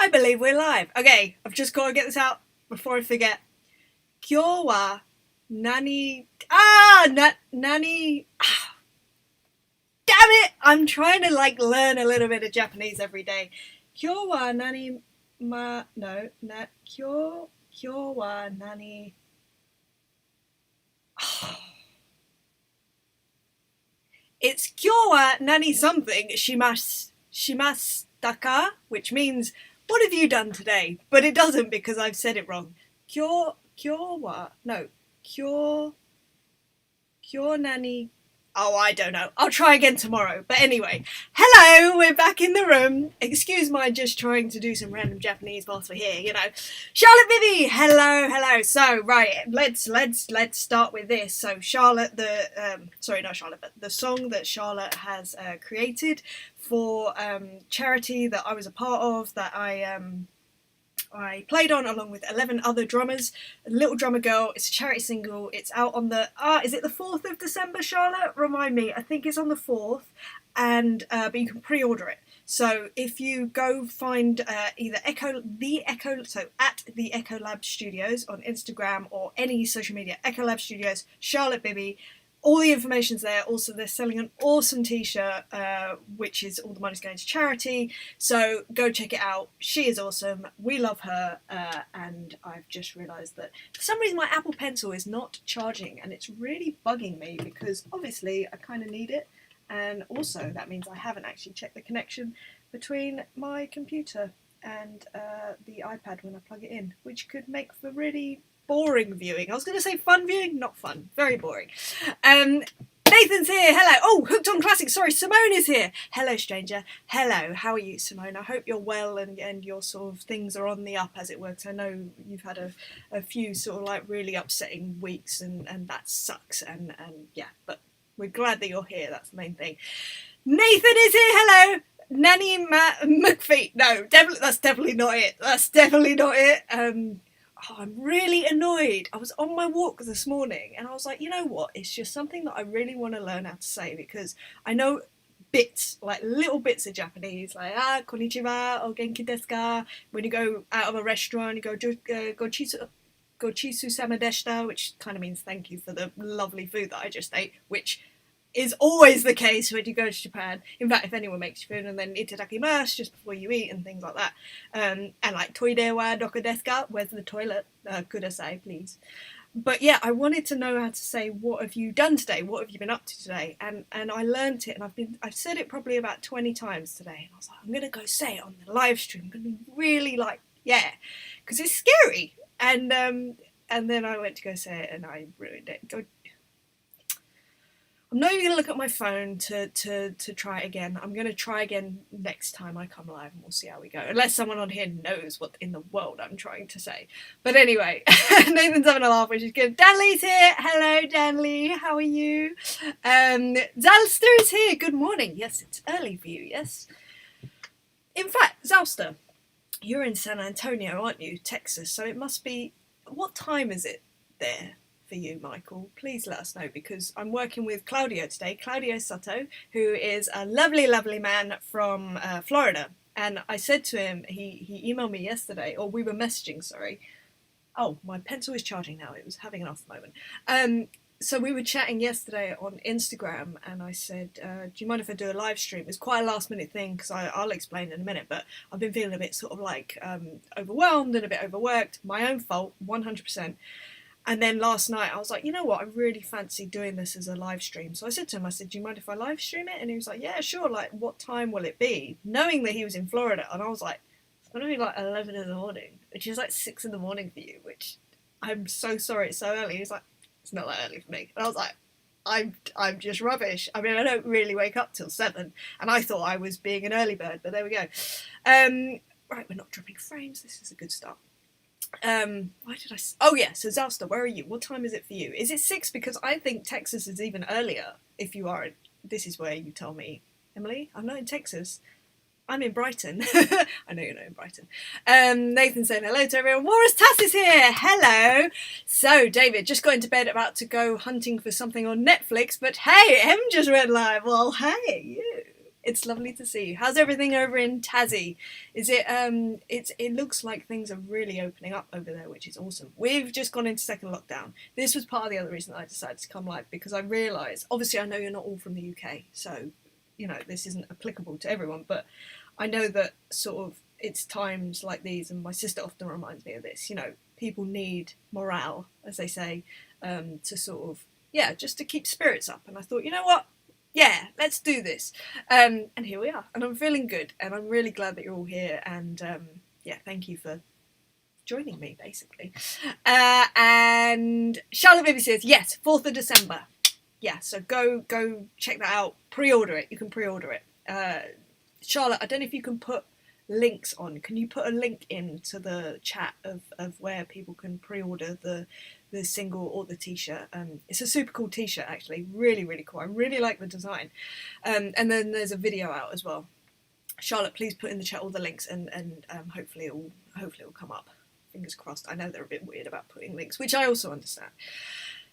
I believe we're live. Okay, I've just got to get this out before I forget. Kyo wa nani... nani... Damn it! I'm trying to, learn a little bit of Japanese every day. Kyo wa nani ma... No, kyo wa nani... It's kyo wa nani something shimashita ka, which means, what have you done today? But it doesn't because I've said it wrong. Kyo nani... Oh, I don't know. I'll try again tomorrow. But anyway, hello, we're back in the room. Excuse my just trying to do some random Japanese whilst we're here, you know. Charlotte Vivi, hello. So, right, let's start with this. So, Charlotte, the song that Charlotte has created for charity that I was a part of, that I played on along with 11 other drummers. Little Drummer Girl, it's a charity single. It's out on the, is it the 4th of December, Charlotte? Remind me, I think it's on the 4th, and but you can pre-order it. So if you go find either so at the Echo Lab Studios on Instagram or any social media, Echo Lab Studios, Charlotte Bibby, all the information's there. Also, they're selling an awesome t-shirt, which is all the money's going to charity. So go check it out. She is awesome. We love her. And I've just realised that for some reason my Apple Pencil is not charging, and it's really bugging me because obviously I kind of need it. And also that means I haven't actually checked the connection between my computer and the iPad when I plug it in, which could make for really boring viewing. I was going to say fun viewing, not fun. Very boring. Nathan's here. Hello. Oh, Hooked on Classics. Sorry, Simone is here. Hello, stranger. Hello. How are you, Simone? I hope you're well and your sort of things are on the up, as it were. 'Cause I know you've had a few sort of really upsetting weeks, and that sucks. And yeah, but we're glad that you're here. That's the main thing. Nathan is here. Hello. Nanny McPhee. No, that's definitely not it. That's definitely not it. I'm really annoyed. I was on my walk this morning and I was like, you know what? It's just something that I really want to learn how to say, because I know bits, little bits of Japanese, konnichiwa, o genki desu ka? When you go out of a restaurant, you go, gochisu sama deshita, which kind of means thank you for the lovely food that I just ate, which is always the case when you go to Japan. In fact, if anyone makes you food, and then itadakimasu just before you eat and things like that. And toire wa doko desu ka? Where's the toilet? Kudasai, please. But yeah, I wanted to know how to say, what have you done today? What have you been up to today? And I learnt it, and I've said it probably about 20 times today. And I was like, I'm going to go say it on the live stream. I'm going to be really because it's scary. And then I went to go say it and I ruined it. I'm not even going to look at my phone to try it again. I'm going to try again next time I come live and we'll see how we go. Unless someone on here knows what in the world I'm trying to say. But anyway, Nathan's having a laugh, which is good. Danley's here. Hello, Danley. How are you? Zalster's here. Good morning. Yes, it's early for you, yes? In fact, Zalster, you're in San Antonio, aren't you? Texas. So it must be... What time is it there for you, Michael? Please let us know, because I'm working with Claudio today, Claudio Soto, who is a lovely, lovely man from Florida. And I said to him, he emailed me yesterday, or we were messaging, sorry. Oh, my pencil is charging now. It was having an off moment. So we were chatting yesterday on Instagram, and I said, do you mind if I do a live stream? It's quite a last minute thing, because I'll explain in a minute, but I've been feeling a bit sort of overwhelmed and a bit overworked. My own fault, 100%. And then last night I was like, you know what, I really fancy doing this as a live stream. So I said to him, do you mind if I live stream it? And he was like, yeah, sure, what time will it be? Knowing that he was in Florida, and I was like, it's going to be 11 in the morning, which is 6 in the morning for you, which I'm so sorry it's so early. He's like, it's not that early for me. And I was like, I'm just rubbish. I mean, I don't really wake up till 7, and I thought I was being an early bird, but there we go. Right, we're not dropping frames. This is a good start. Why did I... Oh yeah, so Zalster, where are you? What time is it for you? Is it 6? Because I think Texas is even earlier if you are... This is where you tell me. Emily, I'm not in Texas. I'm in Brighton. I know you're not in Brighton. Nathan saying hello to everyone. Morris Tass is here. Hello. So, David, just got into bed, about to go hunting for something on Netflix, but hey, Em just went live. Well, hey, you. It's lovely to see you. How's everything over in Tassie? Is it it looks like things are really opening up over there, which is awesome. We've just gone into second lockdown. This was part of the other reason that I decided to come live, because I realised, obviously I know you're not all from the UK, so you know this isn't applicable to everyone, but I know that sort of it's times like these, and my sister often reminds me of this, you know, people need morale, as they say, to sort of, yeah, just to keep spirits up. And I thought, you know what? Yeah, let's do this. And here we are. And I'm feeling good. And I'm really glad that you're all here. And yeah, thank you for joining me, basically. And Charlotte Bibi says, yes, 4th of December. Yeah, so go check that out. Pre-order it. You can pre-order it. Charlotte, I don't know if you can put links on. Can you put a link into the chat of where people can pre-order the single or the t-shirt? It's a super cool t-shirt, actually. Really, really cool. I really like the design. And then there's a video out as well. Charlotte, please put in the chat all the links, and hopefully it will come up. Fingers crossed. I know they're a bit weird about putting links, which I also understand.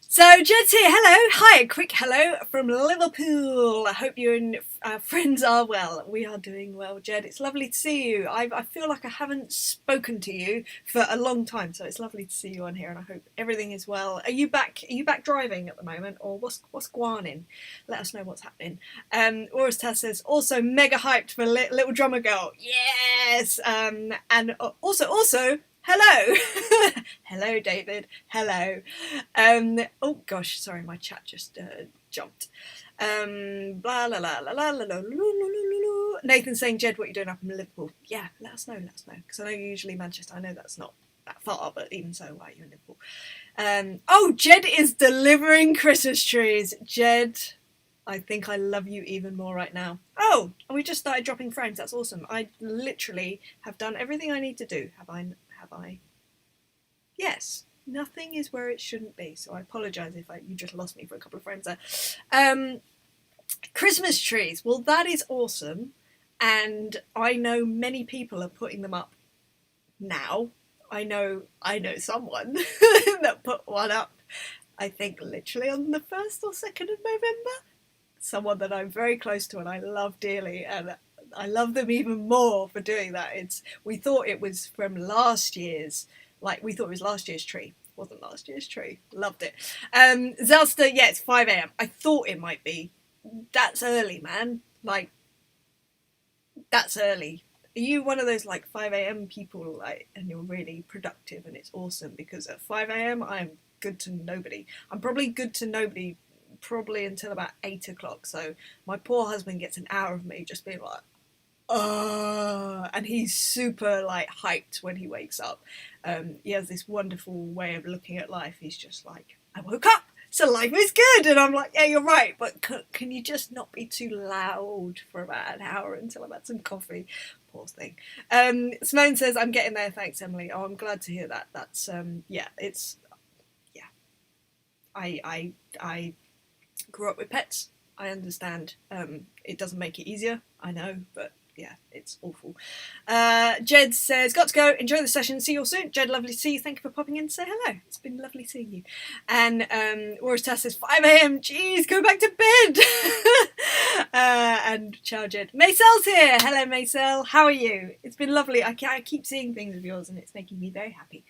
So Jed's here. Hello. Hi. A quick hello from Liverpool. I hope you and friends are well. We are doing well, Jed. It's lovely to see you. I feel like I haven't spoken to you for a long time, so it's lovely to see you on here, and I hope everything is well. Are you back driving at the moment, or what's going on? Let us know what's happening. Oris Tess says, also mega hyped for Little Drummer Girl. Yes. And also. Hello. Hello, David. Hello. Oh gosh, sorry, my chat just jumped. Blah la la la la la la la. Nathan saying, Jed, what are you doing up in Liverpool? Yeah, let us know, because I know you're usually Manchester. I know that's not that far, but even so, why are you in Liverpool? Oh, Jed is delivering Christmas trees. Jed, I think I love you even more right now. Oh, and we just started dropping frames. That's awesome. I literally have done everything I need to do. Have I? Yes. Nothing is where it shouldn't be, so I apologise if you just lost me for a couple of frames there. Christmas trees. Well, that is awesome, and I know many people are putting them up now. I know someone that put one up, I think literally on the 1st or 2nd of November. Someone that I'm very close to and I love dearly, and I love them even more for doing that. We thought it was from last year's, we thought it was last year's tree. It wasn't last year's tree. Loved it. Zelster, yeah, it's 5 a.m. I thought it might be. That's early, man. That's early. Are you one of those 5 a.m. people, and you're really productive and it's awesome? Because at 5 a.m. I'm good to nobody. I'm probably good to nobody probably until about 8 o'clock. So my poor husband gets an hour of me just being like, and he's super hyped when he wakes up. He has this wonderful way of looking at life. He's just like, I woke up, so life is good. And I'm like, yeah, you're right, but can you just not be too loud for about an hour until I've had some coffee? Poor thing. Simone says, I'm getting there, thanks Emily. Oh, I'm glad to hear that. That's I grew up with pets. I understand. It doesn't make it easier, I know, but yeah, it's awful. Jed says, got to go. Enjoy the session. See you all soon. Jed, lovely to see you. Thank you for popping in to say hello. It's been lovely seeing you. And Oris Tass says, 5 a.m. Jeez, go back to bed. And ciao, Jed. Maycel's here. Hello, Maycel. How are you? It's been lovely. I keep seeing things of yours and it's making me very happy.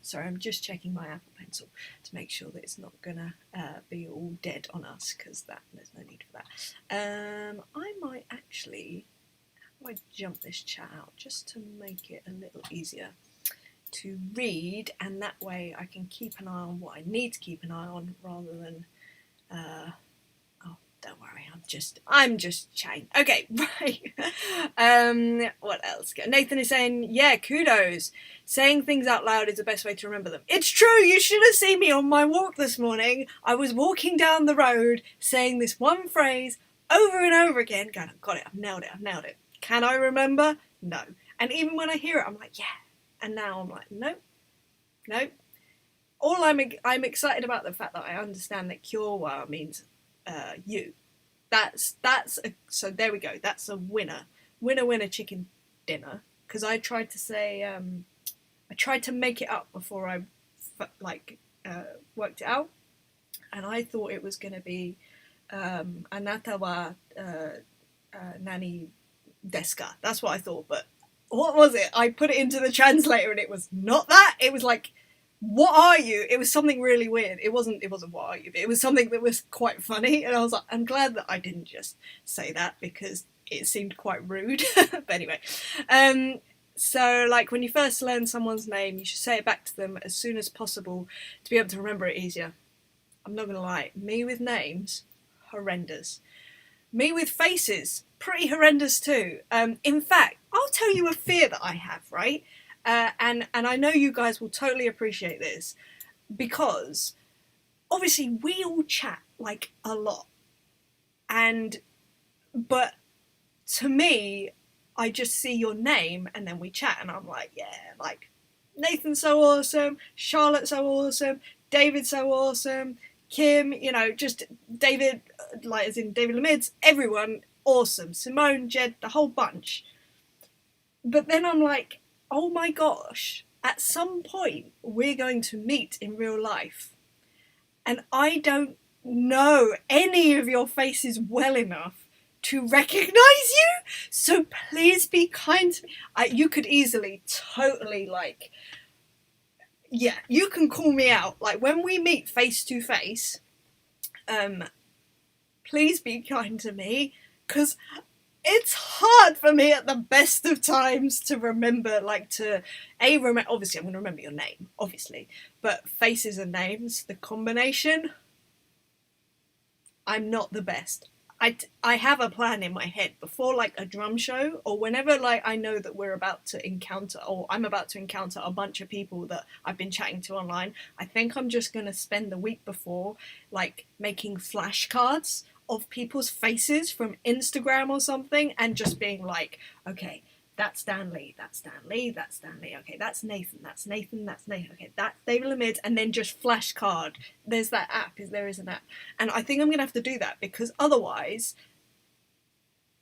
Sorry, I'm just checking my Apple Pencil to make sure that it's not gonna be all dead on us, because there's no need for that. I might actually jump this chat out just to make it a little easier to read, and that way I can keep an eye on what I need to keep an eye on rather than oh, don't worry, I'm just chatting. Okay, right. What else? Nathan is saying, yeah, kudos. Saying things out loud is the best way to remember them. It's true. You should have seen me on my walk this morning. I was walking down the road saying this one phrase over and over again, going, I've got it, I've nailed it. Can I remember? No. And even when I hear it, I'm like, yeah. And now I'm like, nope. All I'm excited about the fact that I understand that Kiowa means you. So there we go. That's a winner. Winner chicken dinner. Because I tried to say, I tried to make it up before I worked it out, and I thought it was going to be anata wa Nanny Deska. That's what I thought, but what was it? I put it into the translator and it was not that. It was like, what are you? It was something really weird. It wasn't what are you, but it was something that was quite funny, and I was like, I'm glad that I didn't just say that because it seemed quite rude. But anyway, so like when you first learn someone's name, you should say it back to them as soon as possible to be able to remember it easier. I'm not gonna lie, me with names, horrendous. Me with faces, pretty horrendous too. In fact, I'll tell you a fear that I have, right? And I know you guys will totally appreciate this, because obviously we all chat like a lot, but to me, I just see your name and then we chat and I'm like, yeah, like Nathan's so awesome, Charlotte's so awesome, David's so awesome, Kim, you know, just David, like as in David Lamid's, everyone awesome, Simone, Jed, the whole bunch. But then I'm like, oh my gosh, at some point we're going to meet in real life, and I don't know any of your faces well enough to recognise you, so please be kind to me. You could easily totally like, yeah, you can call me out, like when we meet face to face, please be kind to me, because it's hard for me at the best of times to remember, like obviously I'm going to remember your name, obviously, but faces and names, the combination, I'm not the best. I have a plan in my head before like a drum show, or whenever like I know that we're about to encounter, or I'm about to encounter a bunch of people that I've been chatting to online. I think I'm just going to spend the week before like making flashcards of people's faces from Instagram or something, and just being like, okay, that's Stanley, that's Stanley, that's Stanley, okay, that's Nathan, that's Nathan, that's Nathan, okay, that's David Lamid, and then just flashcard. There's that app, there is an app. And I think I'm going to have to do that, because otherwise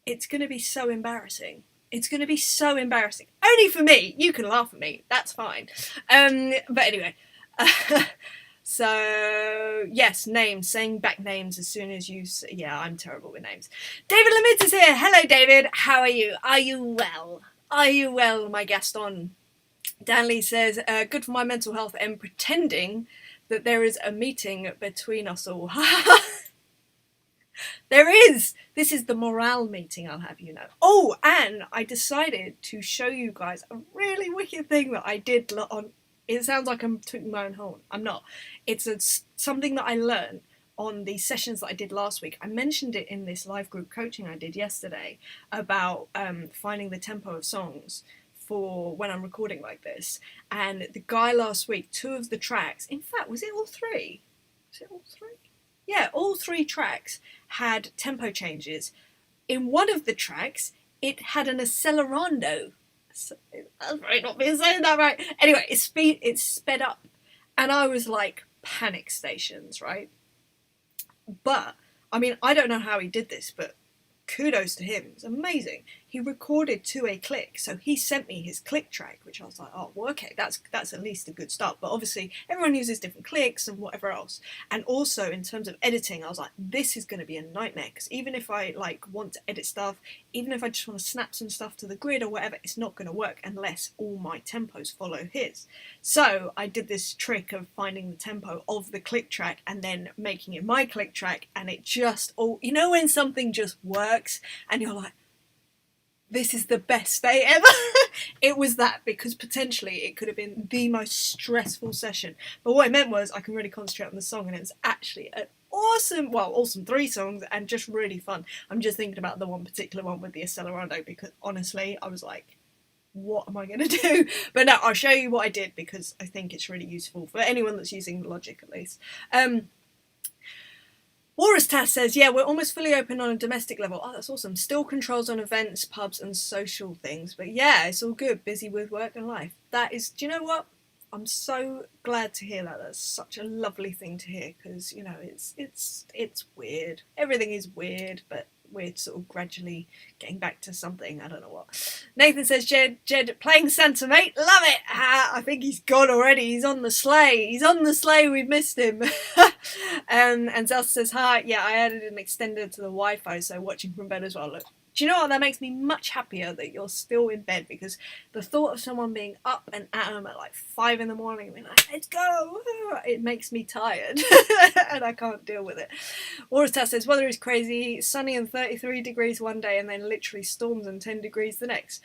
it's going to be so embarrassing. It's going to be so embarrassing. Only for me. You can laugh at me. That's fine. But anyway. So, yes, names. Saying back names as soon as you... Yeah, I'm terrible with names. David Lamid is here. Hello, David. How are you? Are you well? Are you well, my Gaston? Danley says, good for my mental health and pretending that there is a meeting between us all. There is! This is the morale meeting, I'll have you know. Oh, and I decided to show you guys a really wicked thing that I did on... It sounds like I'm tooting my own horn. I'm not. It's something that I learned on the sessions that I did last week. I mentioned it in this live group coaching I did yesterday about finding the tempo of songs for when I'm recording like this. And the guy last week, 2 of the tracks, in fact, was it all 3? Was it all 3? Yeah, all 3 tracks had tempo changes. In one of the tracks, it had an accelerando. That's right, not being saying that right. Anyway, it's sped up, and I was like, panic stations, right? But I mean, I don't know how he did this, but kudos to him. It's amazing. He recorded to a click, so he sent me his click track, which I was like, oh, well, okay, that's at least a good start. But obviously, everyone uses different clicks and whatever else. And also, in terms of editing, I was like, this is going to be a nightmare, because even if I like want to edit stuff, even if I just want to snap some stuff to the grid or whatever, it's not going to work unless all my tempos follow his. So I did this trick of finding the tempo of the click track and then making it my click track, and it just all, you know, when something just works and you're like, this is the best day ever. It was that, because potentially it could have been the most stressful session. But what I meant was I can really concentrate on the song, and it was actually an awesome 3 songs and just really fun. I'm just thinking about the one particular one with the accelerando, because honestly, I was like, what am I going to do? But no, I'll show you what I did, because I think it's really useful for anyone that's using Logic at least. Walrus Tass says, yeah, we're almost fully open on a domestic level. Oh, that's awesome. Still controls on events, pubs and social things. But yeah, it's all good. Busy with work and life. That is, do you know what? I'm so glad to hear that. That's such a lovely thing to hear, because, you know, it's weird. Everything is weird, but we're sort of gradually getting back to something. I don't know what. Nathan says, Jed playing Santa, mate. Love it. I think he's gone already. He's on the sleigh. He's on the sleigh. We've missed him. And Zelsa says, hi. Yeah, I added an extender to the Wi-Fi, so watching from bed as well. Look, Do you know what? That makes me much happier that you're still in bed, because the thought of someone being up and at 'em at like 5 in the morning, being like, let's go, it makes me tired and I can't deal with it. Warsta says, weather is crazy, sunny and 33 degrees one day and then literally storms and 10 degrees the next.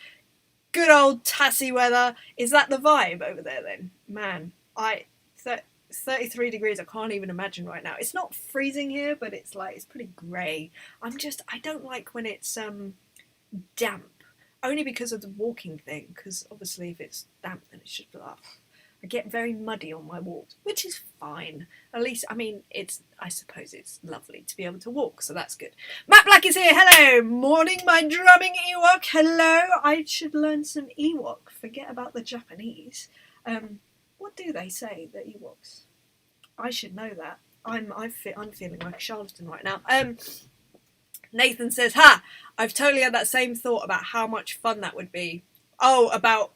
Good old Tassie weather. Is that the vibe over there then? Man, 33 degrees, I can't even imagine right now. It's not freezing here, but it's pretty grey. I don't like when it's damp, only because of the walking thing, because obviously if it's damp then it's just I get very muddy on my walks, which is fine. At least, I suppose it's lovely to be able to walk, so that's good. Matt Black is here. Hello. Morning, my drumming Ewok. Hello. I should learn some Ewok. Forget about the Japanese. What do they say, the Ewoks? I should know that. I'm feeling like a charlatan right now. Nathan says, ha! I've totally had that same thought about how much fun that would be. Oh, about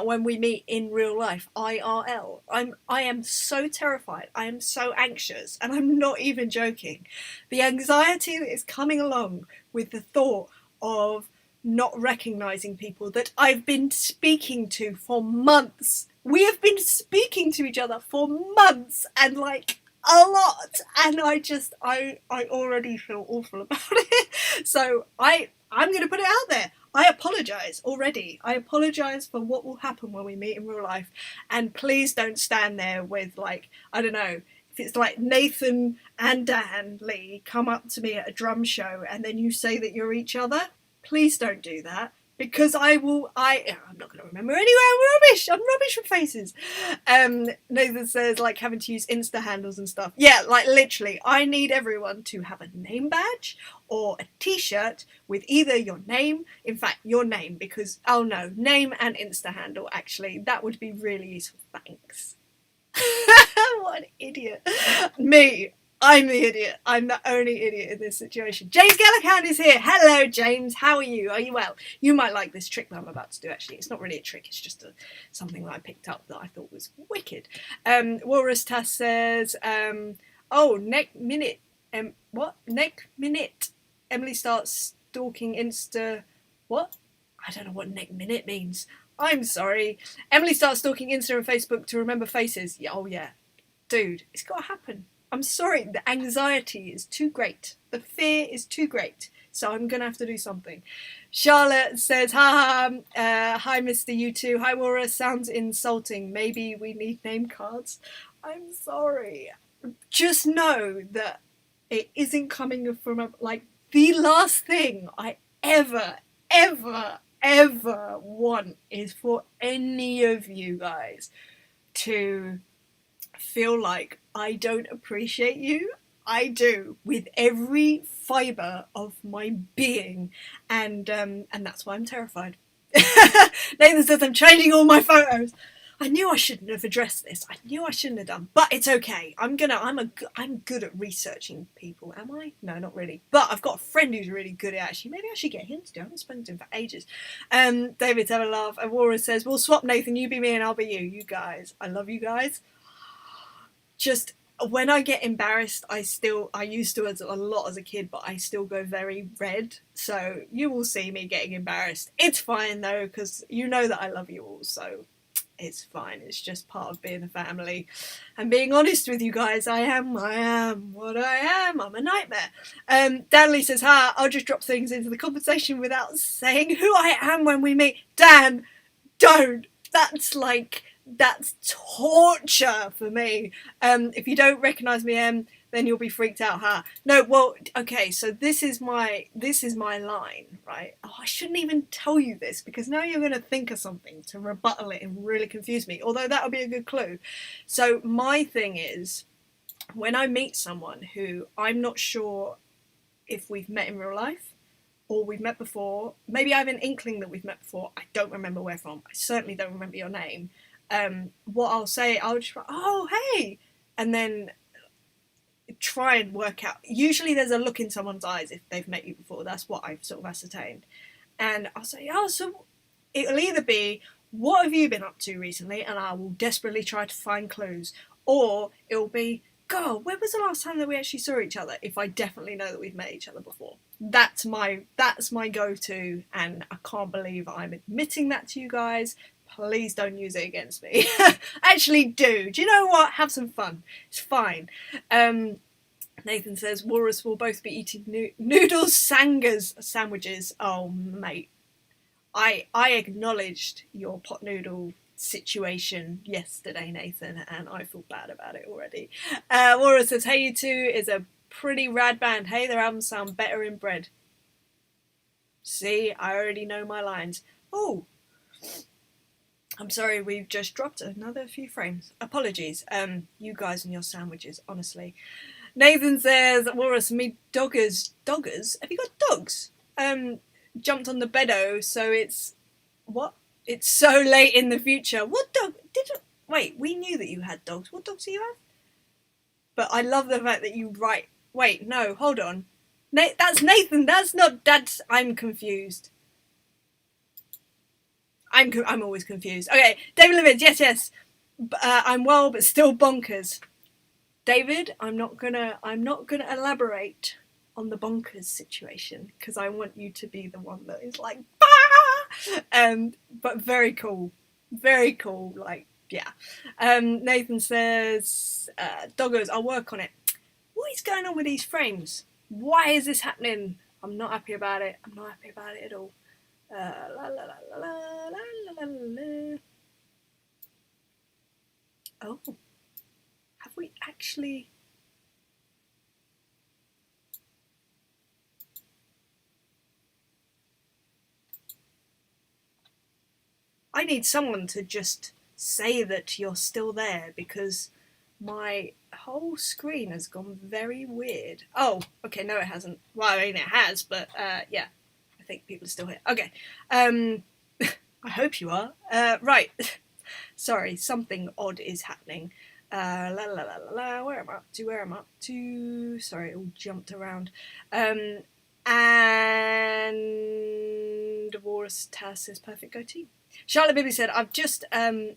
when we meet in real life, IRL. I am so terrified. I am so anxious, and I'm not even joking. The anxiety that is coming along with the thought of not recognising people that I've been speaking to for months. We have been speaking to each other for months, and like a lot, and I already feel awful about it. So I'm going to put it out there. I apologise already. I apologise for what will happen when we meet in real life, and please don't stand there with, like, I don't know, if it's like Nathan and Dan Lee come up to me at a drum show and then you say that you're each other. Please don't do that, because I'm not going to remember anyway. I'm rubbish with faces. Nathan says, like, having to use Insta handles and stuff. Yeah, like, literally, I need everyone to have a name badge or a t-shirt with either your name, in fact, your name, because, oh no, name and Insta handle, actually, that would be really useful. Thanks. What an idiot. Me. I'm the idiot. I'm the only idiot in this situation. James Gallican is here. Hello, James. How are you? Are you well? You might like this trick that I'm about to do, actually. It's not really a trick. It's just something that I picked up that I thought was wicked. Walrus Tass says, neck minute. What? Neck minute. Emily starts stalking Insta. What? I don't know what neck minute means. I'm sorry. Emily starts stalking Insta and Facebook to remember faces. Yeah, oh, yeah. Dude, it's got to happen. I'm sorry, the anxiety is too great. The fear is too great. So I'm going to have to do something. Charlotte says, hi Mr. U2. Hi, Laura. Sounds insulting. Maybe we need name cards. I'm sorry. Just know that it isn't coming from, the last thing I ever want is for any of you guys to feel like I don't appreciate you. I do, with every fibre of my being, and that's why I'm terrified. Nathan says, I'm changing all my photos. I knew I shouldn't have addressed this. I knew I shouldn't have done, but it's okay. I'm good at researching people. Am I? No, not really. But I've got a friend who's really good at it, actually. Maybe I should get him to do it. I haven't spoken to him for ages. David's have a laugh. And Warren says, we'll swap, Nathan. You be me and I'll be you. You guys. I love you guys. Just when I get embarrassed, I used to a lot as a kid, but I still go very red. So you will see me getting embarrassed. It's fine though, because you know that I love you all. So it's fine. It's just part of being a family. And being honest with you guys, I am what I am. I'm a nightmare. Dan Lee says, I'll just drop things into the conversation without saying who I am when we meet. Dan, don't. That's torture for me. If you don't recognise me, then you'll be freaked out, No, well, okay, so this is my line, right? Oh, I shouldn't even tell you this, because now you're going to think of something to rebuttal it and really confuse me, although that would be a good clue. So my thing is, when I meet someone who I'm not sure if we've met in real life, or we've met before, maybe I have an inkling that we've met before, I don't remember where from, I certainly don't remember your name, what I'll say, I'll just, oh, hey, and then try and work out. Usually there's a look in someone's eyes if they've met you before. That's what I've sort of ascertained. And I'll say, so it'll either be, what have you been up to recently? And I will desperately try to find clues. Or it'll be, God, when was the last time that we actually saw each other? If I definitely know that we've met each other before. That's my go-to, and I can't believe I'm admitting that to you guys. Please don't use it against me. Actually, do you know what? Have some fun. It's fine. Nathan says Walrus will both be eating noodles sangers sandwiches. Oh mate, I acknowledged your pot noodle situation yesterday, Nathan, and I feel bad about it already. Walrus says Hey You Two is a pretty rad band. Hey, their albums sound better in bread. See, I already know my lines. Oh, I'm sorry, we've just dropped another few frames. Apologies, you guys and your sandwiches, honestly. Nathan says, Walrus, me doggers. Doggers? Have you got dogs? Jumped on the beddo, so it's... What? It's so late in the future. What dog? Wait, we knew that you had dogs. What dogs do you have? But I love the fact that you write... Wait, no, hold on. That's Nathan, that's not... I'm confused. I'm always confused. Okay, David Levins, yes. I'm well, but still bonkers. David, I'm not gonna elaborate on the bonkers situation because I want you to be the one that is like, bah! But very cool, like, yeah. Nathan says, doggos, I'll work on it. What is going on with these frames? Why is this happening? I'm not happy about it. I'm not happy about it at all. Oh, have we actually... I need someone to just say that you're still there because my whole screen has gone very weird. Oh, okay, no it hasn't. Well, I mean it has, but yeah, I think people are still here. Okay, I hope you are. Right, sorry, something odd is happening. Where am I up to? Sorry, it all jumped around. And Walrus Tass says perfect goatee. Charlotte Bibby said, I'm just out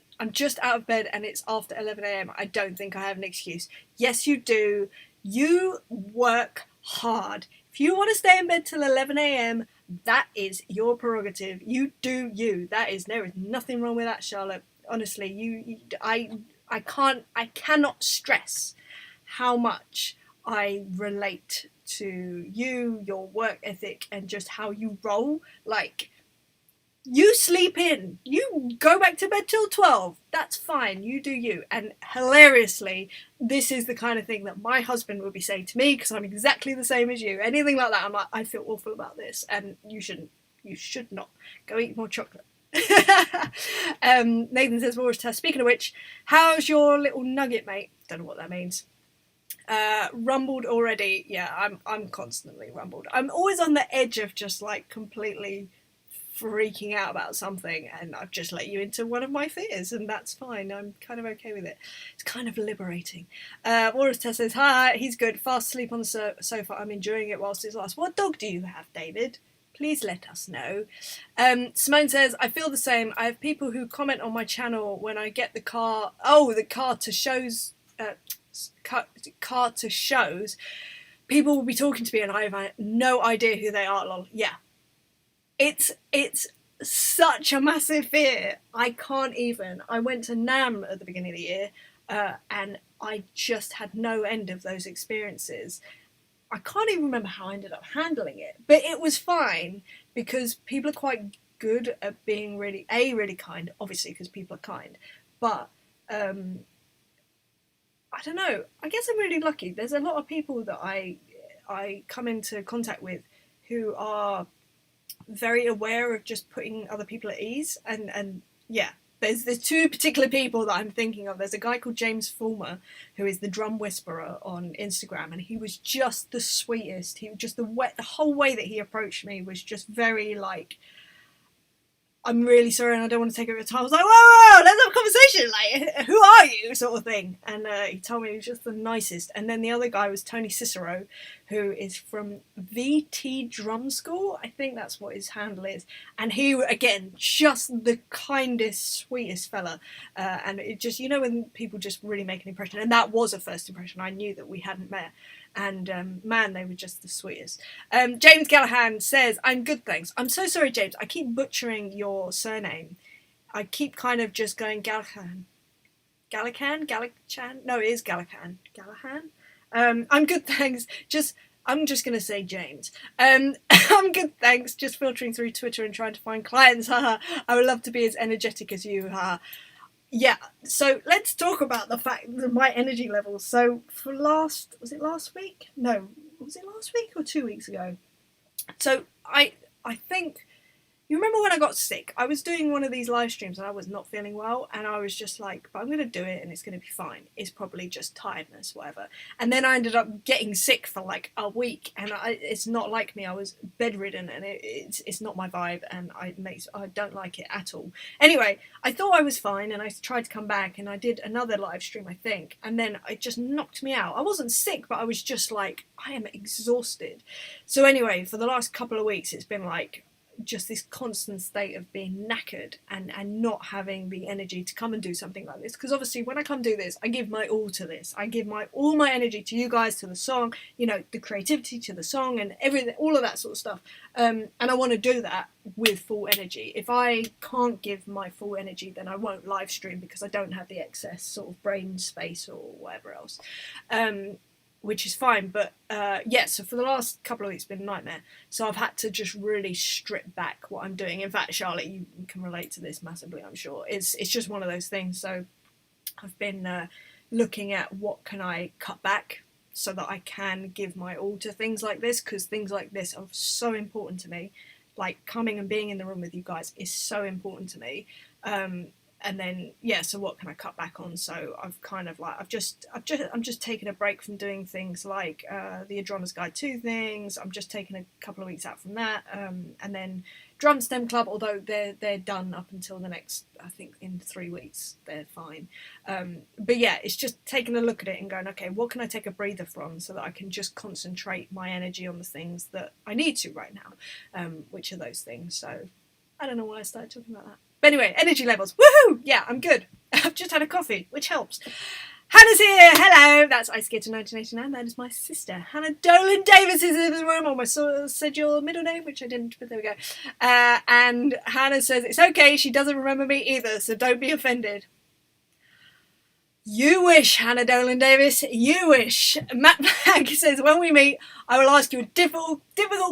of bed and it's after 11 a.m. I don't think I have an excuse. Yes, you do. You work hard. If you want to stay in bed till 11 a.m., that is your prerogative. You do you. There is nothing wrong with that, Charlotte. Honestly, I cannot stress how much I relate to you, your work ethic, and just how you roll. Like, you sleep in. You go back to bed till 12. That's fine. You do you. And hilariously, this is the kind of thing that my husband would be saying to me because I'm exactly the same as you. Anything like that, I'm like, I feel awful about this, and you shouldn't. You should not. Go eat more chocolate. Nathan says, Walrus Test. Speaking of which, how's your little nugget, mate? Don't know what that means. Rumbled already. Yeah, I'm constantly rumbled. I'm always on the edge of just like completely freaking out about something, and I've just let you into one of my fears, and that's fine. I'm kind of okay with it. It's kind of liberating. Walrus Test says, hi, he's good. Fast asleep on the sofa. I'm enjoying it whilst it lasts. What dog do you have, David? Please let us know. Simone says, I feel the same. I have people who comment on my channel when I get the car to shows. Car to shows. People will be talking to me and I have no idea who they are, lol. Yeah. It's such a massive fear. I can't even. I went to NAMM at the beginning of the year and I just had no end of those experiences. I can't even remember how I ended up handling it, but it was fine because people are quite good at being really kind, obviously because people are kind, but I don't know, I guess I'm really lucky. There's a lot of people that I come into contact with who are very aware of just putting other people at ease, and yeah, there's two particular people that I'm thinking of. There's a guy called James Fulmer who is the drum whisperer on Instagram, and he was just the sweetest. He just the whole way that he approached me was just very like, I'm really sorry and I don't want to take over your time. I was like, whoa, let's have a conversation. Like, who are you? Sort of thing. And he told me he was just the nicest. And then the other guy was Tony Cicero, who is from VT Drum School. I think that's what his handle is. And he, again, just the kindest, sweetest fella. And it just, you know, when people just really make an impression. And that was a first impression. I knew that we hadn't met. And man, they were just the sweetest. James Gallahan says, I'm good, thanks. I'm so sorry, James. I keep butchering your surname. I keep kind of just going Gallahan. Gallichan? No, it is Gallahan. Gallahan? I'm good, thanks. I'm just going to say James. I'm good, thanks. Just filtering through Twitter and trying to find clients. I would love to be as energetic as you. Yeah, so let's talk about the fact that my energy levels. So was it last week? No, was it last week or 2 weeks ago? So I think, you remember when I got sick? I was doing one of these live streams and I was not feeling well, and I was just like, but I'm going to do it and it's going to be fine. It's probably just tiredness, whatever. And then I ended up getting sick for like a week, and it's not like me. I was bedridden, and it's not my vibe, and I don't like it at all. Anyway, I thought I was fine, and I tried to come back, and I did another live stream, I think, and then it just knocked me out. I wasn't sick, but I was just like, I am exhausted. So anyway, for the last couple of weeks, it's been like just this constant state of being knackered and not having the energy to come and do something like this, because obviously when I come do this, I give my all to this. I give all my energy to you guys, to the song, you know, the creativity to the song and everything, all of that sort of stuff, and I want to do that with full energy. If I can't give my full energy, then I won't live stream, because I don't have the excess sort of brain space or whatever else, which is fine. But yeah, so for the last couple of weeks, it's been a nightmare. So I've had to just really strip back what I'm doing. In fact, Charlotte, you can relate to this massively, I'm sure. It's just one of those things. So I've been looking at what can I cut back so that I can give my all to things like this, because things like this are so important to me. Like coming and being in the room with you guys is so important to me. And then, yeah, so what can I cut back on? So I've kind of like, I'm just taking a break from doing things like the A Drummer's Guide 2 things. I'm just taking a couple of weeks out from that. And then Drum STEM Club, although they're done up until the next, I think in 3 weeks, they're fine. But yeah, it's just taking a look at it and going, okay, what can I take a breather from so that I can just concentrate my energy on the things that I need to right now, which are those things. So I don't know why I started talking about that. But anyway, energy levels. Woohoo! Yeah, I'm good. I've just had a coffee, which helps. Hannah's here. Hello. That's Ice Skater 1989. That is my sister. Hannah Dolan Davies is in the room. Almost said your middle name, which I didn't, but there we go. And Hannah says, it's okay. She doesn't remember me either, so don't be offended. You wish, Hannah Dolan Davis. You wish. Matt Black says, when we meet, I will ask you a difficult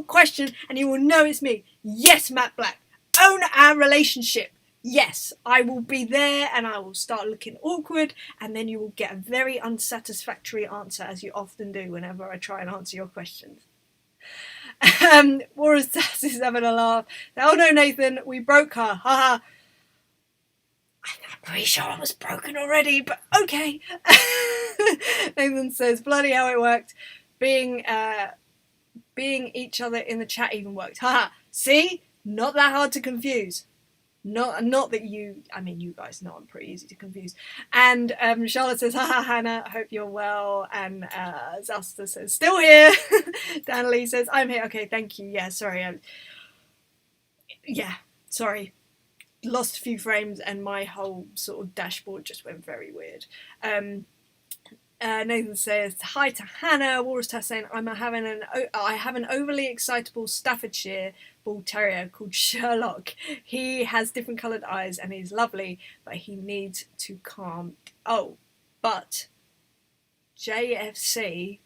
question and you will know it's me. Yes, Matt Black. Own our relationship. Yes, I will be there and I will start looking awkward, and then you will get a very unsatisfactory answer, as you often do whenever I try and answer your questions. Warren Sass is having a laugh. Oh no, Nathan, we broke her. Haha. I'm pretty sure I was broken already, but okay. Nathan says, bloody hell, it worked. Being each other in the chat even worked. Haha. See? Not that hard to confuse. Not that you, I mean, you guys know I'm pretty easy to confuse. And Charlotte says, haha, Hannah, hope you're well. And Zasta says, still here. Dan Lee says, I'm here. Okay, thank you. Yeah, sorry. Sorry. Lost a few frames and my whole sort of dashboard just went very weird. Nathan says, hi to Hannah. Warsta saying, I have an overly excitable Staffordshire Bull Terrier called Sherlock. He has different coloured eyes and he's lovely, but he needs to calm. Oh, but JFC,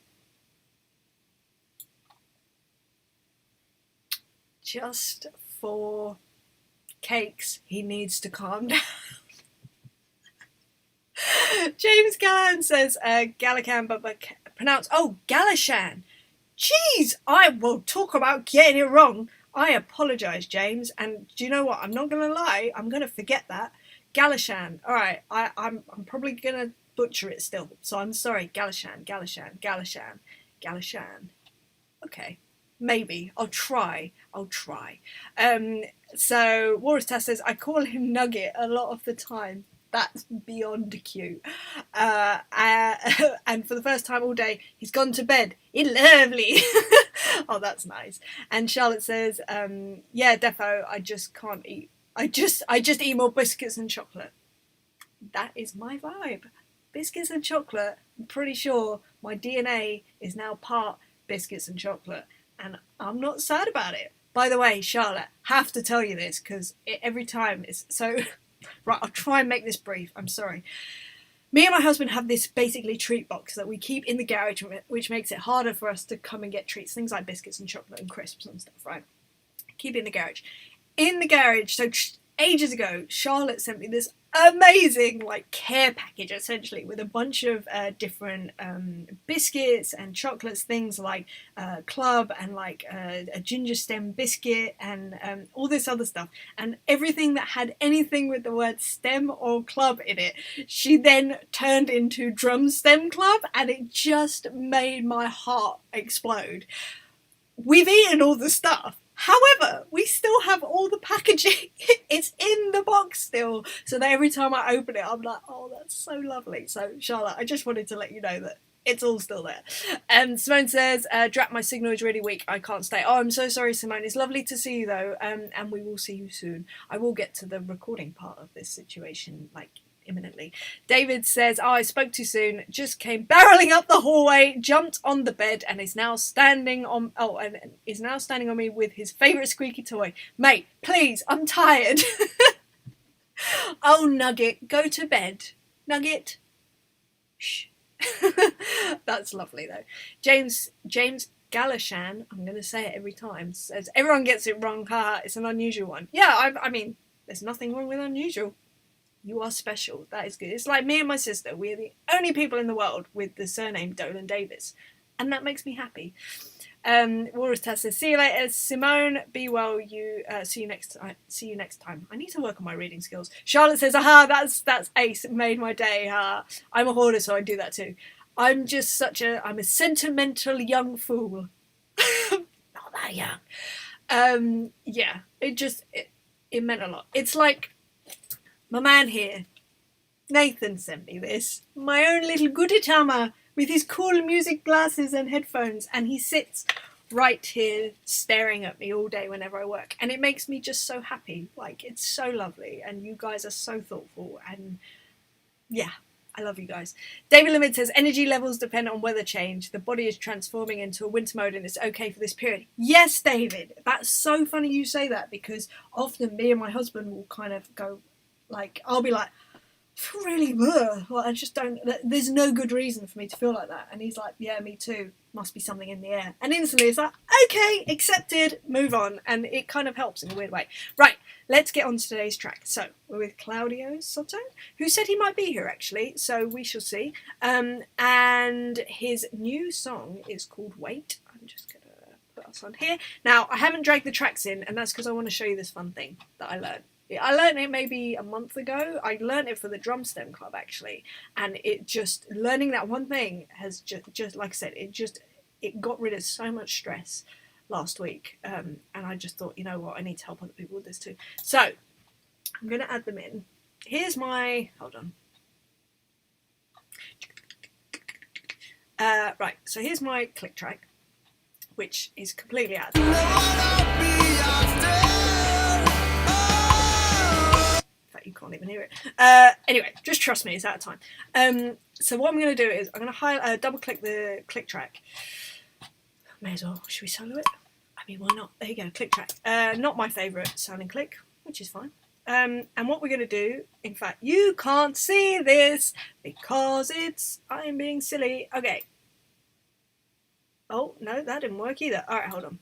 just for cakes, he needs to calm down. James Gallan says Gallican, but pronounced Galashan. Jeez, I will talk about getting it wrong. I apologise, James. And do you know what? I'm not going to lie. I'm going to forget that. Galashan. All right. I'm probably going to butcher it still. So I'm sorry. Galashan. Okay. maybe. I'll try. So Walrus Test says, I call him Nugget a lot of the time. That's beyond cute. And for the first time all day, he's gone to bed. It's lovely. Oh, that's nice. And Charlotte says, yeah, defo, I just can't eat. I just eat more biscuits and chocolate. That is my vibe. Biscuits and chocolate. I'm pretty sure my DNA is now part biscuits and chocolate. And I'm not sad about it. By the way, Charlotte, have to tell you this because every time it's so... Right, I'll try and make this brief. I'm sorry. Me and my husband have this basically treat box that we keep in the garage, which makes it harder for us to come and get treats. Things like biscuits and chocolate and crisps and stuff, right? Keep it in the garage. In the garage, so ages ago, Charlotte sent me this amazing care package essentially with a bunch of different biscuits and chocolates, things like club and a ginger stem biscuit and all this other stuff, and everything that had anything with the word stem or club in it she then turned into drum stem club, and it just made my heart explode. We've eaten all the stuff. However, we still have all the packaging. It's in the box still. So that every time I open it, I'm like, oh, that's so lovely. So, Charlotte, I just wanted to let you know that it's all still there. Simone says, Drat, my signal is really weak. I can't stay. Oh, I'm so sorry, Simone. It's lovely to see you, though. And we will see you soon. I will get to the recording part of this situation, imminently. David says, I spoke too soon, just came barreling up the hallway, jumped on the bed, and is now standing on me with his favourite squeaky toy. Mate, please, I'm tired. Oh, Nugget, go to bed. Nugget. Shh. That's lovely, though. James Galashan, I'm going to say it every time, says, everyone gets it wrong, haha, it's an unusual one. Yeah, I mean, there's nothing wrong with unusual. You are special. That is good. It's like me and my sister. We're the only people in the world with the surname Dolan Davies. And that makes me happy. Walrus Tess says, see you later. Simone, be well. See you next time. I need to work on my reading skills. Charlotte says, aha, that's ace. It made my day. I'm a hoarder, so I do that too. I'm just I'm a sentimental young fool. Not that young. Yeah, it meant a lot. It's like, my man here, Nathan, sent me this. My own little Gudetama with his cool music glasses and headphones, and he sits right here staring at me all day whenever I work, and it makes me just so happy. It's so lovely, and you guys are so thoughtful, and yeah, I love you guys. David Limit says, energy levels depend on weather change. The body is transforming into a winter mode and it's okay for this period. Yes, David, that's so funny you say that, because often me and my husband will kind of go, I'll be like, I feel really I just don't, there's no good reason for me to feel like that. And he's like, yeah, me too. Must be something in the air. And instantly it's like, okay, accepted, move on. And it kind of helps in a weird way. Right, let's get on to today's track. So we're with Claudio Soto, who said he might be here actually. So we shall see. And his new song is called Wait. I'm just going to put us on here. Now, I haven't dragged the tracks in, and that's because I want to show you this fun thing that I learned. I learned it maybe a month ago. I learned it for the Drum Stem Club actually, and learning that one thing has just like I said, it got rid of so much stress last week, and I just thought, you know what, I need to help other people with this too. So I'm going to add them in. Here's my, hold on. Right, so here's my click track, which is completely out of you can't even hear it. Anyway, just trust me, it's out of time. So what I'm going to do is I'm going to double click the click track. May as well. Should we solo it? I mean, why not? There you go, click track. Not my favourite sounding click, which is fine. And what we're going to do, in fact, you can't see this because I'm being silly. Okay. Oh, no, that didn't work either. All right, hold on.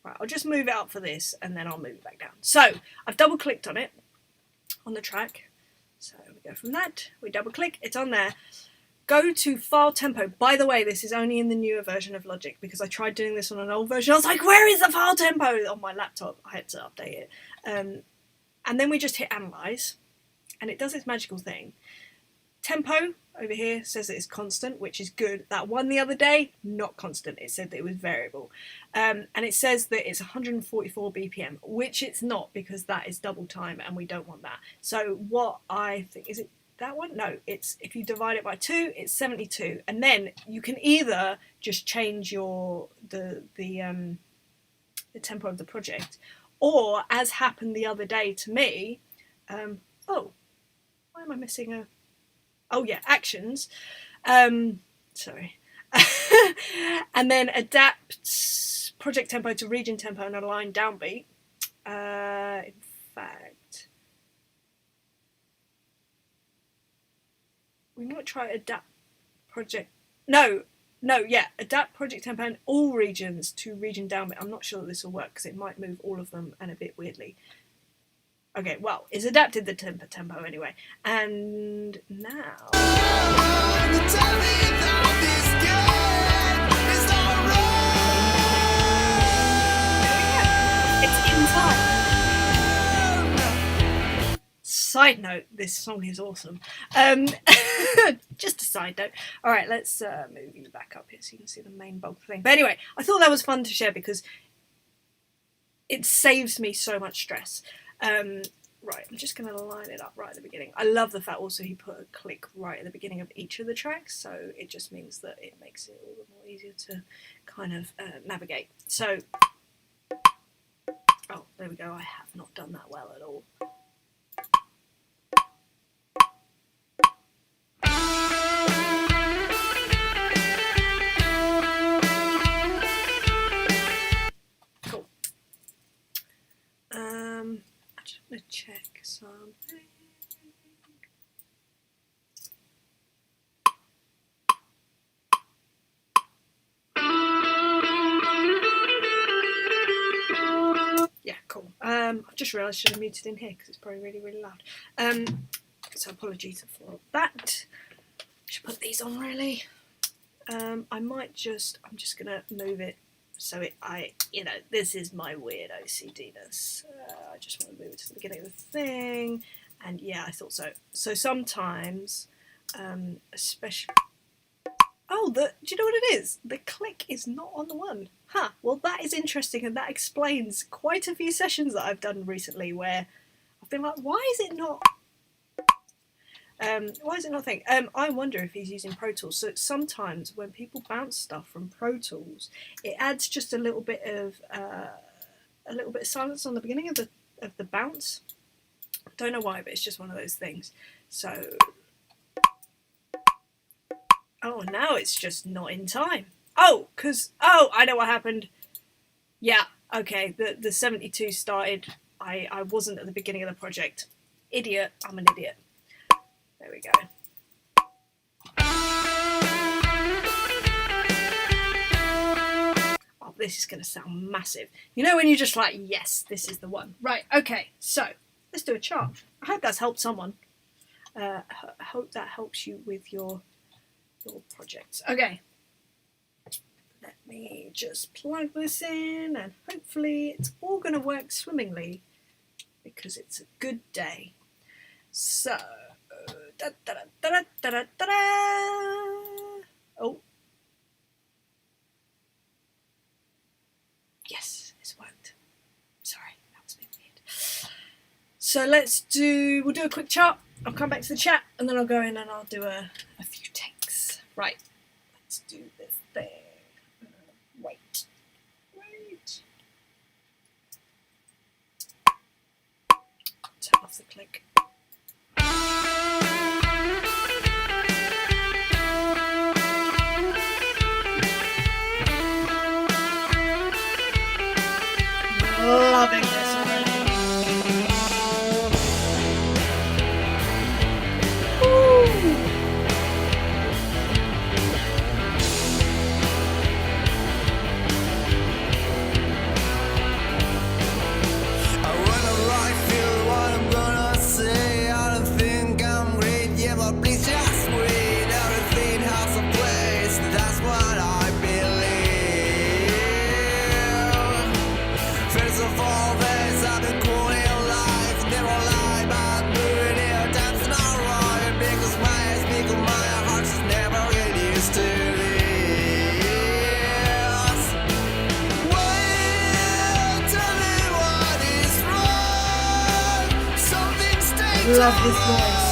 Right, I'll just move it up for this and then I'll move it back down. So I've double clicked on it, on the track. So we go from that, we double click, it's on there. Go to file tempo. By the way, this is only in the newer version of Logic because I tried doing this on an old version. I was like, where is the file tempo on my laptop? I had to update it. And then we just hit analyze and it does its magical thing. Tempo over here says that it's constant, which is good. That one the other day, not constant. It said that it was variable. And it says that it's 144 BPM, which it's not, because that is double time and we don't want that. So what I think, is it that one? No, it's, if you divide it by 2, it's 72. And then you can either just change your the tempo of the project, or, as happened the other day to me, oh, why am I missing a... Oh yeah, actions. Sorry. And then adapt project tempo to region tempo and align downbeat. In fact, we might try adapt project. No, yeah, adapt project tempo in all regions to region downbeat. I'm not sure that this will work because it might move all of them and a bit weirdly. Okay, well, it's adapted the tempo anyway. And now... It's in time. Side note, this song is awesome. Just a side note. All right, let's move you back up here so you can see the main bulk thing. But anyway, I thought that was fun to share because it saves me so much stress. Right, I'm just going to line it up right at the beginning. I love the fact also he put a click right at the beginning of each of the tracks, so it just means that it makes it all the more easier to kind of navigate. So, oh, there we go. I have not done that well at all. Cool. I just want to check something. Yeah, cool. I've just realised I should have muted in here because it's probably really, really loud. So apologies for that. I should put these on really. I'm just gonna move it so this is my weird OCD-ness. I just want to move it to the beginning of the thing, and yeah, I thought so. So sometimes, especially, do you know what it is? The click is not on the one. Huh, well that is interesting, and that explains quite a few sessions that I've done recently where I've been like, why is it not thing? I wonder if he's using Pro Tools. So sometimes when people bounce stuff from Pro Tools, it adds just a little bit of silence on the beginning of the bounce. Don't know why, but it's just one of those things. So, oh, now it's just not in time. Oh, I know what happened. Yeah, okay, the 72 started. I wasn't at the beginning of the project. Idiot, I'm an idiot. There we go. Oh, this is going to sound massive. You know when you're just like, yes, this is the one. Right, okay, so let's do a chart. I hope that's helped someone. I hope that helps you with your projects. Okay. Let me just plug this in and hopefully it's all going to work swimmingly because it's a good day. So... Oh. Yes, it's worked. Sorry, that was a bit weird. So we'll do a quick chart. I'll come back to the chat and then I'll go in and I'll do a few takes. Right, let's do this thing. Wait. Turn off the click. Loving this already. Woo! I wanna like feel what I'm gonna say. love his voice.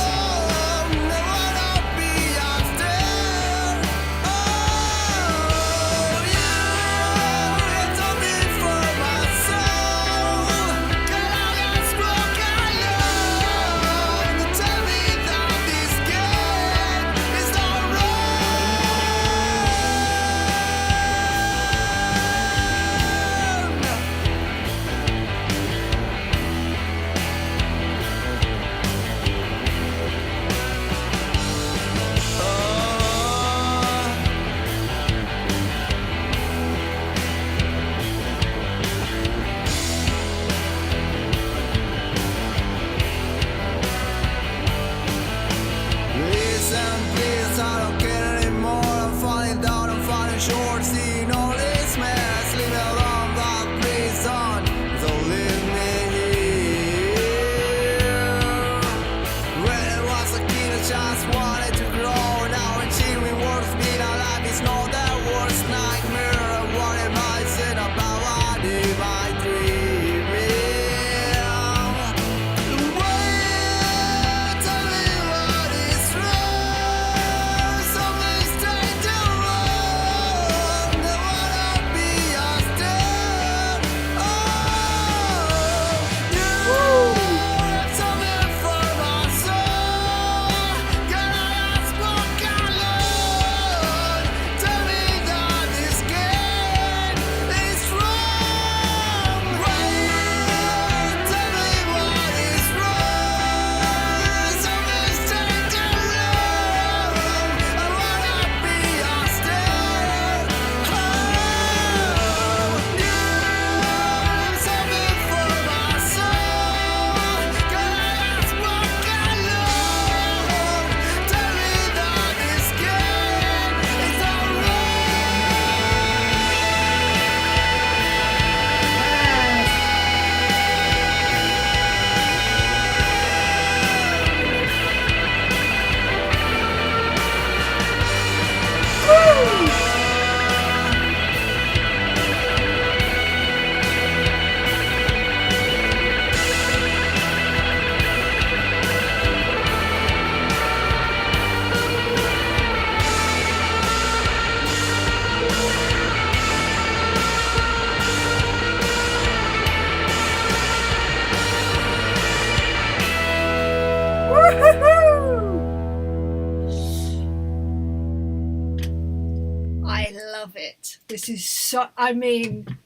I love it. This is so, I mean,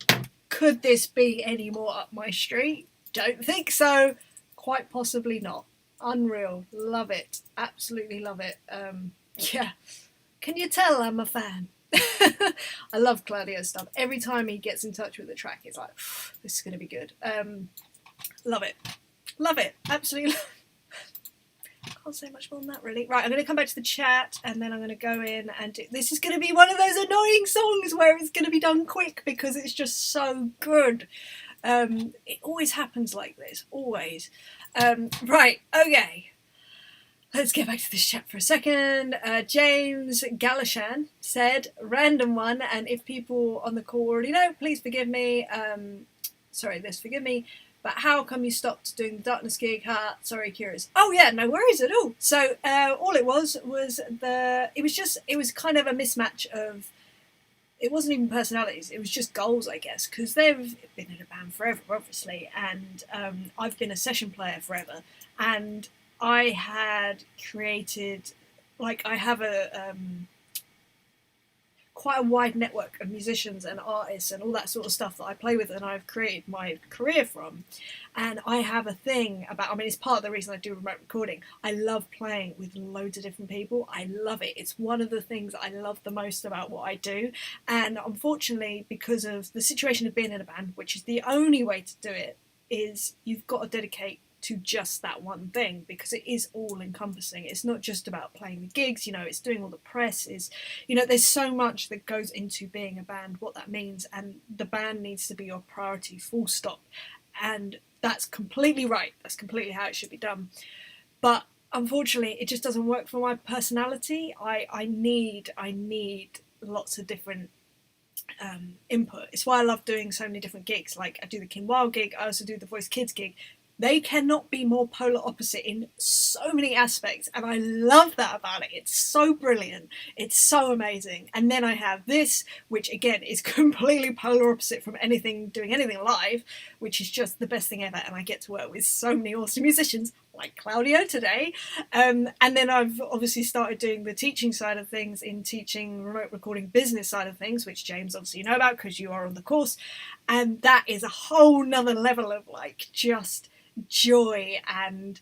could this be any more up my street? Don't think so. Quite possibly not. Unreal. Love it. Absolutely love it. Yeah. Can you tell I'm a fan? I love Claudio's stuff. Every time he gets in touch with the track, it's like, this is going to be good. Love it. Love it. Absolutely. Can't say much more than that, really. Right, I'm going to come back to the chat, and then I'm going to go in and this is going to be one of those annoying songs where it's going to be done quick because it's just so good. It always happens like this, always. Right, okay. Let's get back to this chat for a second. James Galashan said, random one, and if people on the call already know, please forgive me. Forgive me. But how come you stopped doing the Darkness gig? Sorry, curious. Oh yeah, no worries at all. So all it was it was kind of a mismatch of, it wasn't even personalities, it was just goals, I guess, because they've been in a band forever, obviously, and I've been a session player forever, and I had created, like, I have quite a wide network of musicians and artists and all that sort of stuff that I play with and I've created my career from. And I have a thing about, I mean, it's part of the reason I do remote recording. I love playing with loads of different people. I love it. It's one of the things that I love the most about what I do. And unfortunately, because of the situation of being in a band, which is the only way to do it, is you've got to dedicate to just that one thing, because it is all encompassing. It's not just about playing the gigs, you know, it's doing all the press, is, you know, there's so much that goes into being a band, what that means, and the band needs to be your priority, full stop. And that's completely right. That's completely how it should be done. But unfortunately, it just doesn't work for my personality. I need lots of different input. It's why I love doing so many different gigs. Like, I do the King Wild gig, I also do the Voice Kids gig. They cannot be more polar opposite in so many aspects, and I love that about it. It's so brilliant. It's so amazing. And then I have this, which again is completely polar opposite from doing anything live, which is just the best thing ever. And I get to work with so many awesome musicians like Claudio today. And then I've obviously started doing the teaching side of things in teaching remote recording business side of things, which James obviously you know about because you are on the course. And that is a whole nother level of like just joy and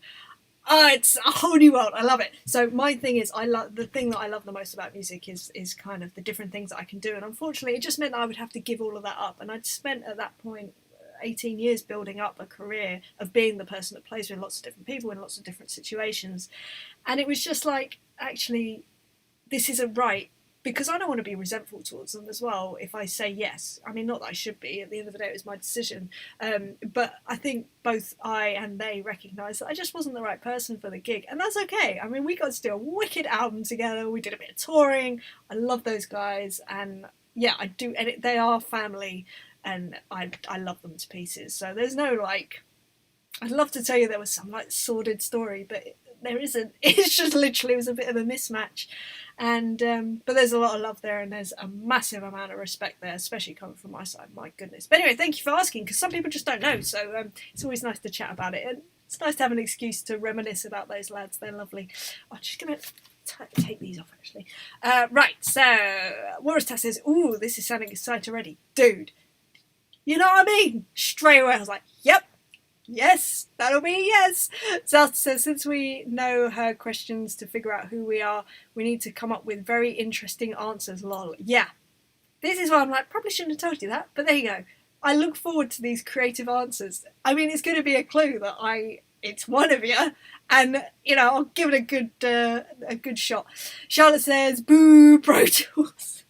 it's a whole new world. I love it. So my thing is, the thing that I love the most about music is kind of the different things that I can do. And unfortunately, it just meant that I would have to give all of that up. And I'd spent at that point 18 years building up a career of being the person that plays with lots of different people in lots of different situations. And it was just like, actually, this isn't right. Because I don't want to be resentful towards them as well if I say yes. I mean, not that I should be. At the end of the day, it was my decision. But I think both I and they recognised that I just wasn't the right person for the gig. And that's okay. I mean, we got to do a wicked album together. We did a bit of touring. I love those guys. And yeah, I do. And they are family. And I love them to pieces. So there's no like... I'd love to tell you there was some like sordid story, but there isn't. It's just literally was a bit of a mismatch. And but there's a lot of love there, and there's a massive amount of respect there, especially coming from my side. My goodness. But anyway, thank you for asking, because some people just don't know. So it's always nice to chat about it, and it's nice to have an excuse to reminisce about those lads. They're lovely. I'm just gonna take these off actually. Right. So Warriors Test says, "Ooh, this is sounding exciting already, dude. You know what I mean?" Straight away, I was like, "Yep. Yes, that'll be a yes." Zelda says, since we know her questions to figure out who we are, we need to come up with very interesting answers, lol. Yeah. This is why I'm like, probably shouldn't have told you that, but there you go. I look forward to these creative answers. I mean, it's going to be a clue that it's one of you, and, you know, I'll give it a good shot. Charlotte says, boo, Pro Tools.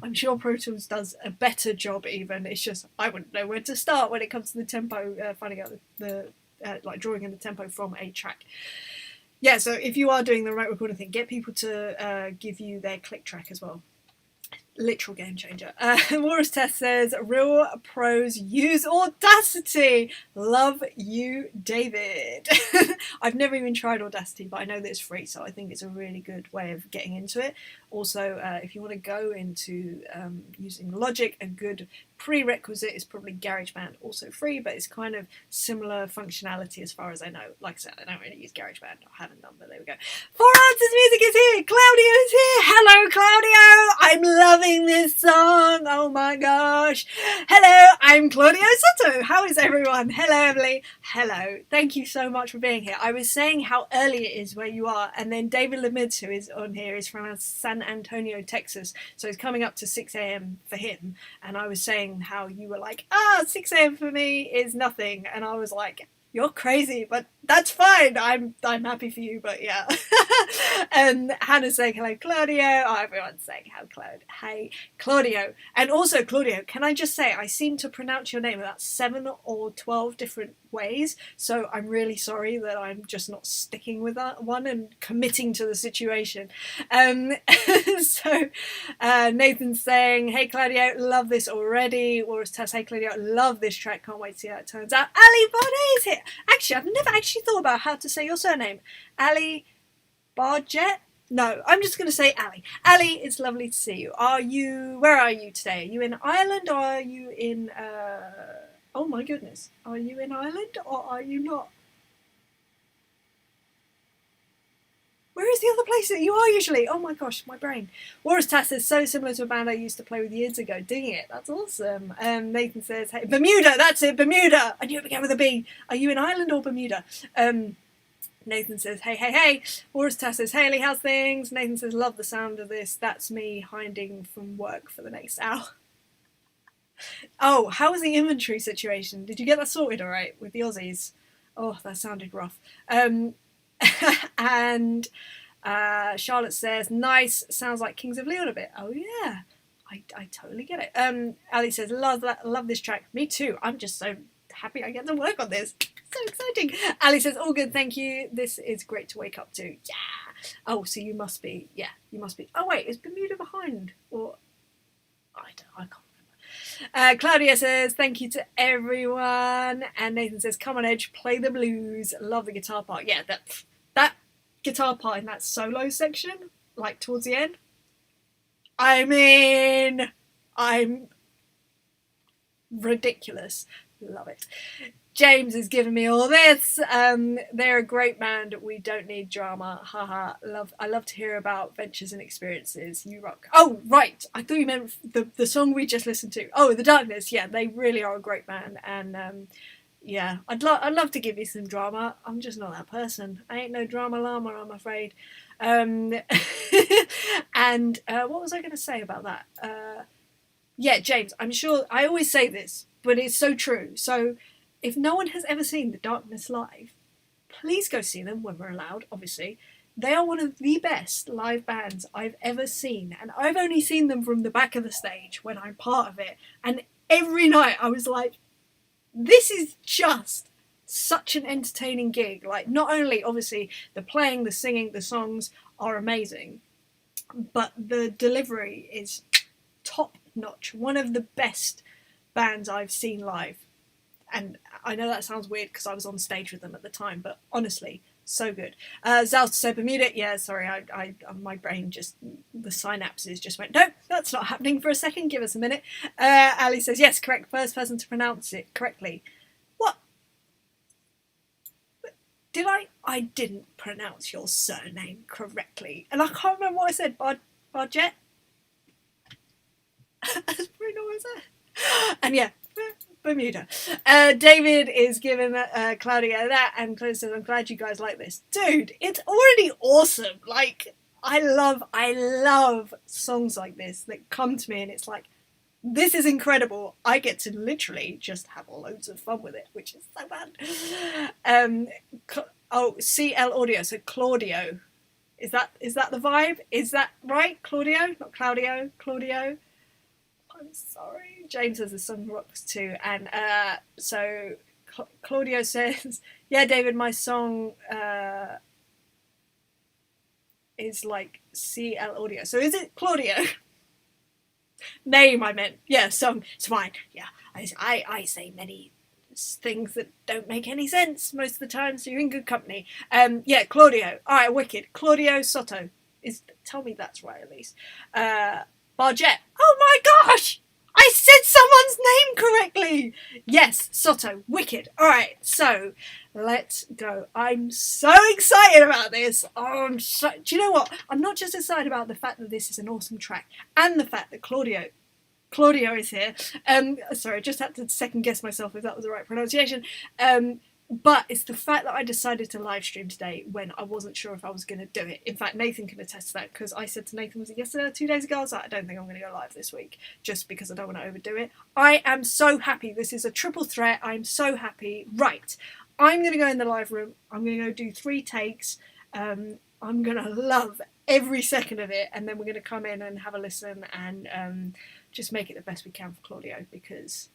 I'm sure Pro Tools does a better job even. It's just I wouldn't know where to start when it comes to the tempo, finding out the like drawing in the tempo from a track. Yeah, so if you are doing the remote recording thing, get people to give you their click track as well. Literal game changer. Laura's Test says, real pros use Audacity. Love you, David. I've never even tried Audacity, but I know that it's free, so I think it's a really good way of getting into it. Also, if you want to go into using Logic, a good prerequisite is probably GarageBand, also free, but it's kind of similar functionality as far as I know. Like I said, I don't really use GarageBand. I haven't done, but there we go. Four Answers Music is here. Claudio is here. Hello, Claudio. I'm loving this song. Oh my gosh. Hello, I'm Claudio Soto. How is everyone? Hello, Emily. Hello. Thank you so much for being here. I was saying how early it is where you are, and then David Lemids, who is on here, is from San Antonio, Texas, so it's coming up to 6 a.m. for him, and I was saying how you were like, 6 a.m. for me is nothing, and I was like, you're crazy, but that's fine. I'm happy for you, but yeah. And Hannah's saying hello, Claudio. Oh, everyone's saying hey, Claudio. And also, Claudio, can I just say, I seem to pronounce your name about 7 or 12 different ways, so I'm really sorry that I'm just not sticking with that one and committing to the situation. So Nathan's saying, hey Claudio, love this already. Laura's Tess, hey Claudio, love this track, can't wait to see how it turns out. Ali Bardet is here. Actually, I've never actually thought about how to say your surname. Ali Barjet? No, I'm just going to say Ali. Ali, it's lovely to see you. Where are you today? Are you in Ireland, or are you in, oh my goodness, are you in Ireland or are you not? Where is the other place that you are usually? Oh my gosh, my brain. Warriors Tass is so similar to a band I used to play with years ago. Ding it, that's awesome. Nathan says, hey, Bermuda, that's it, Bermuda. I knew it began with a B. Are you in Ireland or Bermuda? Nathan says, hey. Warriors Tass says, hey, Lee, how's things? Nathan says, love the sound of this. That's me hiding from work for the next hour. Oh, how was the inventory situation? Did you get that sorted all right with the Aussies? Oh, that sounded rough. And Charlotte says, nice, sounds like Kings of Leon a bit. Oh yeah, I totally get it. Ali says, love this track. Me too. I'm just so happy I get to work on this. So exciting. Ali says, all good, thank you. This is great to wake up to. Yeah. Oh, so you must be. Oh wait, is Bermuda behind? Or I can't. Claudia says, thank you to everyone. And Nathan says, come on, Edge, play the blues. Love the guitar part. Yeah, that guitar part in that solo section, like towards the end. I mean, I'm ridiculous. Love it. James is giving me all this. They're a great band. We don't need drama. Haha. I love to hear about ventures and experiences. You rock. Oh, right. I thought you meant the song we just listened to. Oh, The Darkness. Yeah, they really are a great band. And yeah, I'd love to give you some drama. I'm just not that person. I ain't no drama llama, I'm afraid. And what was I going to say about that? Yeah, James, I'm sure I always say this, but it's so true. So if no one has ever seen The Darkness live, please go see them when we're allowed, obviously. They are one of the best live bands I've ever seen, and I've only seen them from the back of the stage when I'm part of it. And every night I was like, this is just such an entertaining gig. Like, not only, obviously, the playing, the singing, the songs are amazing, but the delivery is top notch. One of the best bands I've seen live. And I know that sounds weird because I was on stage with them at the time, but honestly, so good. Zalta said Bermuda. Yeah, sorry, my brain just, the synapses just went, no, that's not happening for a second. Give us a minute. Ali says, yes, correct. First person to pronounce it correctly. What? Did I? I didn't pronounce your surname correctly. And I can't remember what I said. Barjet? That's pretty normal, is it? And yeah, Bermuda. David is giving Claudia that, and Claudia says, I'm glad you guys like this. Dude, it's already awesome. Like, I love songs like this that come to me and it's like, this is incredible. I get to literally just have loads of fun with it, which is so fun. CL Audio, so Claudio. Is that the vibe? Is that right? Claudio? Not Claudio, Claudio. I'm sorry. James says the song rocks too. And so Claudio says, yeah, David, my song is like CL Audio. So is it Claudio? Name, I meant. Yeah, song. It's fine. Yeah, I say many things that don't make any sense most of the time, so you're in good company. Yeah, Claudio. All right, wicked. Claudio Soto. Tell me that's right at least. Barjet. Oh my gosh! I said someone's name correctly! Yes, Soto. Wicked. Alright, so let's go. I'm so excited about this. Do you know what? I'm not just excited about the fact that this is an awesome track and the fact that Claudio is here. Sorry, I just had to second guess myself if that was the right pronunciation. But it's the fact that I decided to live stream today when I wasn't sure if I was going to do it. In fact, Nathan can attest to that because I said to Nathan, was it yesterday or 2 days ago? I was like, I don't think I'm going to go live this week just because I don't want to overdo it. I am so happy. This is a triple threat. I'm so happy. Right. I'm going to go in the live room. I'm going to go do 3 takes. I'm going to love every second of it. And then we're going to come in and have a listen and just make it the best we can for Claudio because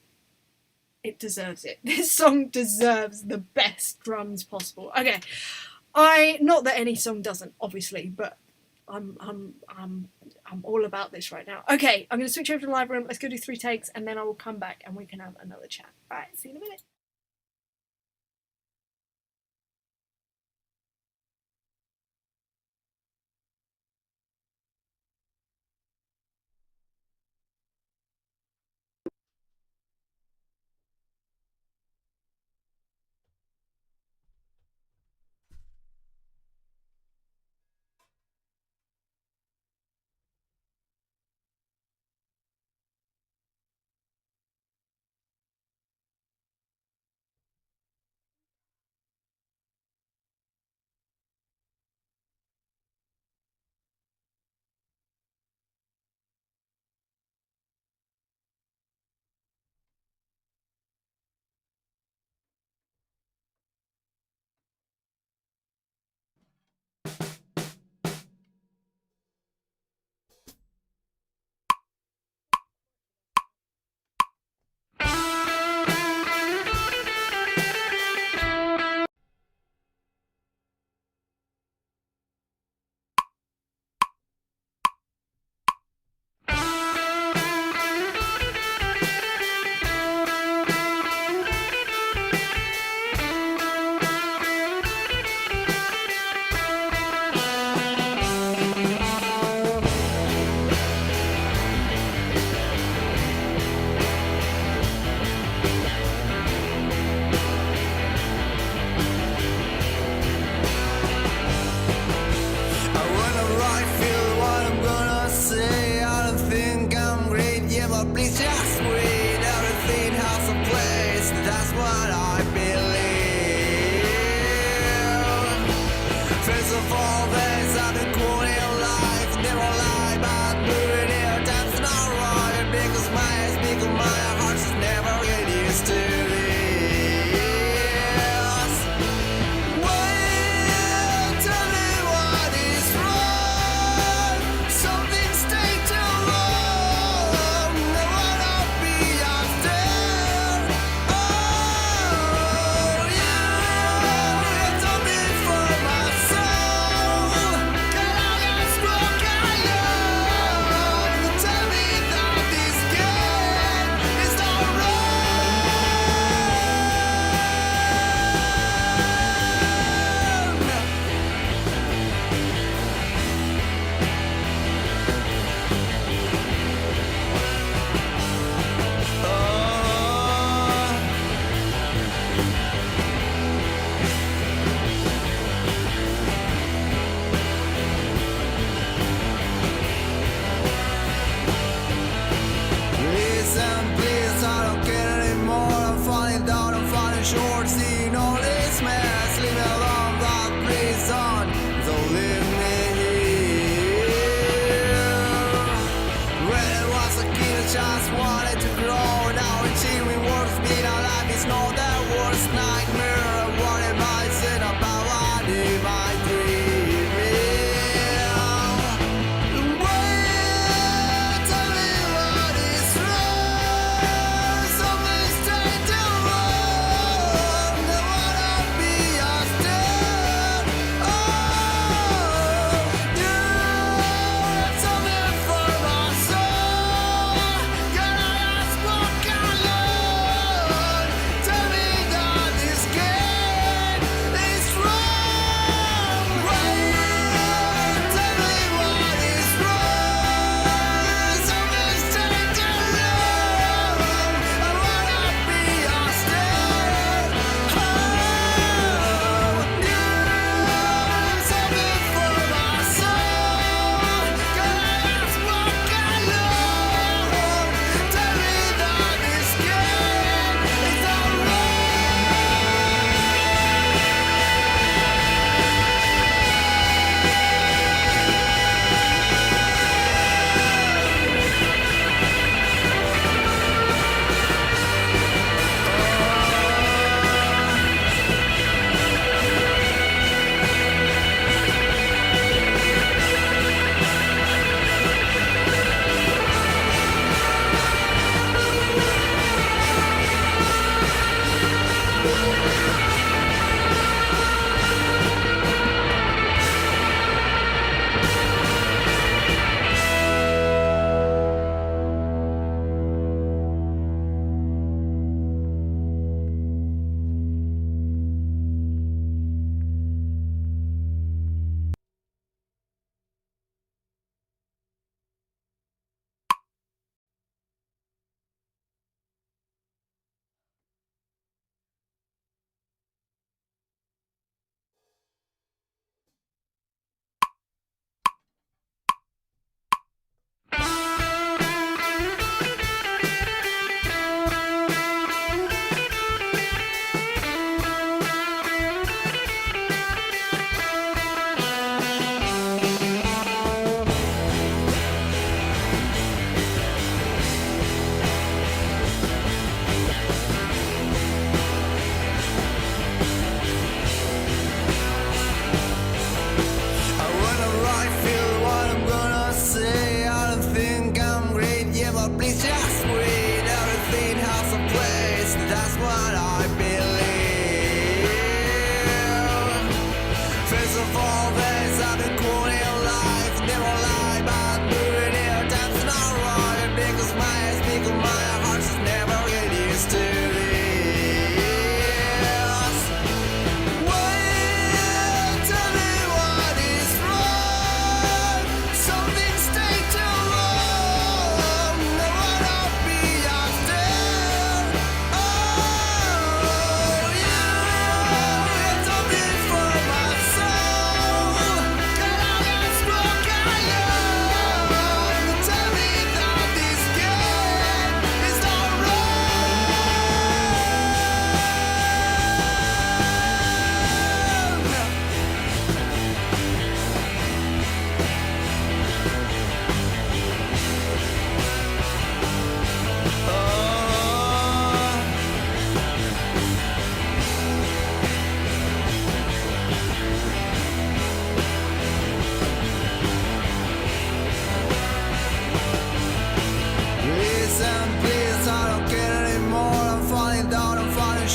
it deserves it. This song deserves the best drums possible. Okay, not that any song doesn't, obviously, but I'm all about this right now. Okay, I'm going to switch over to the live room. Let's go do 3 takes, and then I will come back and we can have another chat. All right, see you in a minute.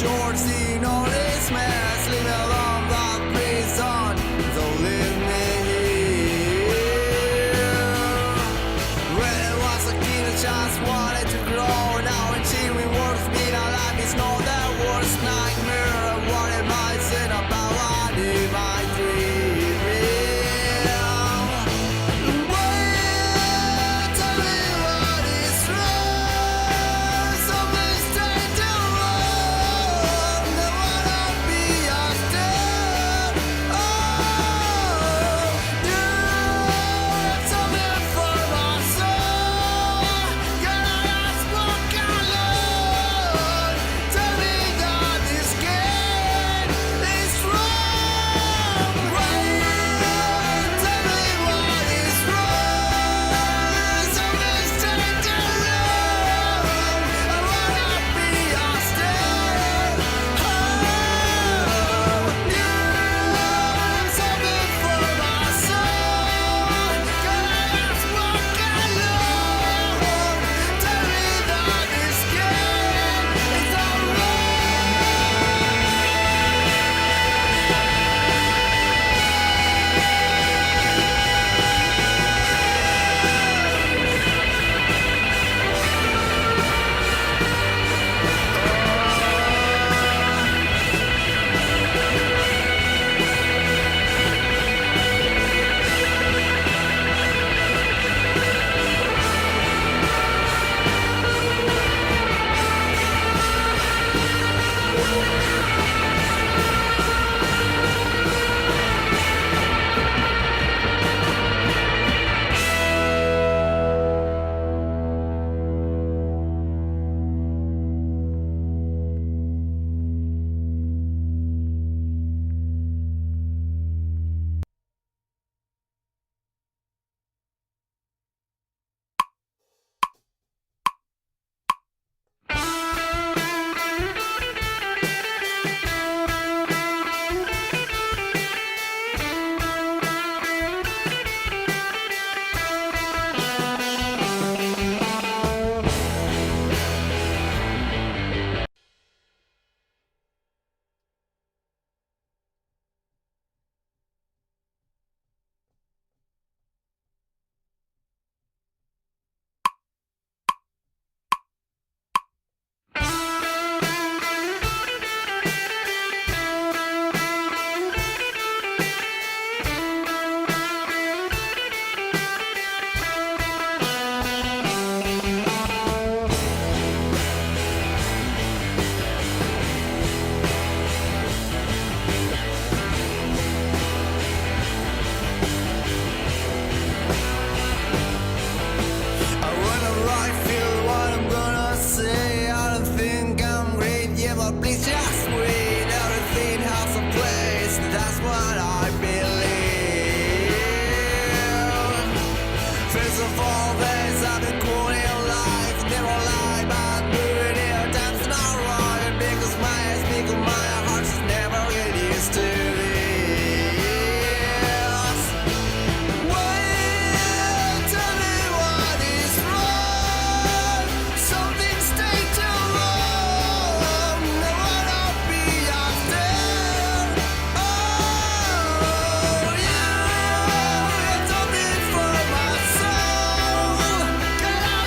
short, seeing all this mess, leave me alone, that prison, don't leave me here. When I was a kid, I just wanted to grow. Now I'm cheering words, being alive is not the worst nightmare. What am I saying about what am I dreaming? Wait, tell me what is wrong. Something strange and wrong. I wanna be a star. Oh, you tell me for my soul. Can I ask what alone? Tell me that this game is wrong. Wait, tell me what is wrong. Something strange and wrong. I wanna be a star. Oh, you something for my soul. Can I ask what alone? Tell me that this game is all I wanna write, feel what I'm gonna say. I don't think I'm great, yeah, but please just wait. Everything has a place, that's what I believe. First of all, there's I've been cool in life, never lie, but doing it, time's not right. Because my eyes, because my heart is never get used to this. Wait, tell me what is wrong. Something strange and wrong. I wanna be a star. Oh, you told me for my soul. Can I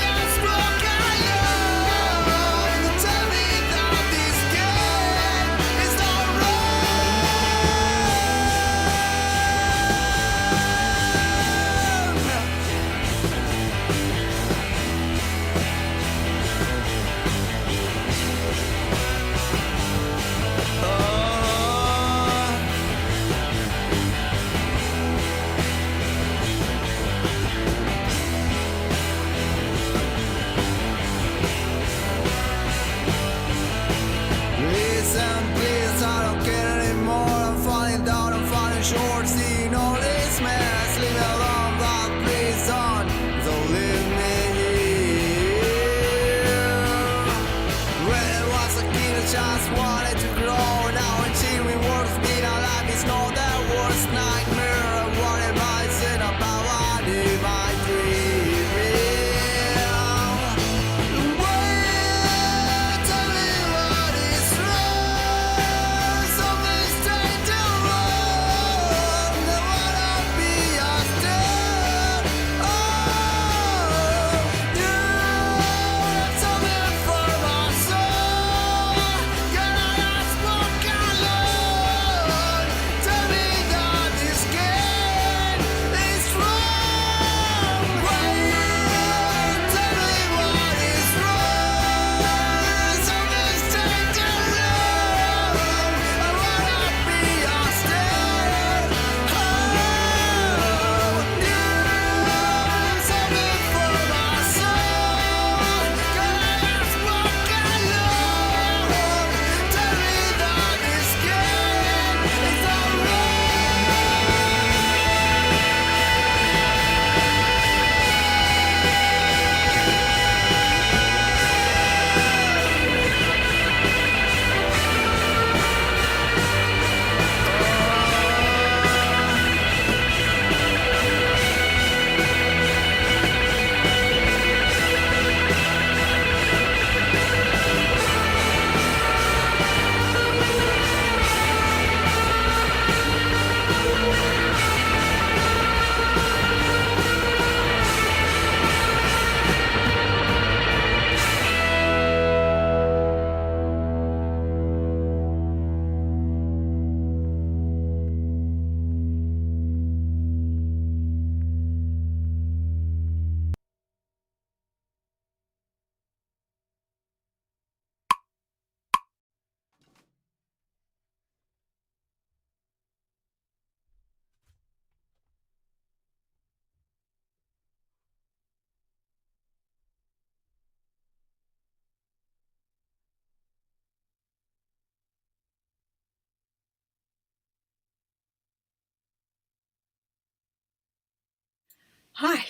Hi.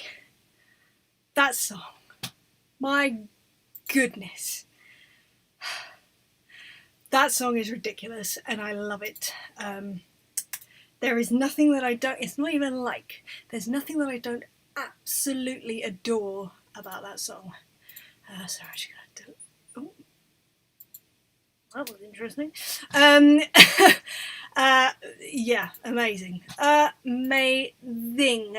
That song. My goodness. That song is ridiculous and I love it. There is nothing that I don't, it's not even like, there's nothing that I don't absolutely adore about that song. Sorry, I just got to, oh, that was interesting. Yeah, amazing. Amazing.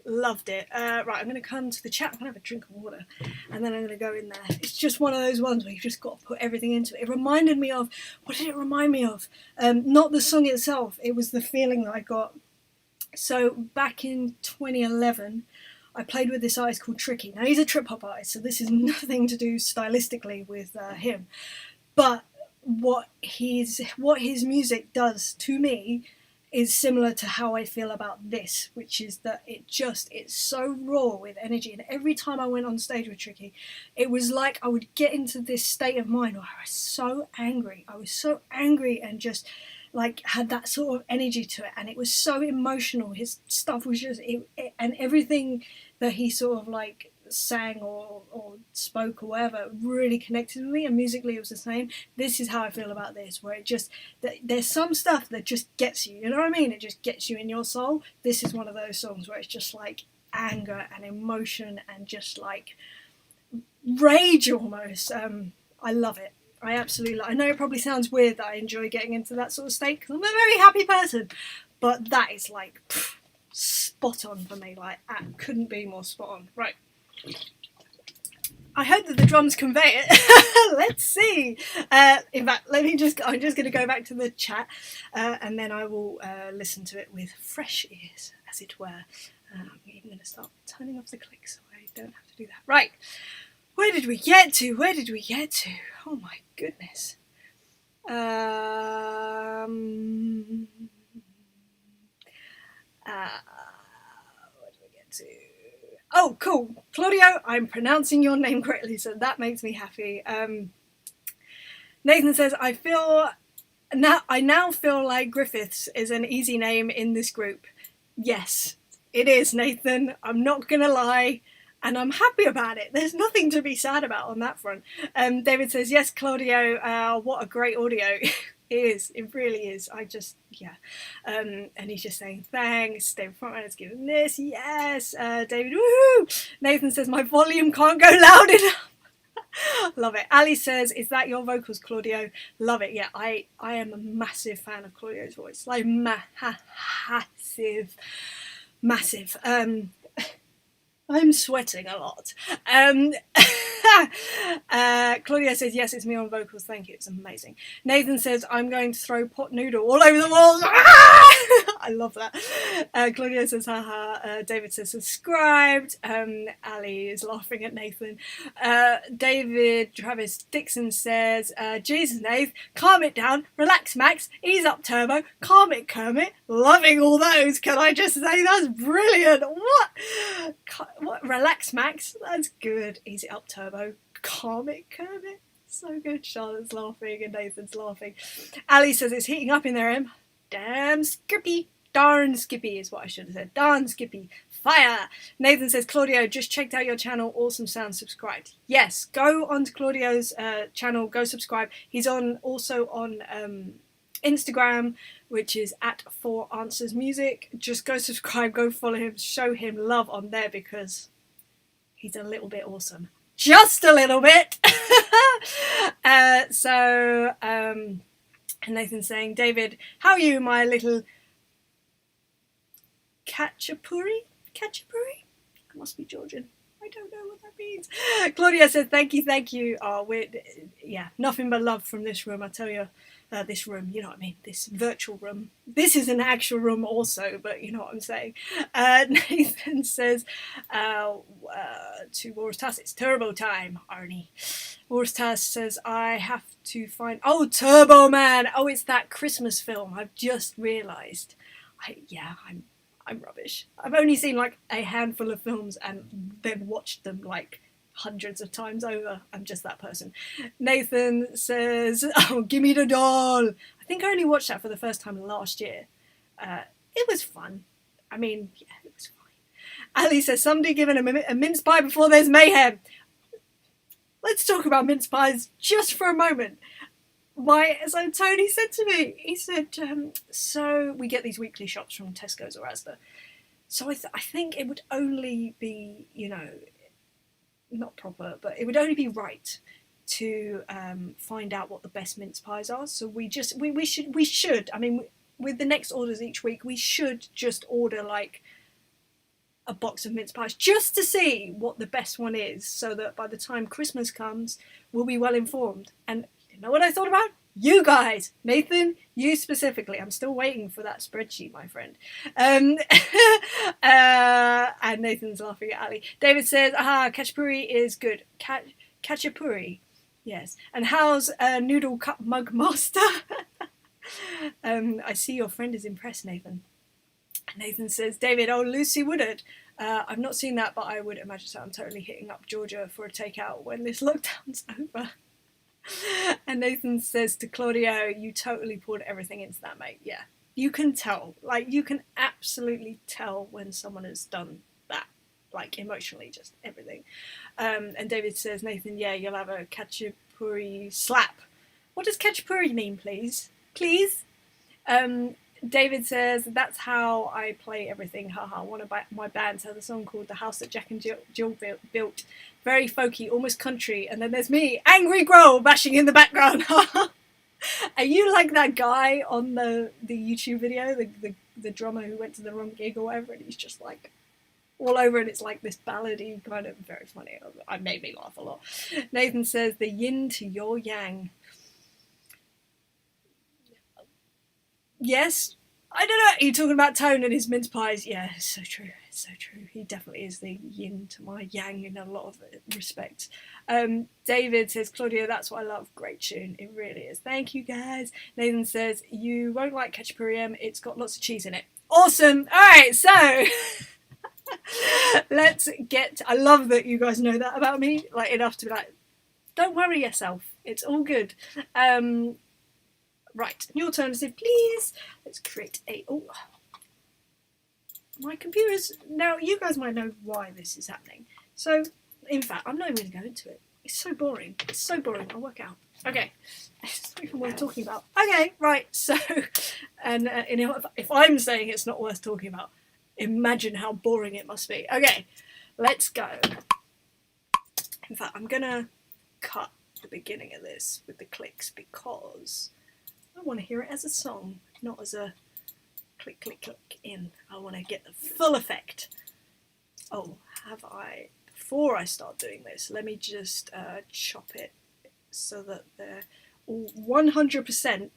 Loved it. Right, I'm going to come to the chat. I'm going to have a drink of water and then I'm going to go in there. It's just one of those ones where you've just got to put everything into it. It reminded me of, what did it remind me of? Not the song itself, it was the feeling that I got. So back in 2011, I played with this artist called Tricky. Now he's a trip hop artist, so this is nothing to do stylistically with him. But what his music does to me is similar to how I feel about this, which is that it's so raw with energy. And every time I went on stage with Tricky, it was like I would get into this state of mind where I was so angry. I was so angry and just like had that sort of energy to it, and it was so emotional. His stuff was just and everything that he sort of like sang or spoke or whatever really connected with me, and musically it was the same. This is how I feel about this, where it just, there's some stuff that just gets you, you know what I mean? It just gets you in your soul. This is one of those songs where it's just like anger and emotion and just like rage almost. I love it. I absolutely love it. I know it probably sounds weird that I enjoy getting into that sort of state because I'm a very happy person, but that is like spot on for me. Like, couldn't be more spot on. Right. I hope that the drums convey it. Let's see. In fact, I'm just going to go back to the chat and then I will listen to it with fresh ears, as it were. I'm even going to start turning off the click so I don't have to do that. Right. Where did we get to? Oh my goodness. What do we get to? Oh, cool. Claudio, I'm pronouncing your name correctly, so that makes me happy. Nathan says, I now feel like Griffiths is an easy name in this group. Yes, it is, Nathan. I'm not going to lie. And I'm happy about it. There's nothing to be sad about on that front. David says, yes, Claudio, what a great audio. It is. It really is. Yeah. And he's just saying, thanks. David Frontman's giving this. Yes. David, woohoo. Nathan says, my volume can't go loud enough. Love it. Ali says, is that your vocals, Claudio? Love it. Yeah, I am a massive fan of Claudio's voice. Like, massive. I'm sweating a lot. Claudia says, yes, it's me on vocals. Thank you. It's amazing. Nathan says, I'm going to throw pot noodle all over the walls. I love that. Claudia says, haha. David says, subscribed. Ali is laughing at Nathan. David Travis Dixon says, Jesus, Nate, calm it down. Relax, Max. Ease up, Turbo. Calm it, Kermit. Loving all those. Can I just say that's brilliant? What? Relax, Max. That's good. Ease it up, Turbo. Calm it, Kermit. So good. Charlotte's laughing and Nathan's laughing. Ali says it's heating up in there, Em. Damn Skippy. Darn Skippy is what I should have said. Darn Skippy. Fire. Nathan says, Claudio, just checked out your channel. Awesome sound. Subscribed. Yes, go onto Claudio's channel. Go subscribe. He's also on Instagram, which is at 4answersmusic. Just go subscribe, go follow him, show him love on there because he's a little bit awesome. Just a little bit. And Nathan's saying, David, how are you, my little Khachapuri? I must be Georgian. I don't know what that means. Claudia said, thank you. Oh, nothing but love from this room, I tell you. This room, you know what I mean, this virtual room. This is an actual room also, but you know what I'm saying. Nathan says, to Wars Tass, it's Turbo time, Arnie. Wars Tass says, I have to find, Turbo Man. It's that Christmas film. I've just realised. I'm rubbish. I've only seen like a handful of films and then watched them like hundreds of times over. I'm just that person. Nathan says, give me the doll. I think I only watched that for the first time last year. It was fun. I mean, yeah, it was fine. Ali says, somebody giving a mince pie before there's mayhem. Let's talk about mince pies just for a moment. So Tony said to me, he said, so we get these weekly shops from Tesco's or Asda. So I think it would only be, not proper, but it would only be right to find out what the best mince pies are. So we should, I mean, with the next orders each week, we should just order like a box of mince pies just to see what the best one is, so that by the time Christmas comes, we'll be well informed. And you know what I thought about? You guys, Nathan, you specifically. I'm still waiting for that spreadsheet, my friend. And Nathan's laughing at Ali. David says, Khachapuri is good. Khachapuri, yes. And how's Noodle Cup Mug Master? I see your friend is impressed, Nathan. Nathan says, David, Lucy Woodard. I've not seen that, but I would imagine so. I'm totally hitting up Georgia for a takeout when this lockdown's over. And Nathan says to Claudio, you totally poured everything into that, mate. Yeah, you can tell. Like, you can absolutely tell when someone has done that. Like, emotionally, just everything. And David says, Nathan, yeah, you'll have a Khachapuri slap. What does Khachapuri mean, please? Please? David says, that's how I play everything, haha. One of my bands has a song called The House That Jack and Jill Built. Very folky, almost country. And then there's me, Angry Growl, bashing in the background. Are you like that guy on the YouTube video, the drummer who went to the wrong gig or whatever, and he's just like all over, and it's like this ballady kind of, very funny. It made me laugh a lot. Nathan says, the yin to your yang. Yes, I don't know. Are you talking about Tone and his mince pies? Yeah, it's so true. It's so true. He definitely is the yin to my yang in a lot of respects. David says, Claudio, that's what I love. Great tune. It really is. Thank you, guys. Nathan says, you won't like Khachapuri. It's got lots of cheese in it. Awesome. All right, so let's get... I love that you guys know that about me, like enough to be like, don't worry yourself. It's all good. Right, your turn to say, please. Let's create a... Oh, my computer's... Now, you guys might know why this is happening. So, in fact, I'm not even going to go into it. It's so boring. It's so boring. I'll work out. Okay. It's not even worth talking about. Okay, right. So, and if I'm saying it's not worth talking about, imagine how boring it must be. Okay, let's go. In fact, I'm going to cut the beginning of this with the clicks because... I want to hear it as a song, not as a click, click, click in. I want to get the full effect. Oh, before I start doing this, let me just chop it so that they're all 100%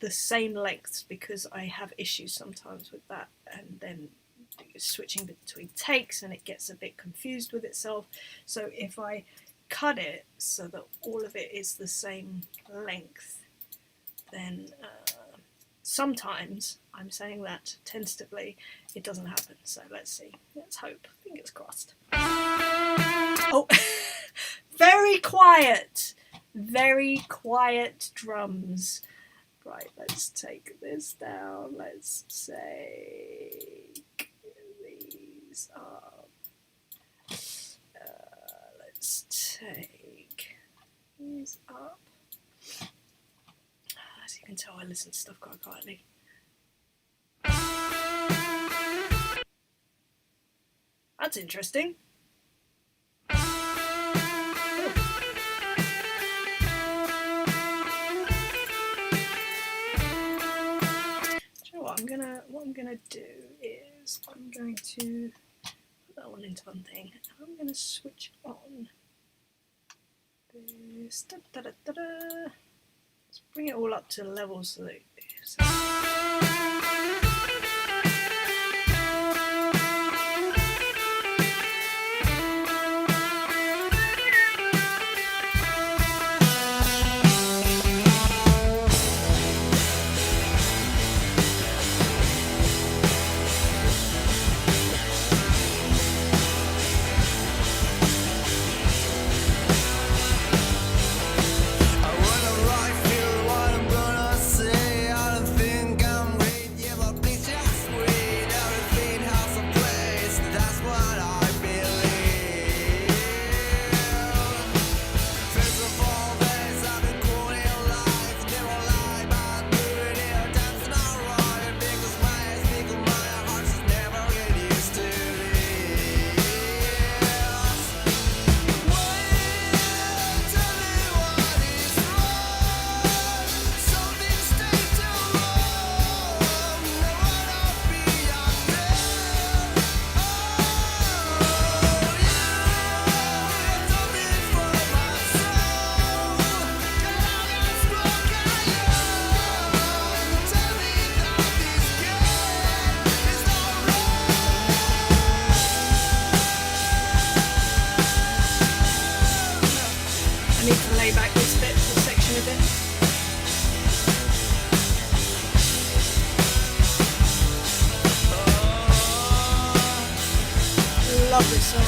the same lengths, because I have issues sometimes with that, and then switching between takes and it gets a bit confused with itself. So if I cut it so that all of it is the same length, then sometimes, I'm saying that tentatively, it doesn't happen. So let's see. Let's hope. Fingers crossed. Oh, very quiet. Very quiet drums. Right, let's take this down. Let's take these up. Let's take these up. As you can tell, I listen to stuff quite quietly. That's interesting. What I'm gonna do is I'm going to put that one into one thing, and I'm gonna switch on this. Let's bring it all up to level so that I wanna write, feel what I'm gonna say. I don't think love this song.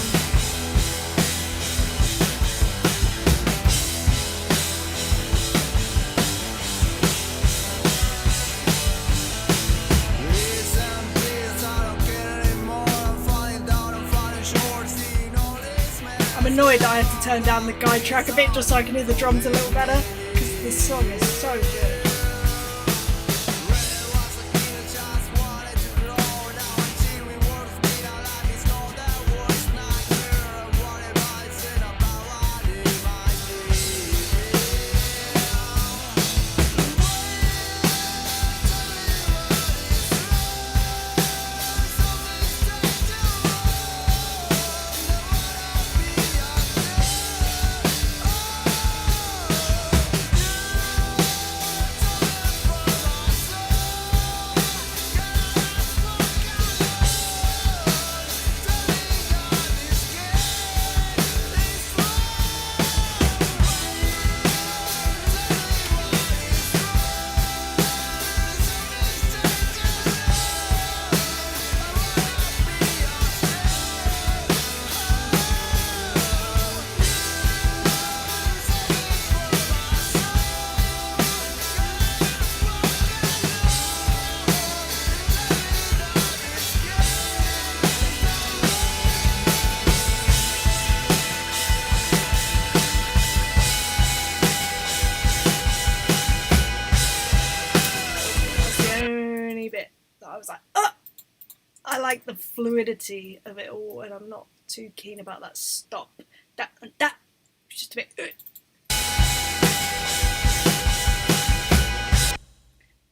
I'm annoyed that I have to turn down the guide track a bit just so I can hear the drums a little better, because this song is so good. I was like, oh! I like the fluidity of it all, and I'm not too keen about that stop. That just a bit.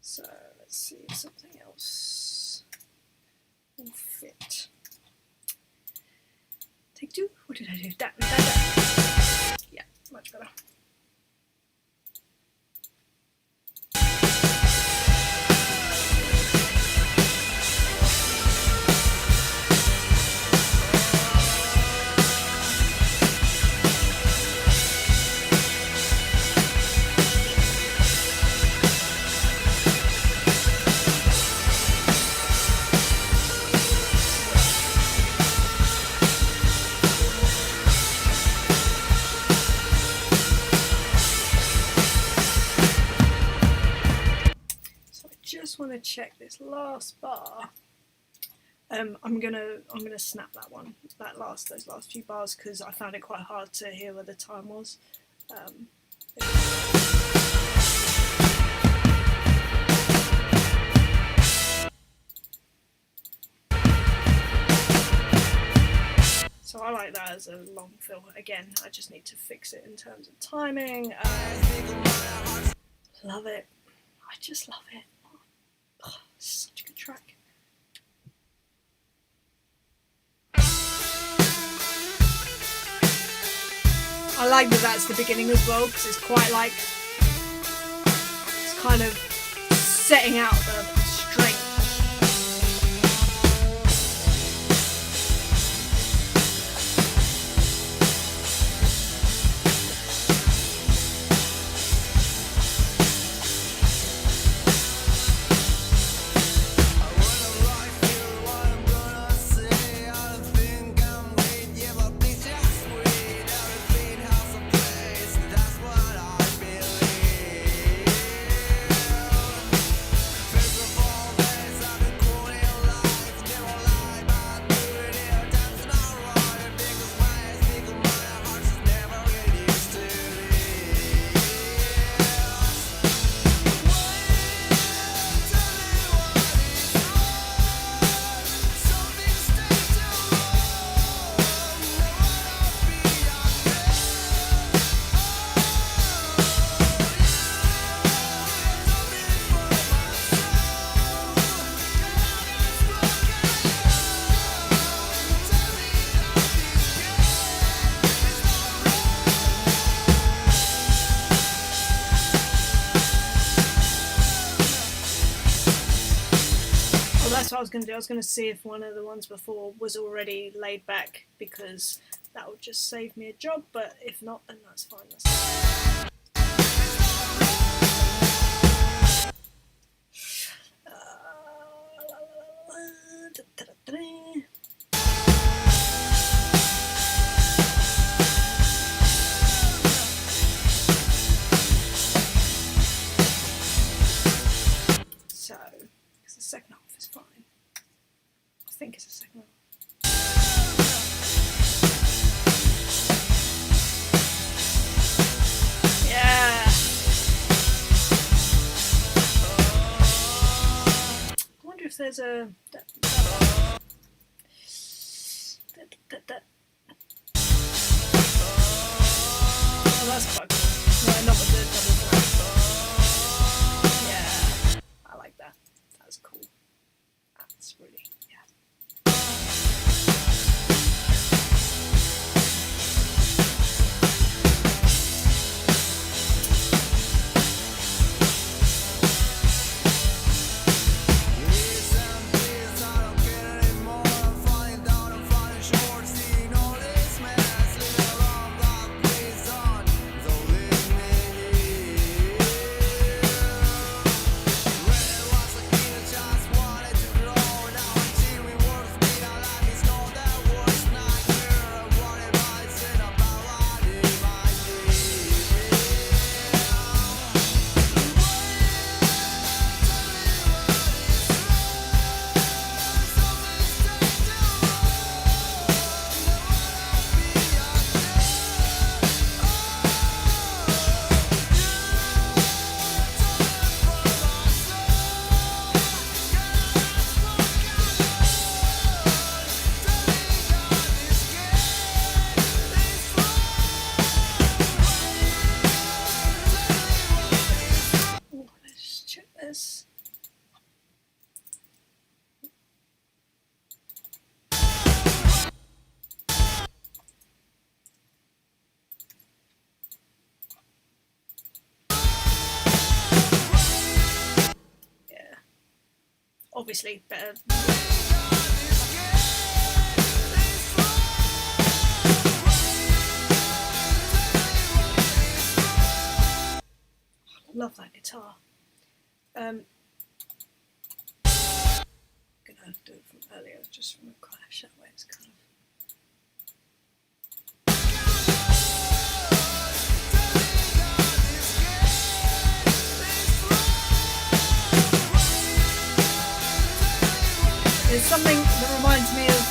So let's see if something else will fit. Take two. What did I do? That. Yeah, much better. Want to check this last bar. I'm gonna snap that one, those last few bars, because I found it quite hard to hear where the time was. So I like that as a long fill. Again, I just need to fix it in terms of timing. Love it. I just love it. Oh, such a good track. I like that that's the beginning as well, because it's quite like, it's kind of setting out the strength. That's what I was going to do. I was going to see if one of the ones before was already laid back, because that would just save me a job, but if not, then that's fine. if there's a... Oh, that's quite cool. No, not with the double flat. Yeah, I like that. That's cool. That's really, yeah. Obviously better. Love that guitar. Gonna do it from earlier, just from a crash. That way it's kind of. There's something that reminds me of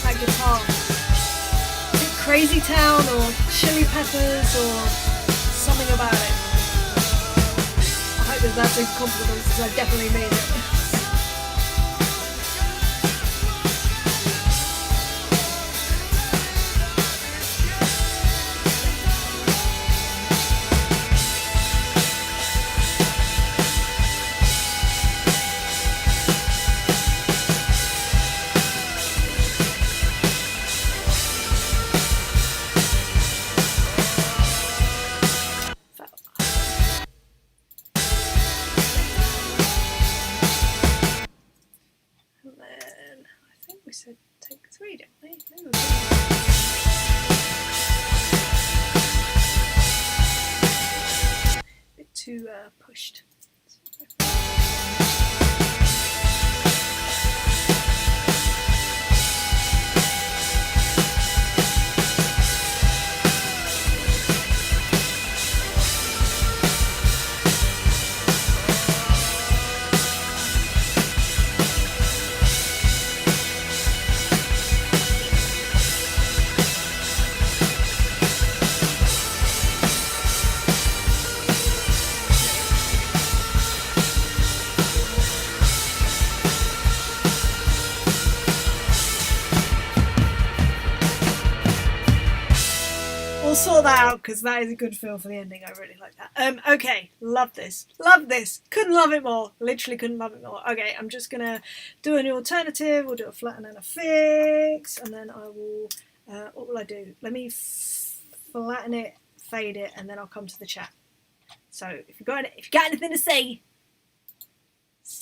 that guitar. Is it Crazy Town or Chili Peppers or something about it? I hope that that's a compliment because I definitely mean it. We said take 3, didn't we? No. A bit too pushed. We'll sort that out because that is a good feel for the ending. I really like that. Okay, love this. Love this. Couldn't love it more. Literally couldn't love it more. Okay, I'm just going to do a new alternative. We'll do a flatten and a fix. And then I will... what will I do? Let me flatten it, fade it, and then I'll come to the chat. So if you've got anything to say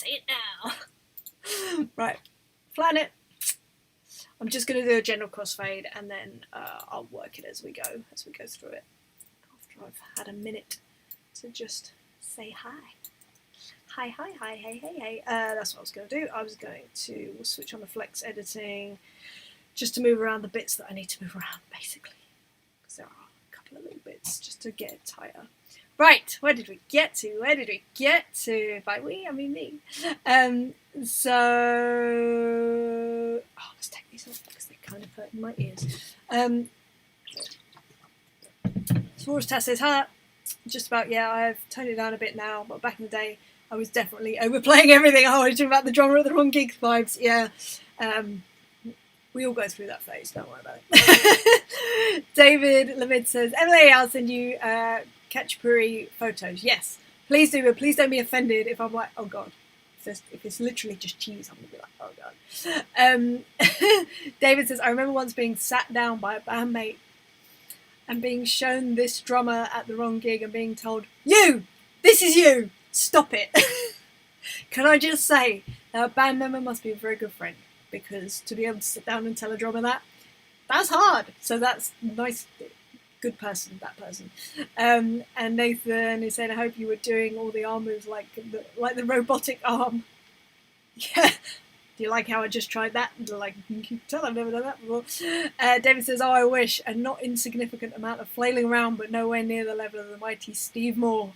it now. Right, flatten it. I'm just going to do a general crossfade and then I'll work it as we go through it. After I've had a minute to just say hi. Hi, hey. That's what I was going to do. I was going to switch on the flex editing just to move around the bits that I need to move around, basically. Because there are a couple of little bits just to get it tighter. Right, where did we get to? By we, I mean me. So... Oh, let's take these off because they kind of hurt in my ears. Taurus Tess says, hi. Just about, yeah, I've toned it down a bit now, but back in the day, I was definitely overplaying everything. I was talking about the drummer at the wrong gig vibes. Yeah. We all go through that phase, don't worry about it. David Lamid says, Emily, I'll send you Ketchupuri photos. Yes, please do, but please don't be offended if I'm like, oh God. If it's literally just cheese, I'm going to be like, oh God. David says, I remember once being sat down by a bandmate and being shown this drummer at the wrong gig and being told, this is you, stop it. Can I just say, a band member must be a very good friend, because to be able to sit down and tell a drummer that's hard. So that's nice, good person, that person. And Nathan is saying, I hope you were doing all the arm moves like the robotic arm. Yeah. Do you like how I just tried that? Like, you can tell I've never done that before. David says, I wish, a not insignificant amount of flailing around, but nowhere near the level of the mighty Steve Moore.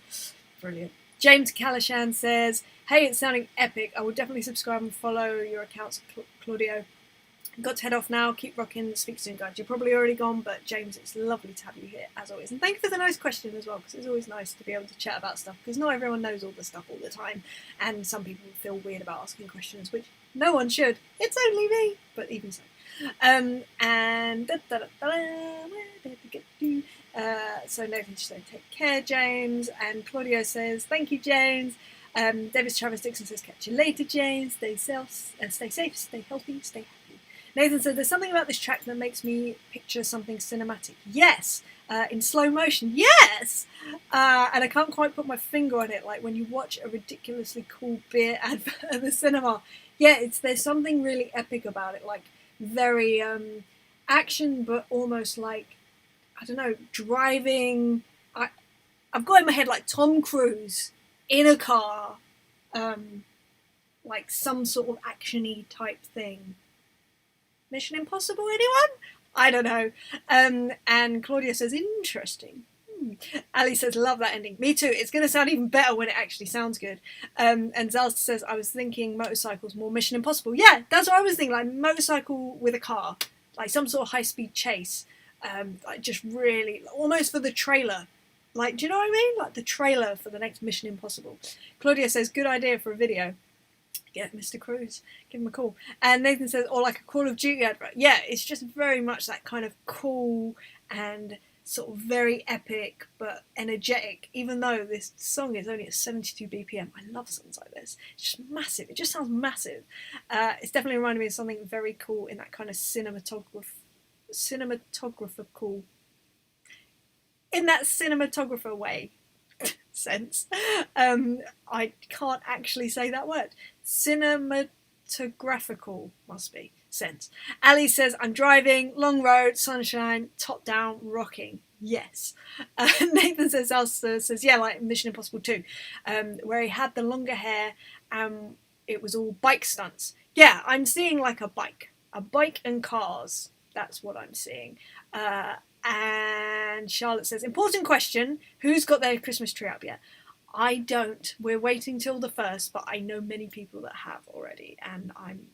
Brilliant. James Calishan says, hey, it's sounding epic. I will definitely subscribe and follow your accounts, Claudio. Got to head off now. Keep rocking. Speak soon, guys. You're probably already gone, but James, it's lovely to have you here, as always. And thank you for the nice question as well, because it's always nice to be able to chat about stuff, because not everyone knows all the stuff all the time, and some people feel weird about asking questions, which no one should. It's only me, but even so. And so Nathan should say, take care, James. And Claudio says, thank you, James. Davis Travis Dixon says, catch you later, James. Stay safe, stay healthy, stay happy. Nathan said, there's something about this track that makes me picture something cinematic. Yes. In slow motion. Yes. And I can't quite put my finger on it. Like when you watch a ridiculously cool beer advert at the cinema. Yeah, there's something really epic about it. Like very action, but almost like, I don't know, driving. I've got in my head like Tom Cruise in a car, like some sort of action-y type thing. Mission Impossible, anyone? I don't know. And Claudia says, interesting. Ali says, love that ending. Me too. It's going to sound even better when it actually sounds good. And Zalsta says, I was thinking motorcycles more Mission Impossible. Yeah, that's what I was thinking, like motorcycle with a car. Like some sort of high-speed chase. Like just really, almost for the trailer. Like, do you know what I mean? Like the trailer for the next Mission Impossible. Claudia says, good idea for a video. Get Mr. Cruise, give him a call. And Nathan says, or like a Call of Duty advert. Yeah, it's just very much that kind of cool and sort of very epic but energetic, even though this song is only at 72 BPM. I love songs like this. It's just massive. It just sounds massive. It's definitely reminded me of something very cool in that kind of cinematographer cool. In that cinematographer way. Sense. I can't actually say that word. Cinematographical must be sense. Ali says, I'm driving, long road, sunshine, top down, rocking. Yes. Nathan says, Elsa says, yeah, like Mission Impossible 2, where he had the longer hair and it was all bike stunts. Yeah, I'm seeing like a bike and cars. That's what I'm seeing. And Charlotte says, important question, who's got their Christmas tree up yet? I don't. We're waiting till the 1st, but I know many people that have already, and I'm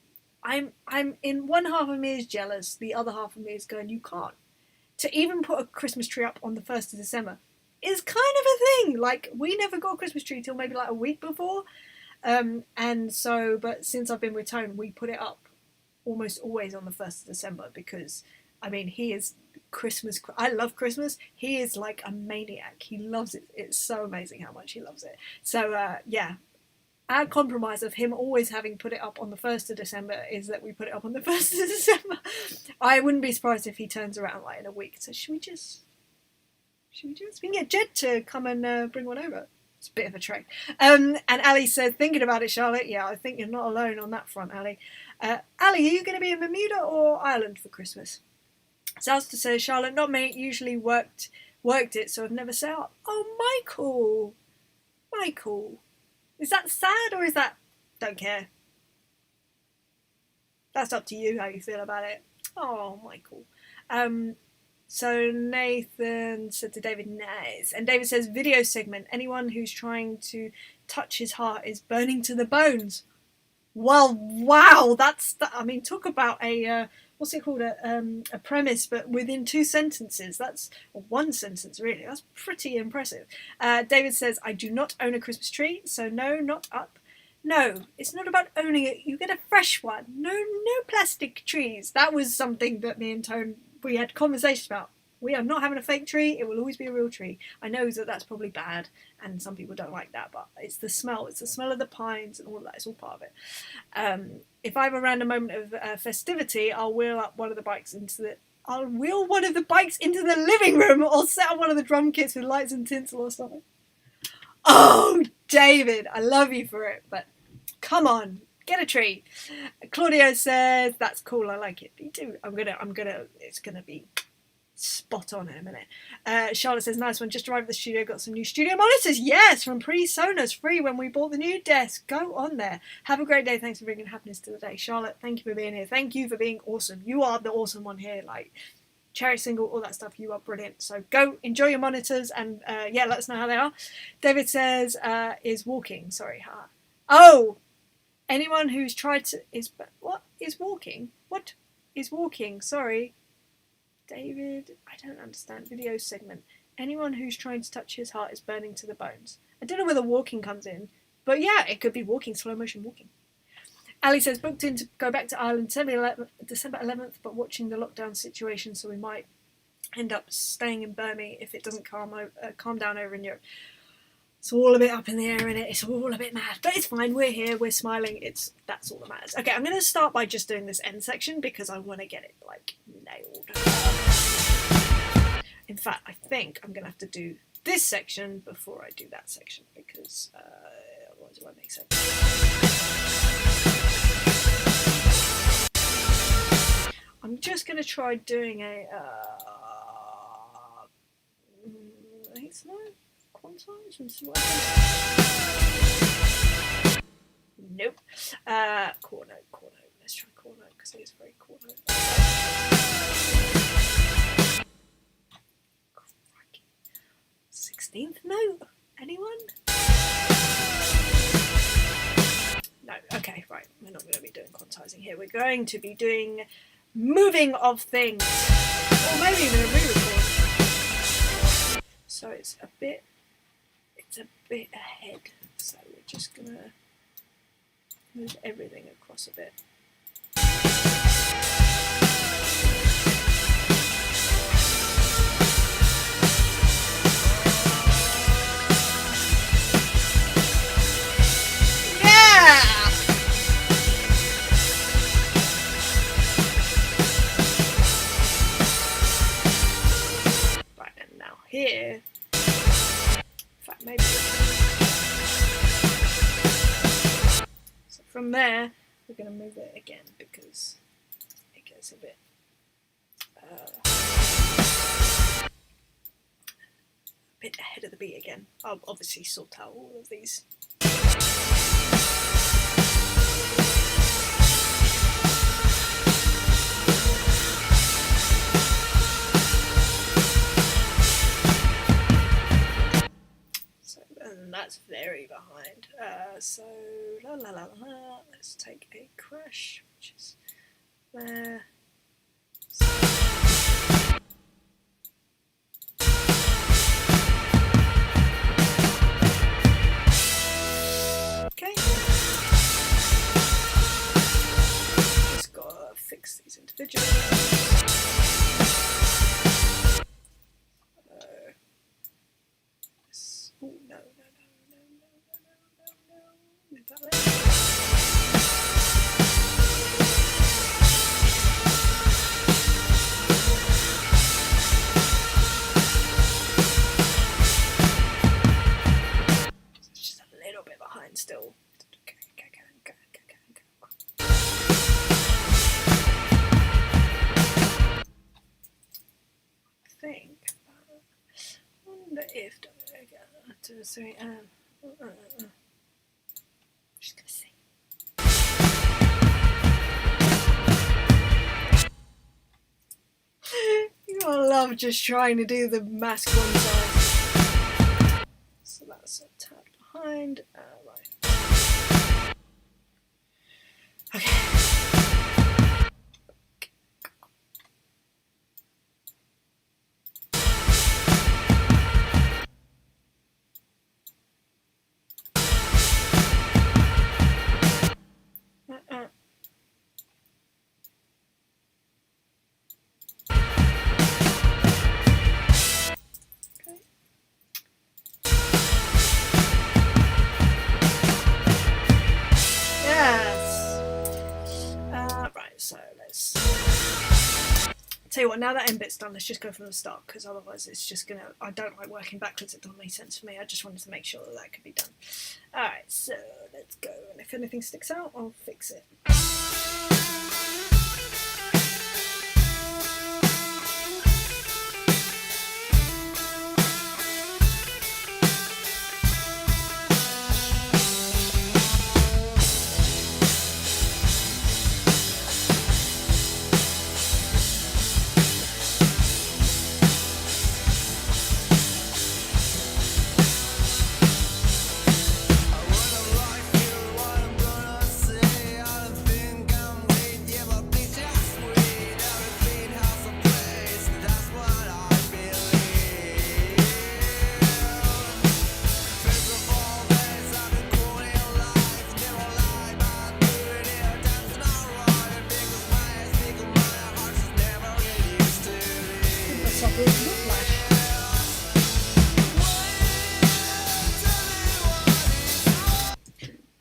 in one half of me is jealous, the other half of me is going, you can't. To even put a Christmas tree up on the 1st of December is kind of a thing. Like, we never got a Christmas tree till maybe like a week before. And so, but since I've been with Tone, we put it up almost always on the 1st of December because, I mean, he is Christmas. I love Christmas. He is like a maniac. He loves it. It's so amazing how much he loves it. So, yeah. Our compromise of him always having put it up on the 1st of December is that we put it up on the 1st of December. I wouldn't be surprised if he turns around like in a week. So should we just... We can get Jed to come and bring one over. It's a bit of a trek. And Ali said, thinking about it, Charlotte. Yeah, I think you're not alone on that front, Ali. Ali, are you going to be in Bermuda or Ireland for Christmas? Zalsta says, Charlotte, not me. Usually worked it, so I've never set up. Oh, Michael. Is that sad or is that... Don't care. That's up to you how you feel about it. Oh, Michael. So Nathan said to David, nice. And David says, video segment. Anyone who's trying to touch his heart is burning to the bones. Well, wow, I mean, talk about a what's it called, a premise, but within 2 sentences. That's one sentence, really. That's pretty impressive. David says, I do not own a Christmas tree, so no, not up. No, it's not about owning it. You get a fresh one. No, no plastic trees. That was something that me and Tone, we had conversations about. We are not having a fake tree. It will always be a real tree. I know that that's probably bad, and some people don't like that, but it's the smell. It's the smell of the pines and all of that. It's all part of it. If I have a random moment of festivity, I'll wheel one of the bikes into the living room, or set up one of the drum kits with lights and tinsel or something. Oh, David, I love you for it, but come on, get a tree. Claudio says, that's cool, I like it. Me too. It's gonna be spot on in a minute. Charlotte says, nice one, just arrived at the studio, got some new studio monitors. Yes, from Sonos, free when we bought the new desk. Go on there. Have a great day. Thanks for bringing happiness to the day. Charlotte, thank you for being here. Thank you for being awesome. You are the awesome one here. Like, cherry single, all that stuff. You are brilliant. So go enjoy your monitors, and let us know how they are. David says, is walking. Sorry. Oh, anyone who's tried to what is walking? What is walking? Sorry. David, I don't understand. Video segment. Anyone who's trying to touch his heart is burning to the bones. I don't know where the walking comes in, but yeah, it could be walking, slow motion walking. Ali says, booked in to go back to Ireland December 11th, but watching the lockdown situation, so we might end up staying in Birmingham if it doesn't calm down over in Europe. It's all a bit up in the air, innit? It's all a bit mad, but it's fine. We're here, we're smiling. That's all that matters. Okay, I'm going to start by just doing this end section because I want to get it nailed. In fact, I think I'm going to have to do this section before I do that section because otherwise it won't make sense. I'm just going to try doing a quantize and see what happens. Nope. Core note. Let's try core note because it is very core note. 16th note? Anyone? No. Okay, right. We're not going to be doing quantizing here. We're going to be doing moving of things. Or maybe even a re-record. So it's a bit ahead. So we're just going to move everything across a bit. Here, in fact, maybe. So from there, we're going to move it again because it gets a bit ahead of the beat again. I'll obviously sort out all of these. And that's very behind. So let's take a crash, which is there. Okay. Just gotta fix these individuals. Oh no. It's just a little bit behind still. I think. Wonder if. Sorry. Just gonna see. You gotta love just trying to do the mask one side. So that's a tad behind. Right. Yes. Tell you what, now that end bit's done, let's just go from the start, because otherwise it's just gonna. I don't like working backwards. It doesn't make sense for me. I just wanted to make sure that that could be done. All right, so let's go. And if anything sticks out, I'll fix it.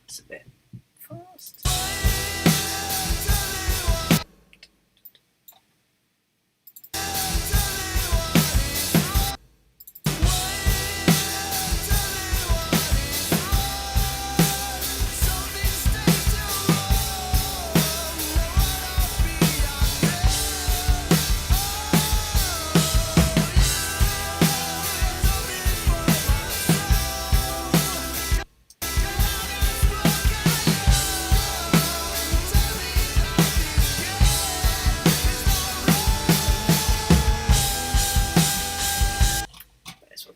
It's a bit fast.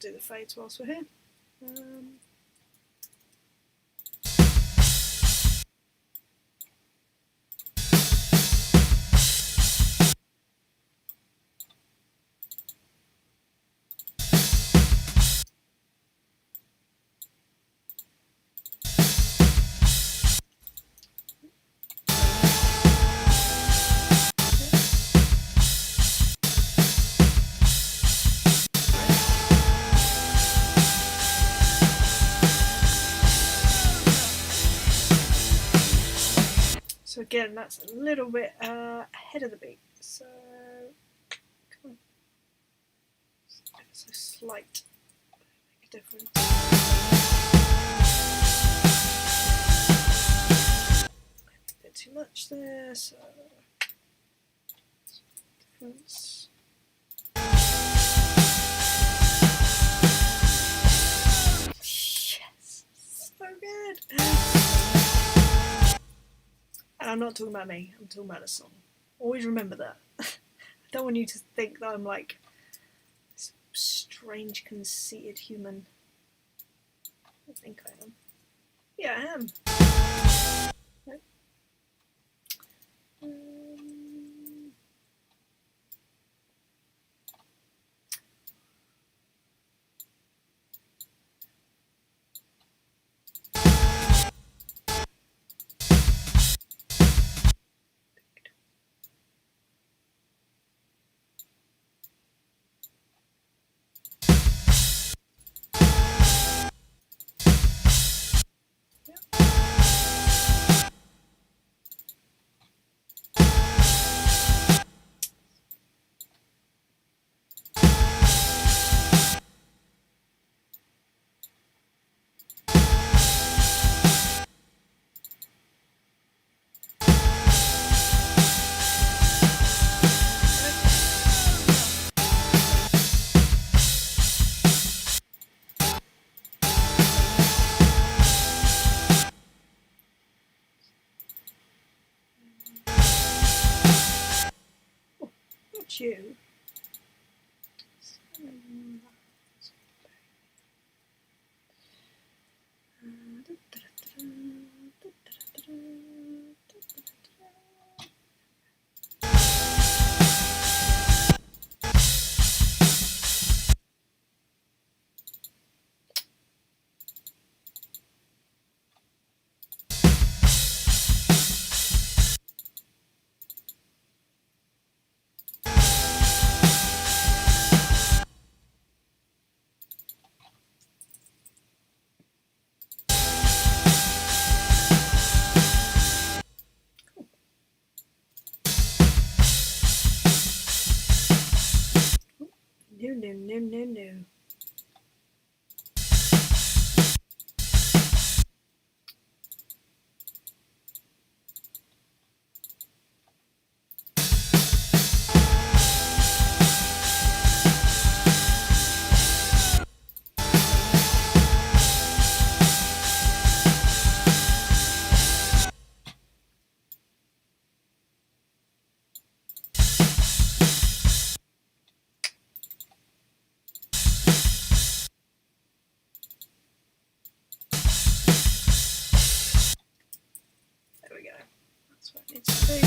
Do the fades whilst we're here. So again, that's a little bit ahead of the beat. So, come on. So slight. Make a difference. A bit too much there, so difference. Yes, so good. And I'm not talking about me, I'm talking about the song. Always remember that. I don't want you to think that I'm like this strange, conceited human. I think I am. Yeah, I am. Nope. You. No. There we go. That's what it needs to be.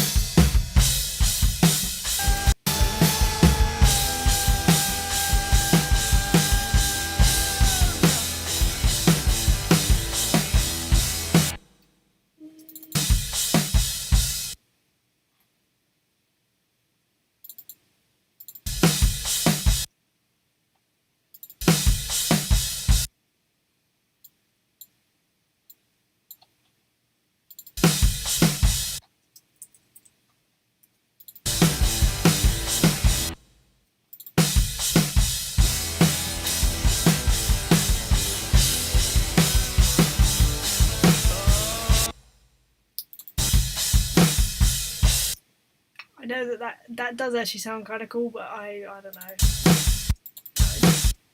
I know that does actually sound kind of cool, but I don't know.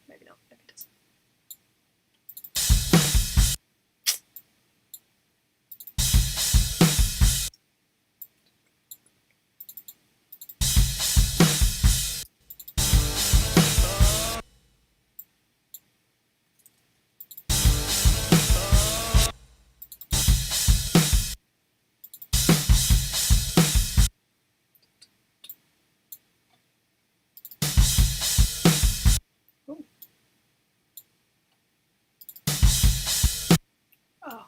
Maybe not. Maybe it doesn't. Ooh. Oh.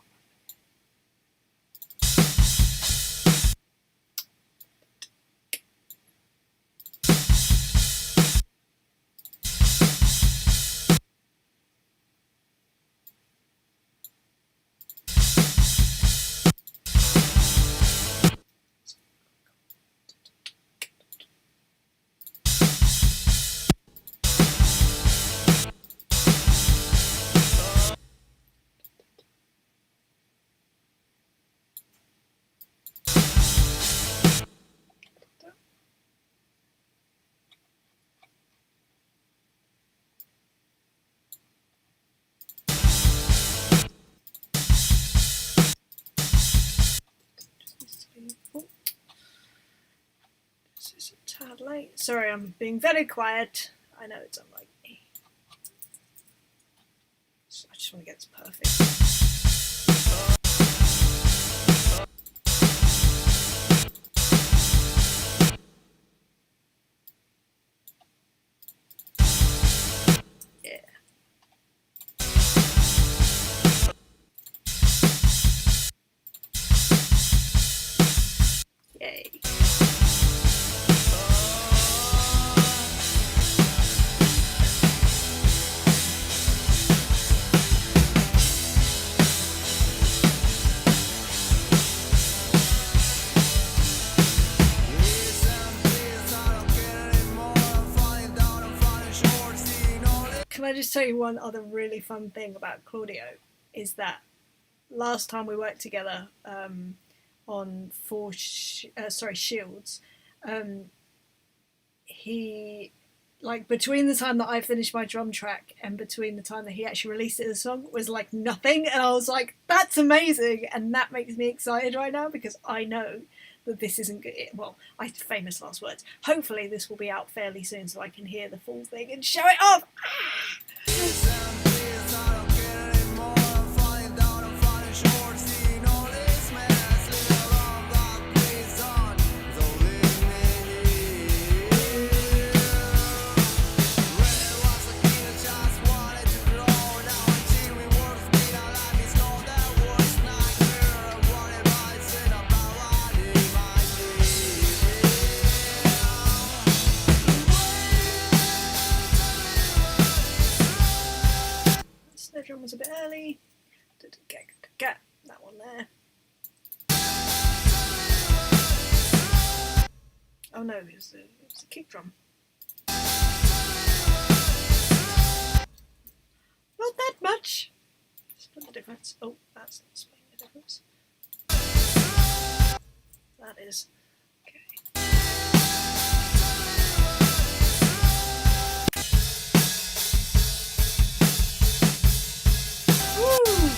Oh. This is a tad late. Sorry, I'm being very quiet. I know it's unlike me. So I just want to get this perfect. Yay. Can I just tell you one other really fun thing about Claudio is that last time we worked together on Shields, he, like, between the time that I finished my drum track and between the time that he actually released it as a song was like nothing, and I was like, that's amazing, and that makes me excited right now because I know that this isn't good. Well, famous last words. Hopefully this will be out fairly soon so I can hear the full thing and show it off. Snare drum was a bit early. Get that one there. Oh no, it was a kick drum. much. Split the difference. Oh, that's not splitting the difference. That is. Okay. Woo!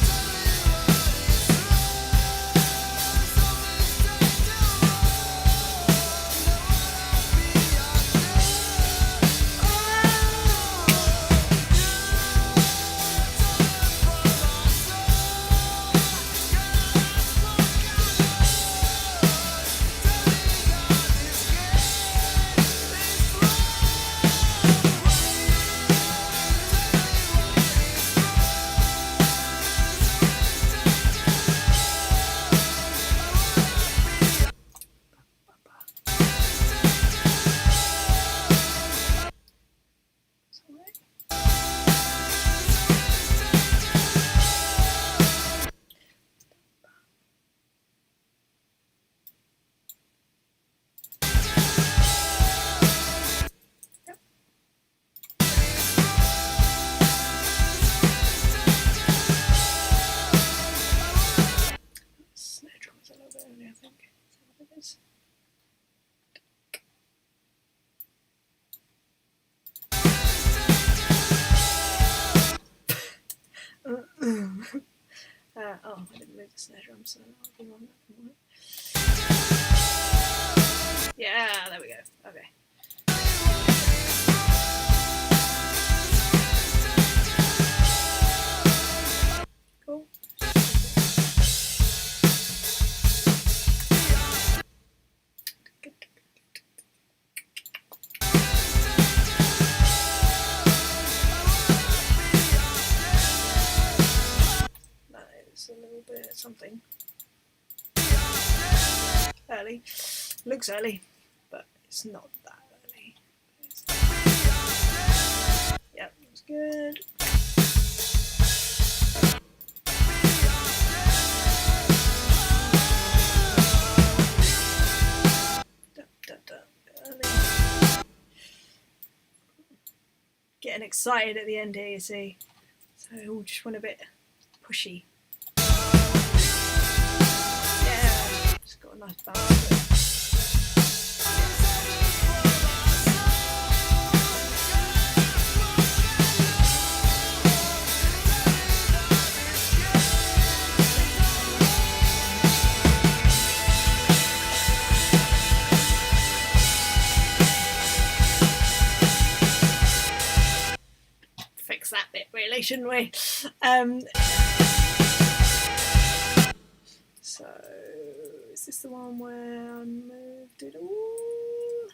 Oh, I didn't move the snare drum, so I'll be on that. Yeah, there we go. Okay. Cool. A little bit something early. Looks early, but it's not that early. Yep, that's good. Early. Getting excited at the end here, you see. So I all just went a bit pushy. It's got a nice balance to it. Fix that bit really, shouldn't we? So, is this the one where I moved it all?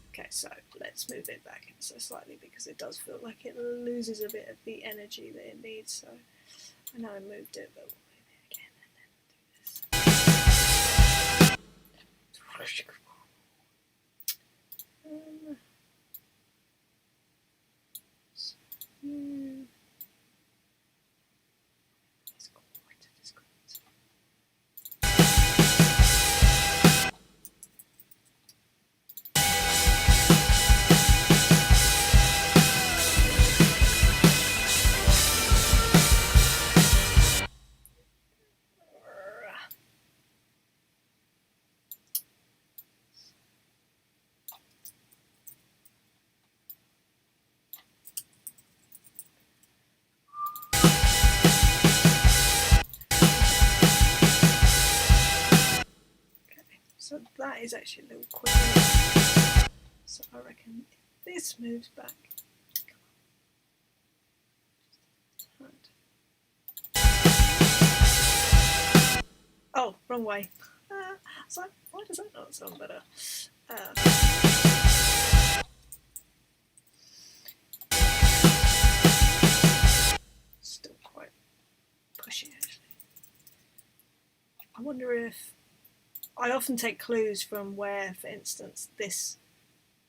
Okay, so let's move it back so slightly because it does feel like it loses a bit of the energy that it needs. So, I know I moved it, but we'll move it again and then do this. So that is actually a little quicker. So I reckon if this moves back. Oh, wrong way. So why does that not sound better? Still quite pushy actually. I wonder if I often take clues from where, for instance, this,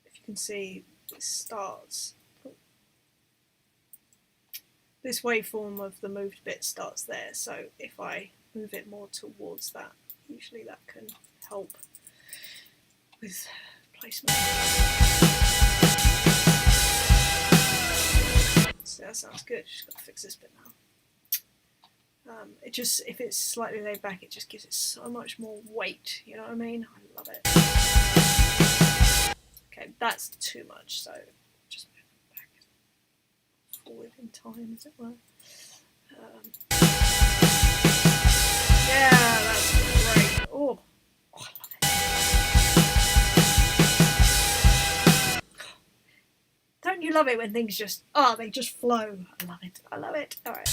if you can see, this starts. This waveform of the moved bit starts there, so if I move it more towards that, usually that can help with placement. that sounds good. Just got to fix this bit now. It just, if it's slightly laid back, it just gives it so much more weight. You know what I mean? I love it. Okay, that's too much, so just move it back forward in time, as it were. Yeah, that's great. Oh, I love it. Don't you love it when things just, they just flow? I love it. I love it. All right.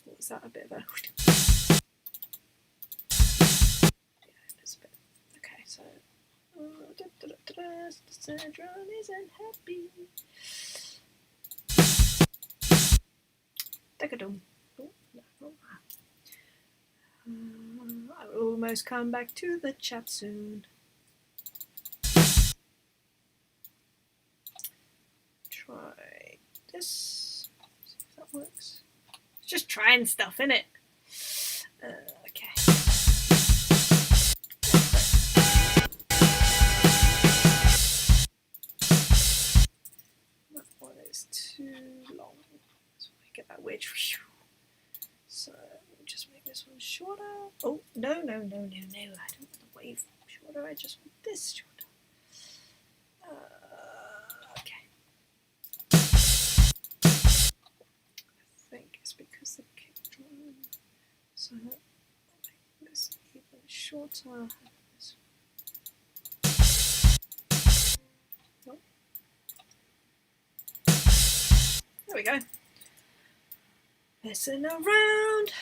What was that? A bit of a... Okay, so... The syndrome isn't happy. Take-a-dum. Oh, no, not that. I will almost come back to the chat soon. Try this. See if that works. It's just trying stuff, innit? Okay. That one is too long. So I get that weird. So we'll just make this one shorter. Oh, no. I don't want the wave shorter. I just want this shorter. Okay. I think it's because the kick drum. So I'll make this even shorter. Oh. There we go. Messing around.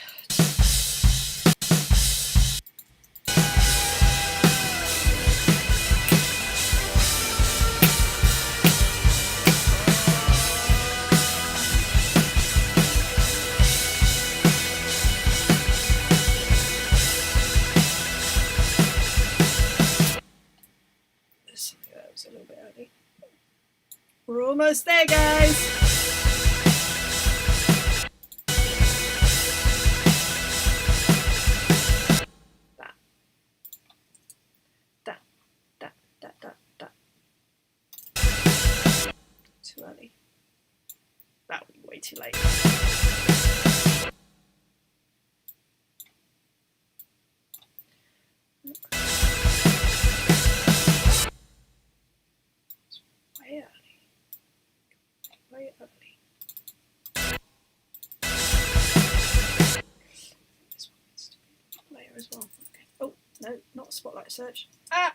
That was a little bit early. We're almost there, guys. Too early. That would be way too late. It's way early. Way early. This one needs to be later as well. Okay. Oh, no, not a spotlight search. Ah!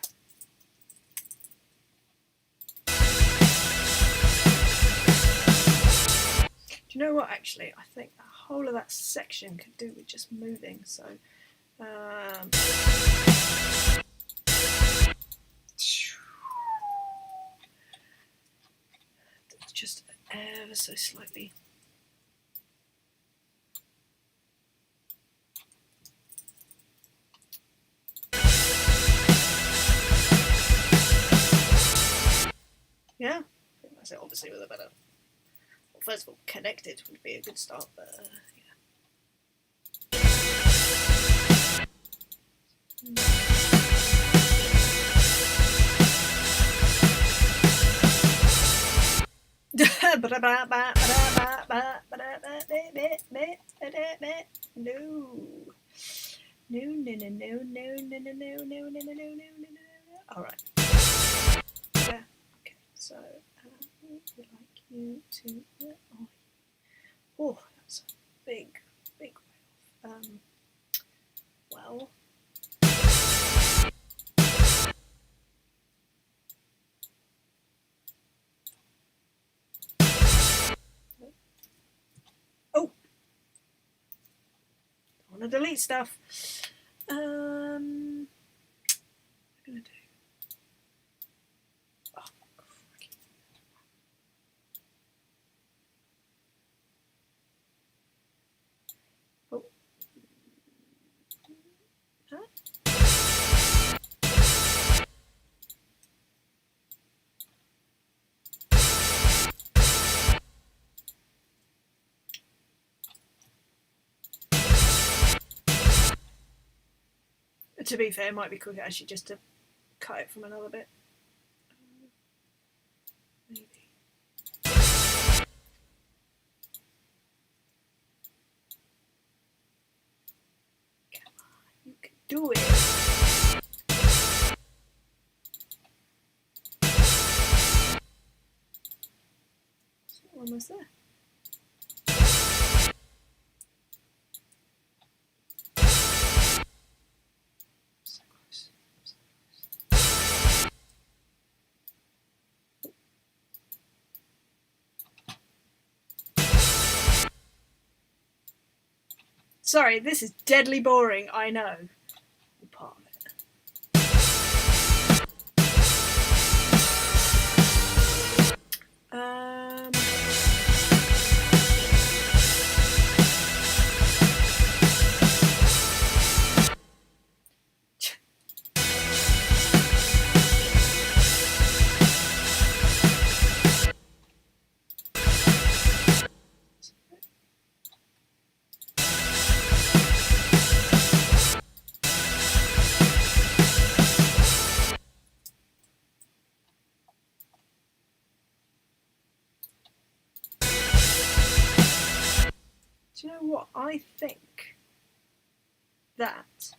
Do you know what, actually? I think the whole of that section could do with just moving, so... just ever so slightly. Yeah, I think that's it, obviously with a better... Well, first of all, connected would be a good start, but yeah. No. All right. Yeah. Okay. So we would like you to. Oh, that's a big way off. Well. Oh, I want to delete stuff. What am I going to do? Oh, crikey. Oh. Huh? To be fair, it might be quicker actually just to cut it from another bit. Maybe. do it. Almost there. So close. Sorry, this is deadly boring, I know. Part of it. Do you know what? I think that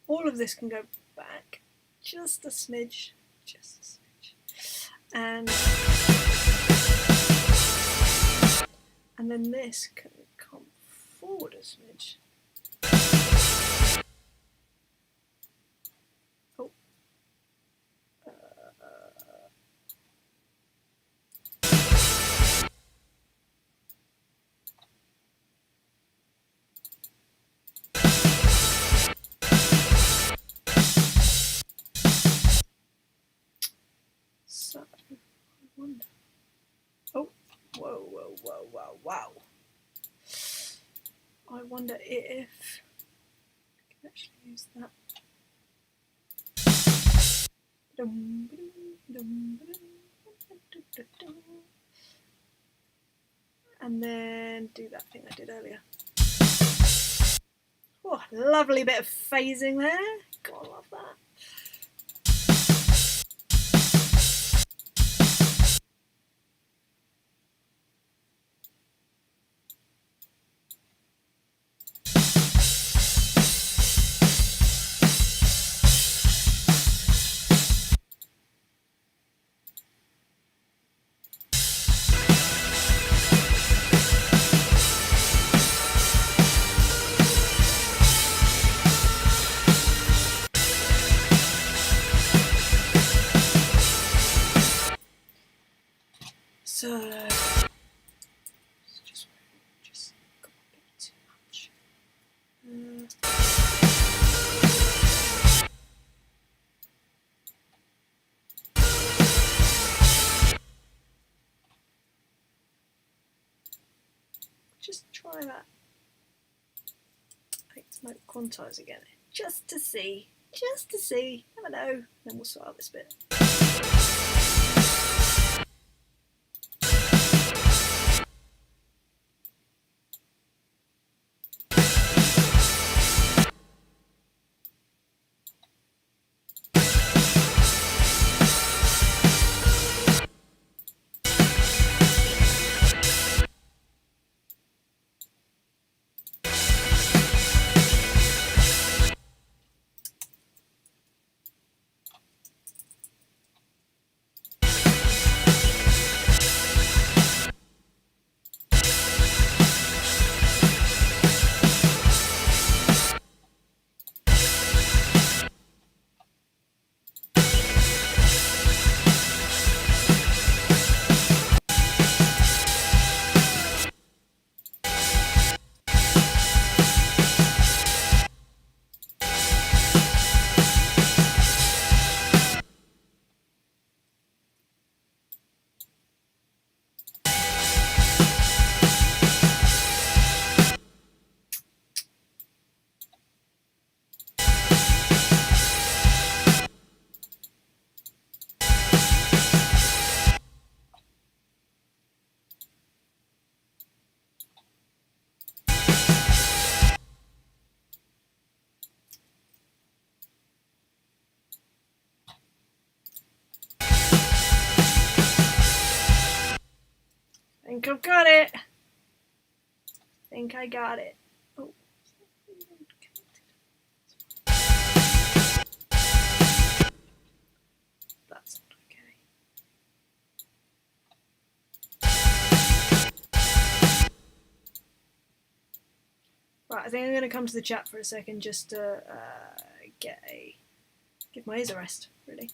all of this can go back just a smidge, and then this can come forward a smidge. Oh. So, I wonder. Oh, whoa. I wonder if I can actually use that. And then do that thing I did earlier. Oh, lovely bit of phasing there. God, I love that. So, it's just got a bit too much. Just try that. Let's make quantize again, just to see. Never know. Then we'll sort out this bit. Think I've got it. Think I got it. Oh. I think I'm going to come to the chat for a second just to give my ears a rest, really.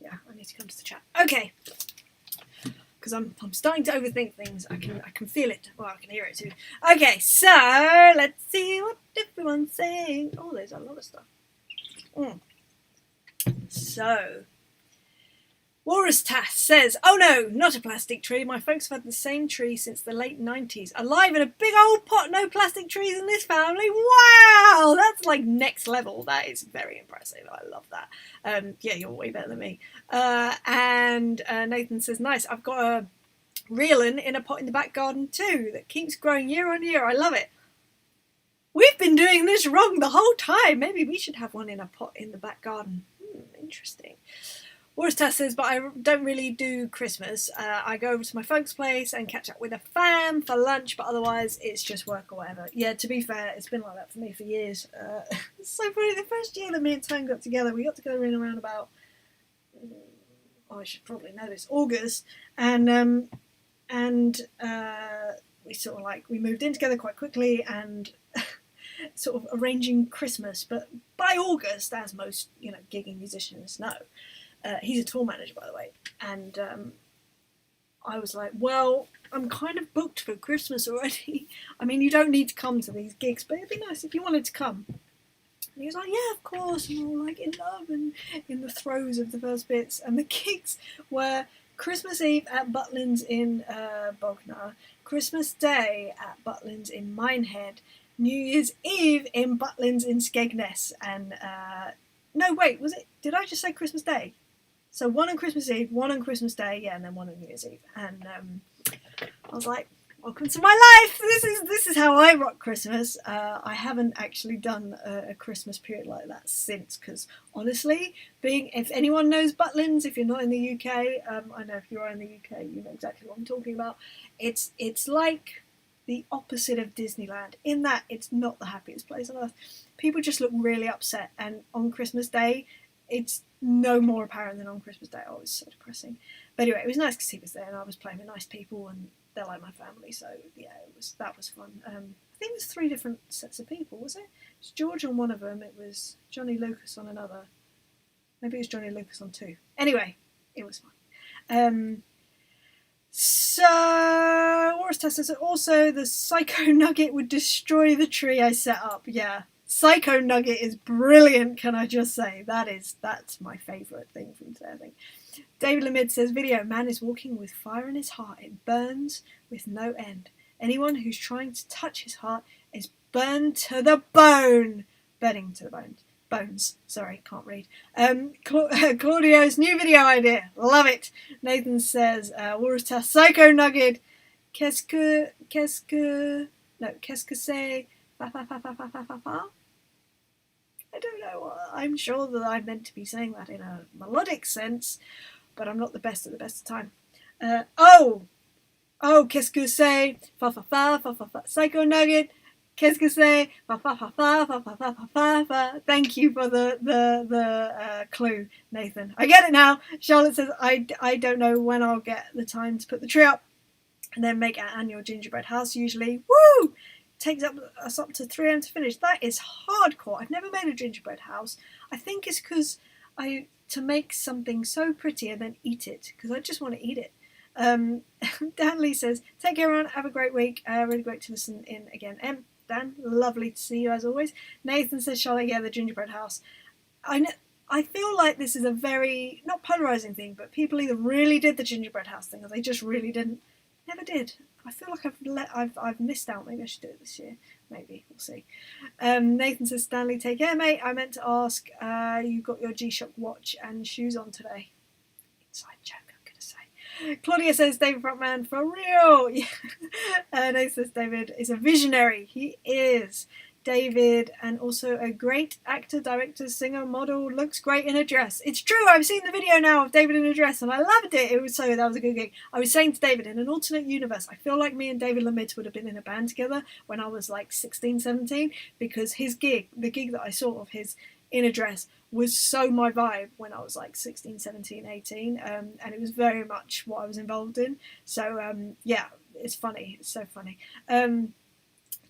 Yeah, I need to come to the chat. Okay. Because I'm starting to overthink things. I can feel it. Well, I can hear it too. Okay, so let's see what everyone's saying. Oh, there's a lot of stuff. So, Walrus Tass says, "Oh no, not a plastic tree. My folks have had the same tree since the late 90s. Alive in a big old pot, no plastic trees in this family. Wow, that's like next level. That is very impressive. I love that. Yeah, you're way better than me." And Nathan says, "Nice. I've got a reelin in a pot in the back garden too that keeps growing year on year. I love it. We've been doing this wrong the whole time. Maybe we should have one in a pot in the back garden. Interesting." Warstad says, "But I don't really do Christmas. I go over to my folks' place and catch up with a fam for lunch, but otherwise it's just work or whatever." Yeah, to be fair, it's been like that for me for years. It's so funny. The first year that me and Tone got together, we got together in around about, I should probably know this, August, and we sort of like, we moved in together quite quickly and sort of arranging Christmas, but by August, as most, gigging musicians know, he's a tour manager, by the way, and I was like, well, I'm kind of booked for Christmas already. I mean, you don't need to come to these gigs, but it'd be nice if you wanted to come. And he was like, yeah, of course, and we're all like in love and in the throes of the first bits, and the gigs were Christmas Eve at Butlins in Bognor, Christmas Day at Butlins in Minehead, New Year's Eve in Butlins in Skegness, and no, wait, was it? Did I just say Christmas Day? So one on Christmas Eve, one on Christmas Day, yeah, and then one on New Year's Eve. And I was like, welcome to my life. This is how I rock Christmas. I haven't actually done a Christmas period like that since, because honestly, if anyone knows Butlins, if you're not in the UK, I know if you are in the UK, you know exactly what I'm talking about. It's like the opposite of Disneyland, in that it's not the happiest place on earth. People just look really upset, and on Christmas Day, it's no more apparent than on Christmas Day. Oh, it's so depressing. But anyway, it was nice because he was there, and I was playing with nice people, and they're like my family, so yeah, that was fun. I think it was 3 different sets of people, was it? It was George on one of them, it was Johnny Lucas on another. Maybe it was Johnny Lucas on 2. Anyway, it was fun. So, Warris Test says, also the Psycho Nugget would destroy the tree I set up. Yeah, Psycho Nugget is brilliant, can I just say. That's my favourite thing from today, I think. David Lamid says, video, man is walking with fire in his heart. It burns with no end. Anyone who's trying to touch his heart is burned to the bone. Burning to the bones. Bones. Sorry, can't read. Claudio's new video idea. Love it. Nathan says, Warsta Psycho Nugget. Qu'est-ce que c'est? Fa fa fa fa fa fa fa fa. I don't know. I'm sure that I'm meant to be saying that in a melodic sense, but I'm not the best at the best of time. Qu'est-ce que c'est? Fa fa fa fa fa fa. Psycho Nugget. Qu'est-ce que c'est? Fa fa fa fa fa fa fa fa fa fa. Thank you for the clue, Nathan. I get it now. Charlotte says, I don't know when I'll get the time to put the tree up and then make our annual gingerbread house. Usually, woo, takes us up to 3 a.m. to finish. That is hardcore. I've never made a gingerbread house. I think it's because to make something so pretty and then eat it, because I just want to eat it. Dan Lee says, take care everyone, have a great week. Really great to listen in again. Dan, lovely to see you as always. Nathan says, Charlotte, yeah, the gingerbread house. I feel like this is a very, not polarising thing, but people either really did the gingerbread house thing or they just really didn't. Never did. I feel like I've missed out. Maybe I should do it this year. Maybe. We'll see. Nathan says, Stanley, take care, mate. I meant to ask, you got your G-Shock watch and shoes on today. Inside joke, I'm going to say. Claudia says, David Frontman, for real. Yeah. Nathan says, David is a visionary. He is. David, and also a great actor, director, singer, model, looks great in a dress. It's true, I've seen the video now of David in a dress and I loved it. That was a good gig. I was saying to David, in an alternate universe, I feel like me and David Lamid would have been in a band together when I was like 16, 17, because his gig, the gig that I saw of his in a dress, was so my vibe when I was like 16, 17, 18, and it was very much what I was involved in. So yeah, it's funny. It's so funny.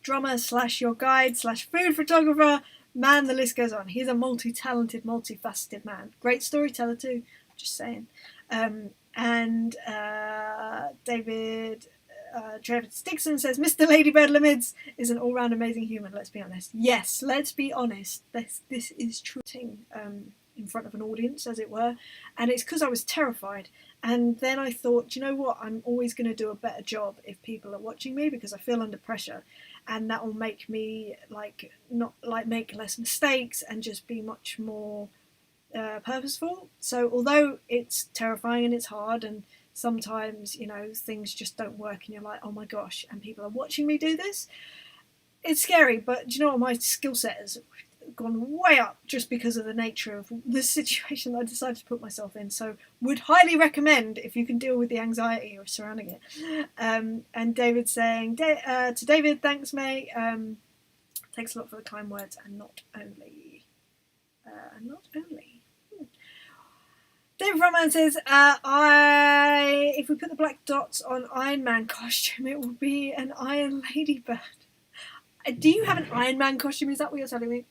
Drummer / your guide / food photographer. Man, the list goes on. He's a multi-talented, multifaceted man. Great storyteller too. Just saying. And David Travis Dixon says, Mr. Ladybird Limids is an all-round amazing human, let's be honest. Yes, let's be honest. This is true in front of an audience, as it were. And it's because I was terrified. And then I thought, you know what? I'm always going to do a better job if people are watching me, because I feel under pressure. And that will make me make less mistakes and just be much more purposeful. So although it's terrifying and it's hard, and sometimes, things just don't work and you're like, oh my gosh, and people are watching me do this, it's scary. But do you know what? My skill set has gone way up just because of the nature of the situation that I decided to put myself in. So would highly recommend if you can deal with the anxiety surrounding it. And David saying, to David, thanks mate, thanks a lot for the kind words, and not only. David Frontman says, if we put the black dots on Iron Man costume, it will be an Iron Ladybird. Do you have an Iron Man costume? Is that what you're telling me?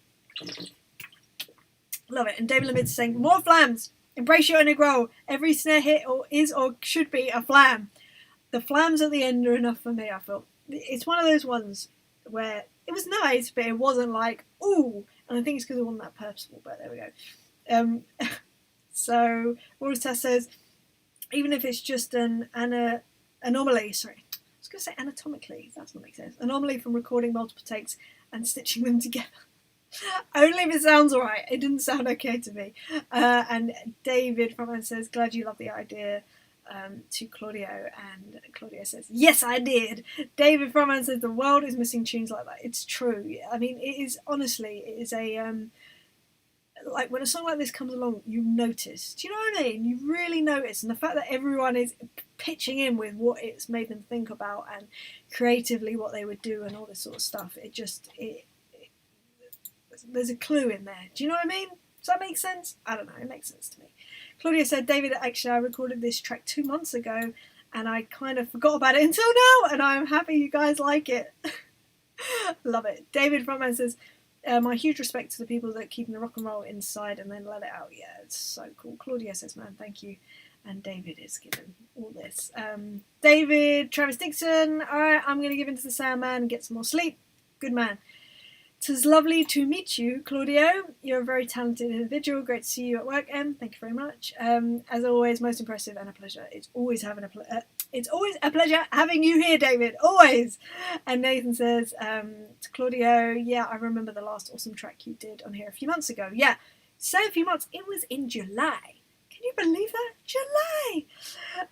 Love it. And David Lamid saying, more flams. Embrace your inner grow. Every snare hit is or should be a flam. The flams at the end are enough for me, I felt. It's one of those ones where it was nice, but it wasn't like, ooh. And I think it's because it wasn't that purposeful, but there we go. So, Watertest says, even if it's just an anomaly, sorry, I was going to say anatomically, that doesn't make sense. Anomaly from recording multiple takes and stitching them together. Only if it sounds alright. It didn't sound okay to me. And David Frontman says, glad you love the idea, to Claudio. And Claudio says, yes, I did. David Frontman says, the world is missing tunes like that. It's true. I mean, it is, honestly, it is a... like when a song like this comes along, you notice. Do you know what I mean? You really notice. And the fact that everyone is pitching in with what it's made them think about and creatively what they would do and all this sort of stuff, there's a clue in there. Do you know what I mean? Does that make sense? I don't know. It makes sense to me. Claudia said, David, actually, I recorded this track 2 months ago and I kind of forgot about it until now, and I'm happy you guys like it. Love it. David Frontman says, my huge respect to the people that keep the rock and roll inside and then let it out. Yeah, it's so cool. Claudia says, man, thank you. And David is given all this. David, Travis Dixon, all right, I'm going to give in to the Sandman and get some more sleep. Good man. 'Tis lovely to meet you, Claudio. You're a very talented individual. Great to see you at work, Em. Thank you very much. As always, most impressive and a pleasure. It's always a pleasure having you here, David. Always. And Nathan says to Claudio, yeah, I remember the last awesome track you did on here a few months ago. Yeah, so a few months. It was in July. Can you believe that?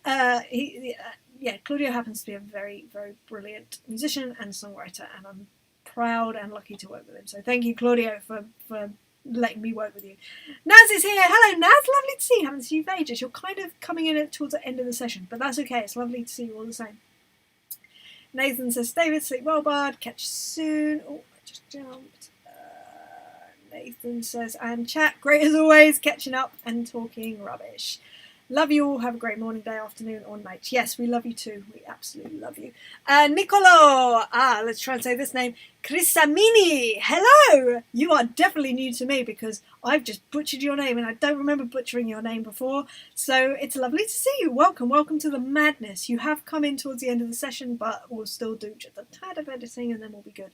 July. Claudio happens to be a very, very brilliant musician and songwriter, and I'm proud and lucky to work with him. So thank you, Claudio, for letting me work with you. Naz is here. Hello, Naz. Lovely to see you. Haven't seen you for ages. You're kind of coming in towards the end of the session, but that's okay. It's lovely to see you all the same. Nathan says, David, sleep well, bud. Catch you soon. Oh, I just jumped. Nathan says, and chat, great as always, catching up and talking rubbish. Love you all. Have a great morning, day, afternoon, or night. Yes, we love you too. We absolutely love you. Nicolo. Let's try and say this name. Crisamini. Hello. You are definitely new to me because I've just butchered your name and I don't remember butchering your name before. So it's lovely to see you. Welcome. Welcome to the madness. You have come in towards the end of the session, but we'll still do just a tad of editing and then we'll be good.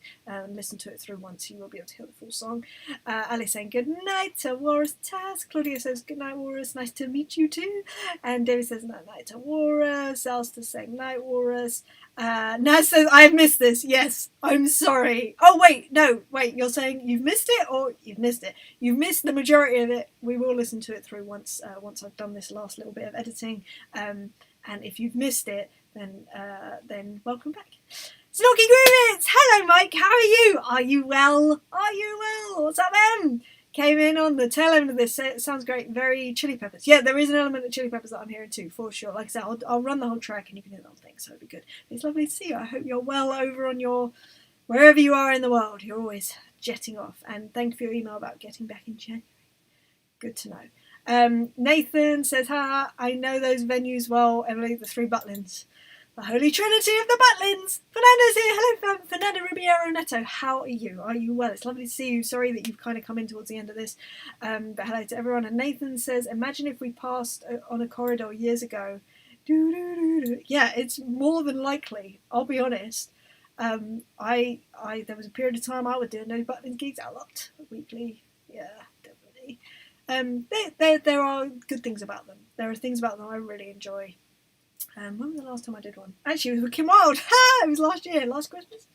Listen to it through once. You will be able to hear the full song. Alice saying good night to Walrus Taz. Claudia says good night, Walrus. Nice to meet you too. And David says night night to Walrus. Alster saying night, Walrus. Naz says I've missed this. Yes, I'm sorry. Oh wait, no, wait. You're saying you've missed it, or you've missed it? You've missed the majority of it. We will listen to it through once I've done this last little bit of editing. And if you've missed it, then welcome back. Snorky Groovits! Hello, Mike. How are you? Are you well? Are you well? What's up, Em? Came in on the tail end of this. It sounds great. Very Chili Peppers. Yeah, there is an element of Chili Peppers that I'm hearing too, for sure. Like I said, I'll run the whole track and you can hear the whole thing, so it'll be good. It's lovely to see you. I hope you're well over on your... wherever you are in the world. You're always jetting off. And thank you for your email about getting back in January. Good to know. Nathan says, I know those venues well, Emily, the Three Butlins. The Holy Trinity of the Butlins. Fernando's here. Hello, Fernando Ribeiro Neto. How are you? Are you well? It's lovely to see you. Sorry that you've kind of come in towards the end of this. But hello to everyone. And Nathan says, imagine if we passed on a corridor years ago. Yeah, it's more than likely. I'll be honest. There was a period of time I would do No Butlins gigs a lot weekly. Yeah, definitely. There are good things about them. There are things about them I really enjoy. When was the last time I did one? Actually, it was with Kim Wilde. Ha! It was last year, last Christmas.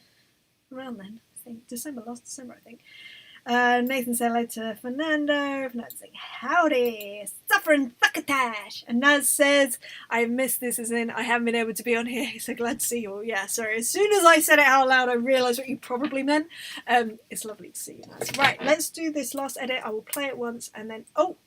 Around then, I think. Last December, I think. Nathan said hello to Fernando. Fernando saying, howdy, suffering succotash. And Naz says, I missed this as in I haven't been able to be on here, so glad to see you all. Yeah, sorry. As soon as I said it out loud, I realised what you probably meant. It's lovely to see you, Naz. Right, let's do this last edit. I will play it once and then... Oh!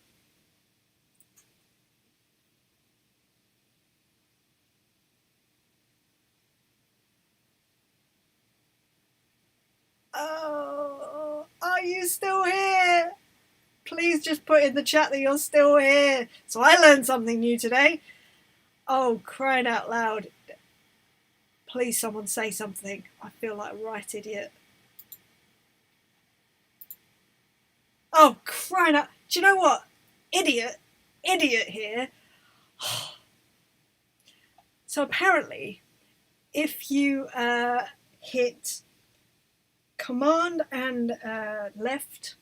Oh, are you still here? Please just put in the chat that you're still here. So I learned something new today. Oh, crying out loud. Please someone say something. I feel like a right idiot. Oh, crying out. Do you know what? Idiot here. So apparently, if you hit Command and left,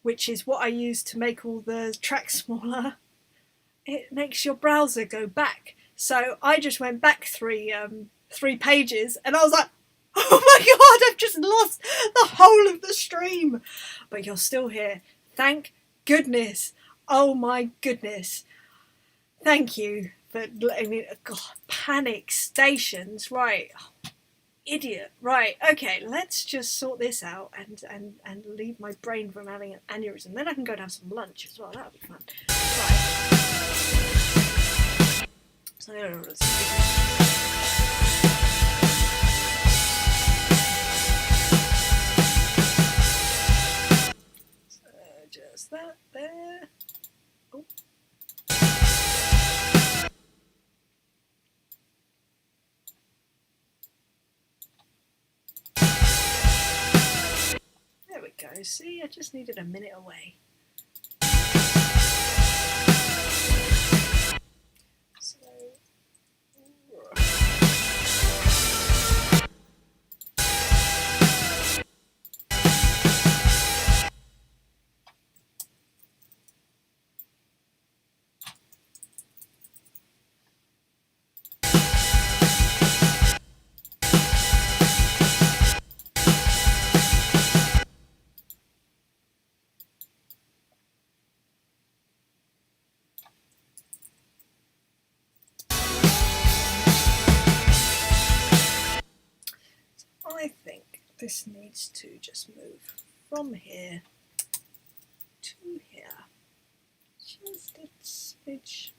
which is what I use to make all the tracks smaller, it makes your browser go back. So I just went back three pages and I was like, oh my god, I've just lost the whole of the stream. But you're still here. Thank goodness. Oh my goodness. Thank you for letting me... God, panic stations. Right. Idiot. Right, okay, let's just sort this out and leave my brain from having an aneurysm. Then I can go and have some lunch as well. That'll be fun. Right. So just that there. Oh. There we go. See, I just needed a minute away. So, I think this needs to just move from here to here. Just a smidge.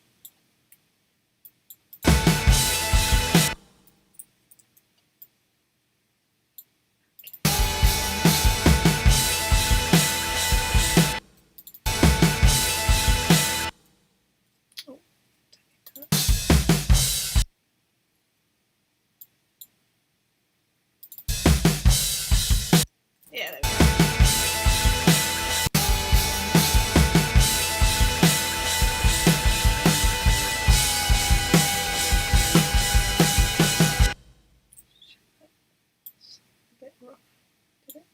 Yeah, there we go. A bit rough, did it?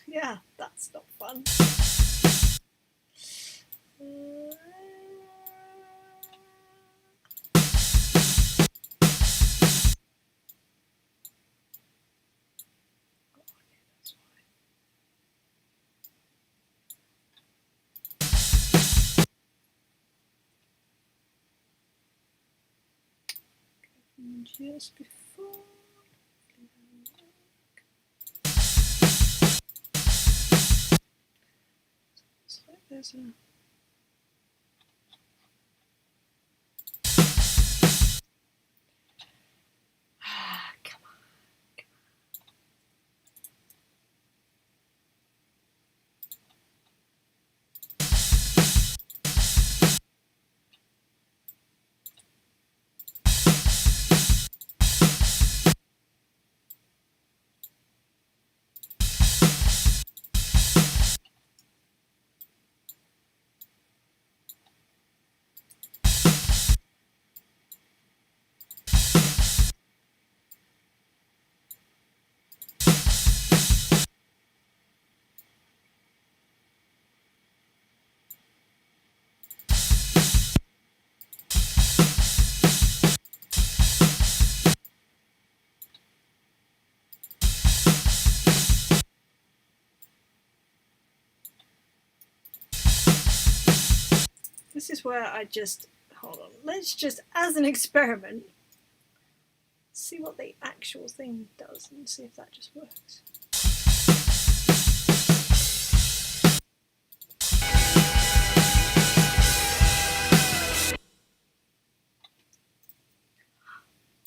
Yeah, that's not fun. Just before. It's like there's a. Come on. this is where I just, hold on, let's just, as an experiment, see what the actual thing does and see if that just works.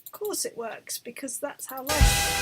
Of course it works, because that's how life.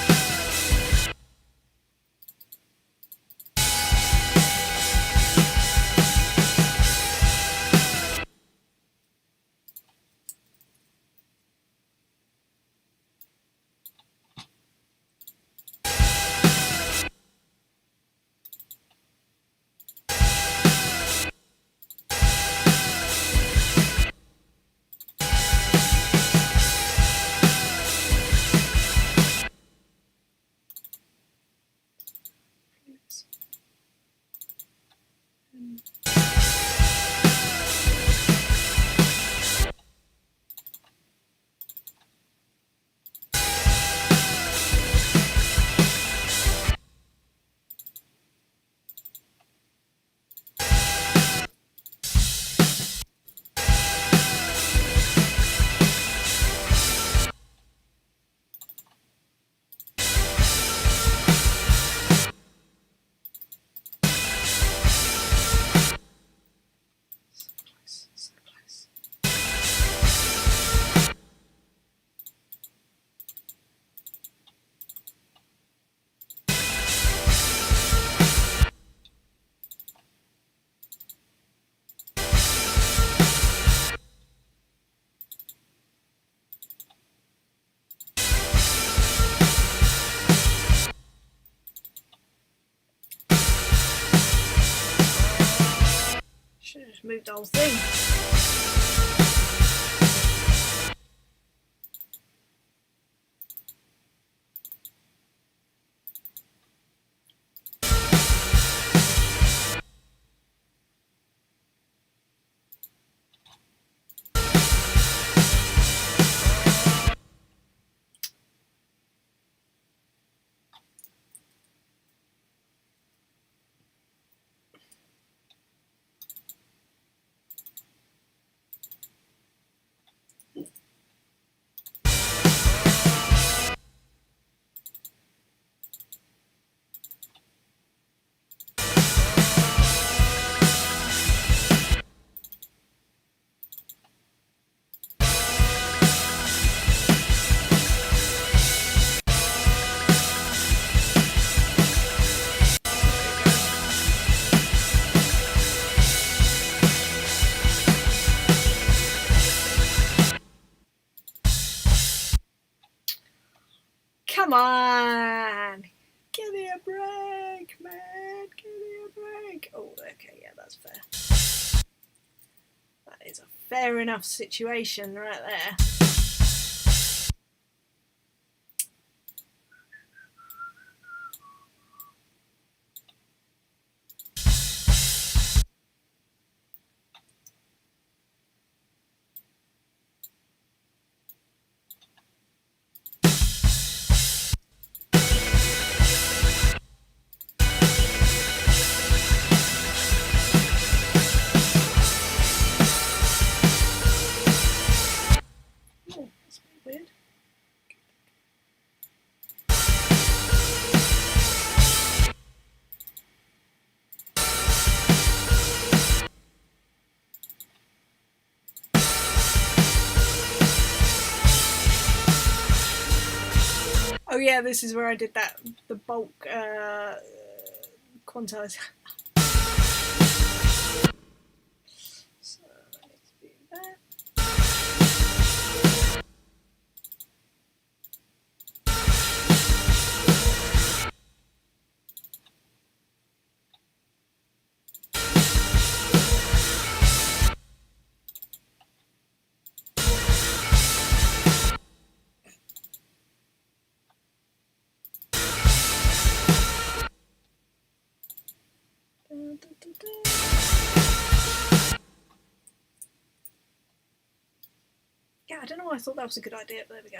Should have just moved the whole thing. Come on! Give me a break, man! Give me a break! Oh, okay, yeah, that's fair. That is a fair enough situation right there. Oh yeah, this is where I did that, the bulk quantize. So I need to do that. Yeah, I don't know why I thought that was a good idea, but there we go.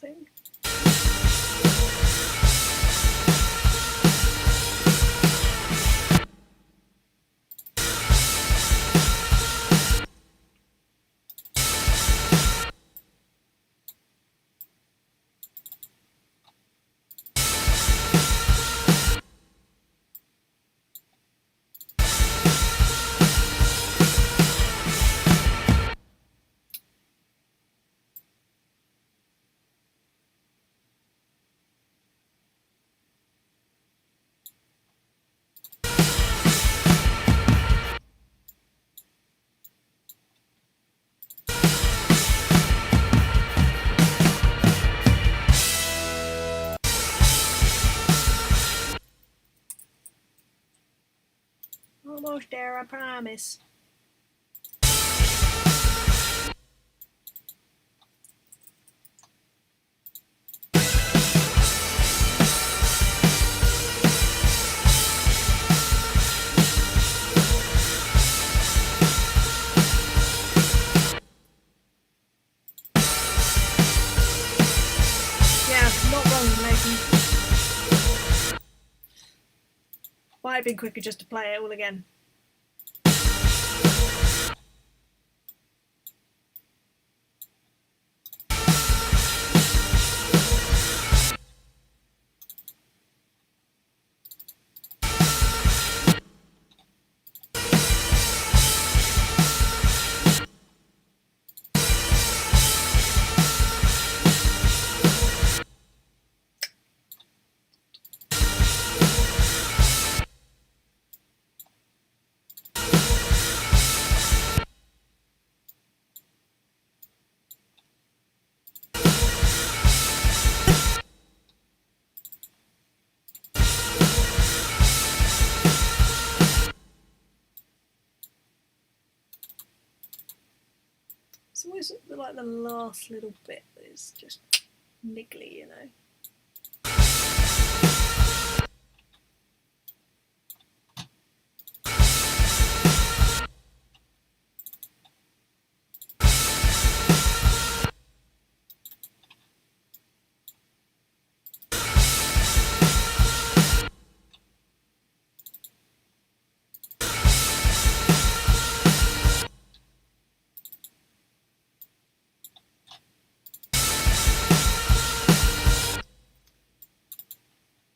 Thing. Almost there, I promise. Yeah, not wrong, Nathan. Might have been quicker just to play it all again. It's always like the last little bit that is just niggly, you know.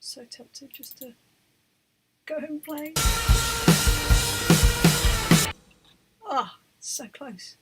So tempted just to go and play. Ah, oh, so close.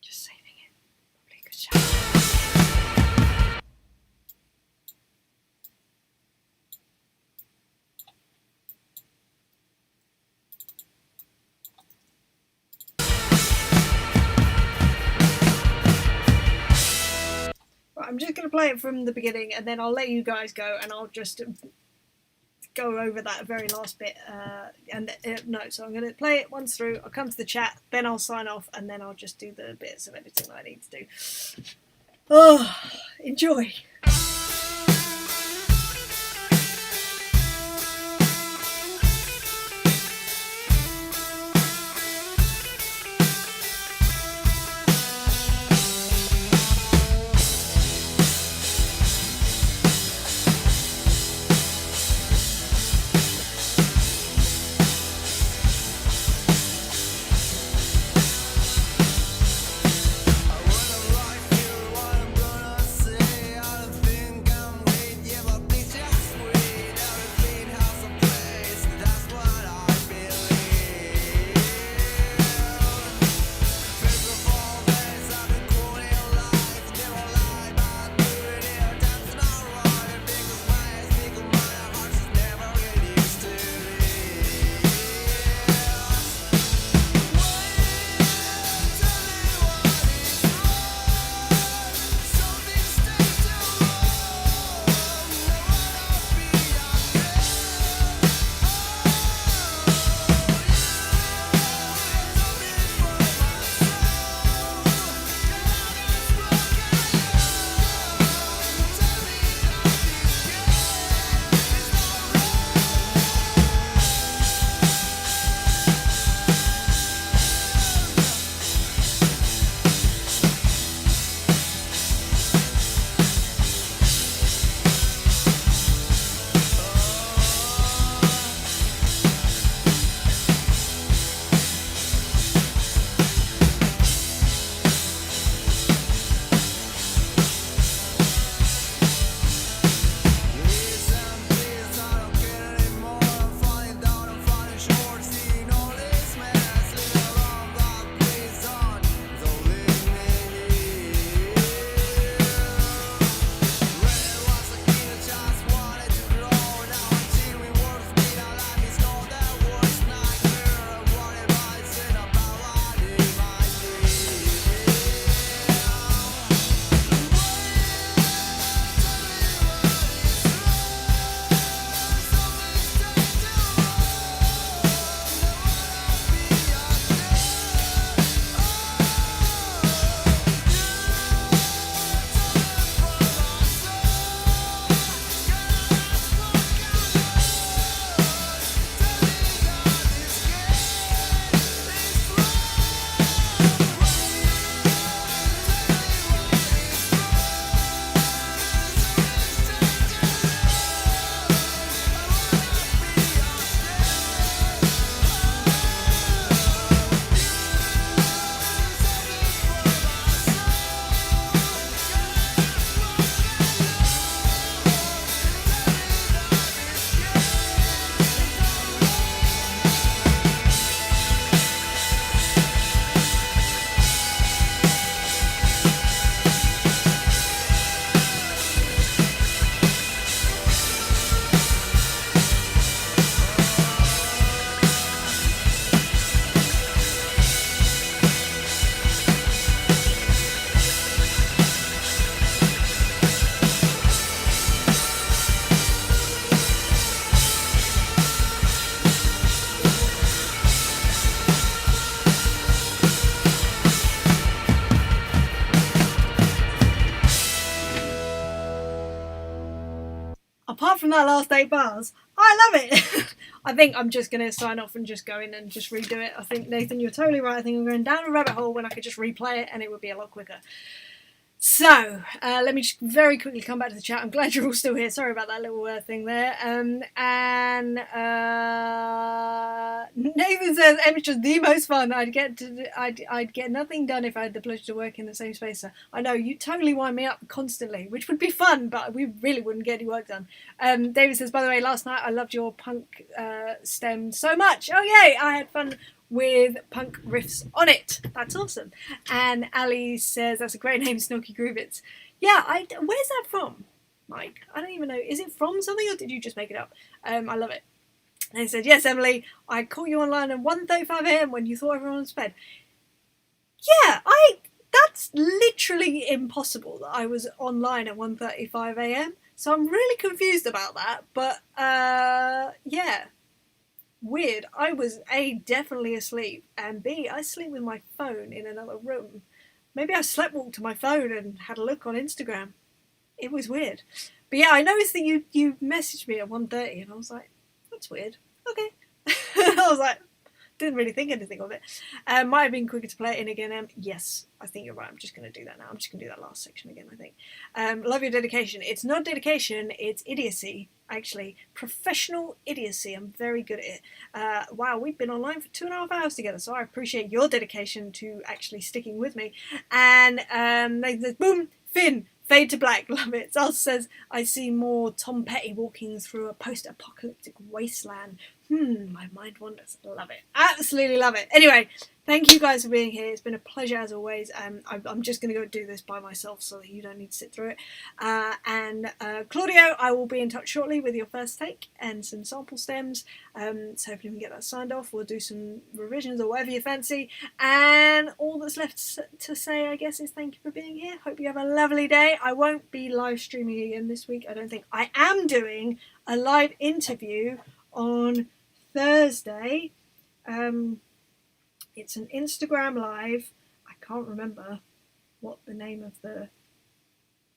Just saving it. Probably a good shot. I'm just going to play it from the beginning and then I'll let you guys go and I'll just go over that very last bit. So I'm going to play it once through. I'll come to the chat, then I'll sign off, and then I'll just do the bits of editing that I need to do. Oh, enjoy. Apart from that last 8 bars, I love it. I think I'm just going to sign off and just go in and just redo it. I think, Nathan, you're totally right. I think I'm going down a rabbit hole when I could just replay it and it would be a lot quicker. So, let me just very quickly come back to the chat. I'm glad you're all still here. Sorry about that little thing there. Nathan says, "It's just the most fun. I'd get nothing done if I had the pleasure to work in the same space." I know, you totally wind me up constantly, which would be fun, but we really wouldn't get any work done. David says, "By the way, last night I loved your punk stem so much." Oh, yay! I had fun with punk riffs on it. That's awesome. And Ali says, "That's a great name, Snorky Groovitz." Yeah, where's that from, Mike? I don't even know. Is it from something or did you just make it up? I love it. And he said, "Yes, Emily, I caught you online at 1:35 a.m. when you thought everyone was bed." Yeah, that's literally impossible that I was online at 1:35 a.m. So I'm really confused about that, but yeah, weird. I was A, definitely asleep, and B, I sleep with my phone in another room. Maybe I sleptwalked to my phone and had a look on Instagram. It was weird. But yeah, I noticed that you messaged me at 1:30, and I was like, that's weird. Okay. I was like, didn't really think anything of it. Might have been quicker to play it in again. Yes, I think you're right. I'm just going to do that now. I'm just going to do that last section again, I think. Love your dedication. It's not dedication, it's idiocy, actually. Professional idiocy. I'm very good at it. Wow, we've been online for 2.5 hours together, so I appreciate your dedication to actually sticking with me. And boom, Finn. Fade to black, love it. Salsa says, I see more Tom Petty walking through a post-apocalyptic wasteland. My mind wanders. Love it. Absolutely love it. Anyway, thank you guys for being here. It's been a pleasure as always. I'm just going to go do this by myself so that you don't need to sit through it. And Claudio, I will be in touch shortly with your first take and some sample stems. So hopefully we can get that signed off. We'll do some revisions or whatever you fancy. And all that's left to say, I guess, is thank you for being here. Hope you have a lovely day. I won't be live streaming again this week, I don't think. I am doing a live interview on Thursday. It's an Instagram live. I can't remember what the name of the...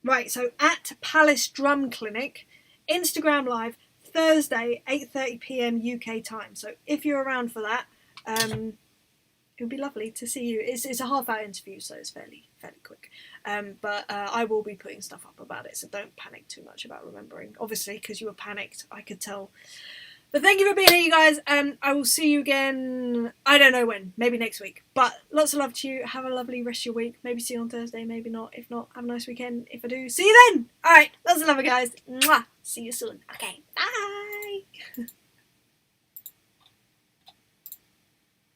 Right, so at Palace Drum Clinic, Instagram live, Thursday, 8:30 p.m. UK time. So if you're around for that, it would be lovely to see you. It's a half-hour interview, so it's fairly quick. But I will be putting stuff up about it, so don't panic too much about remembering. Obviously, because you were panicked, I could tell. But thank you for being here, you guys. I will see you again, I don't know when, maybe next week. But lots of love to you. Have a lovely rest of your week. Maybe see you on Thursday, maybe not. If not, have a nice weekend. If I do, see you then. All right, lots of love, guys. Mwah. See you soon. Okay, bye.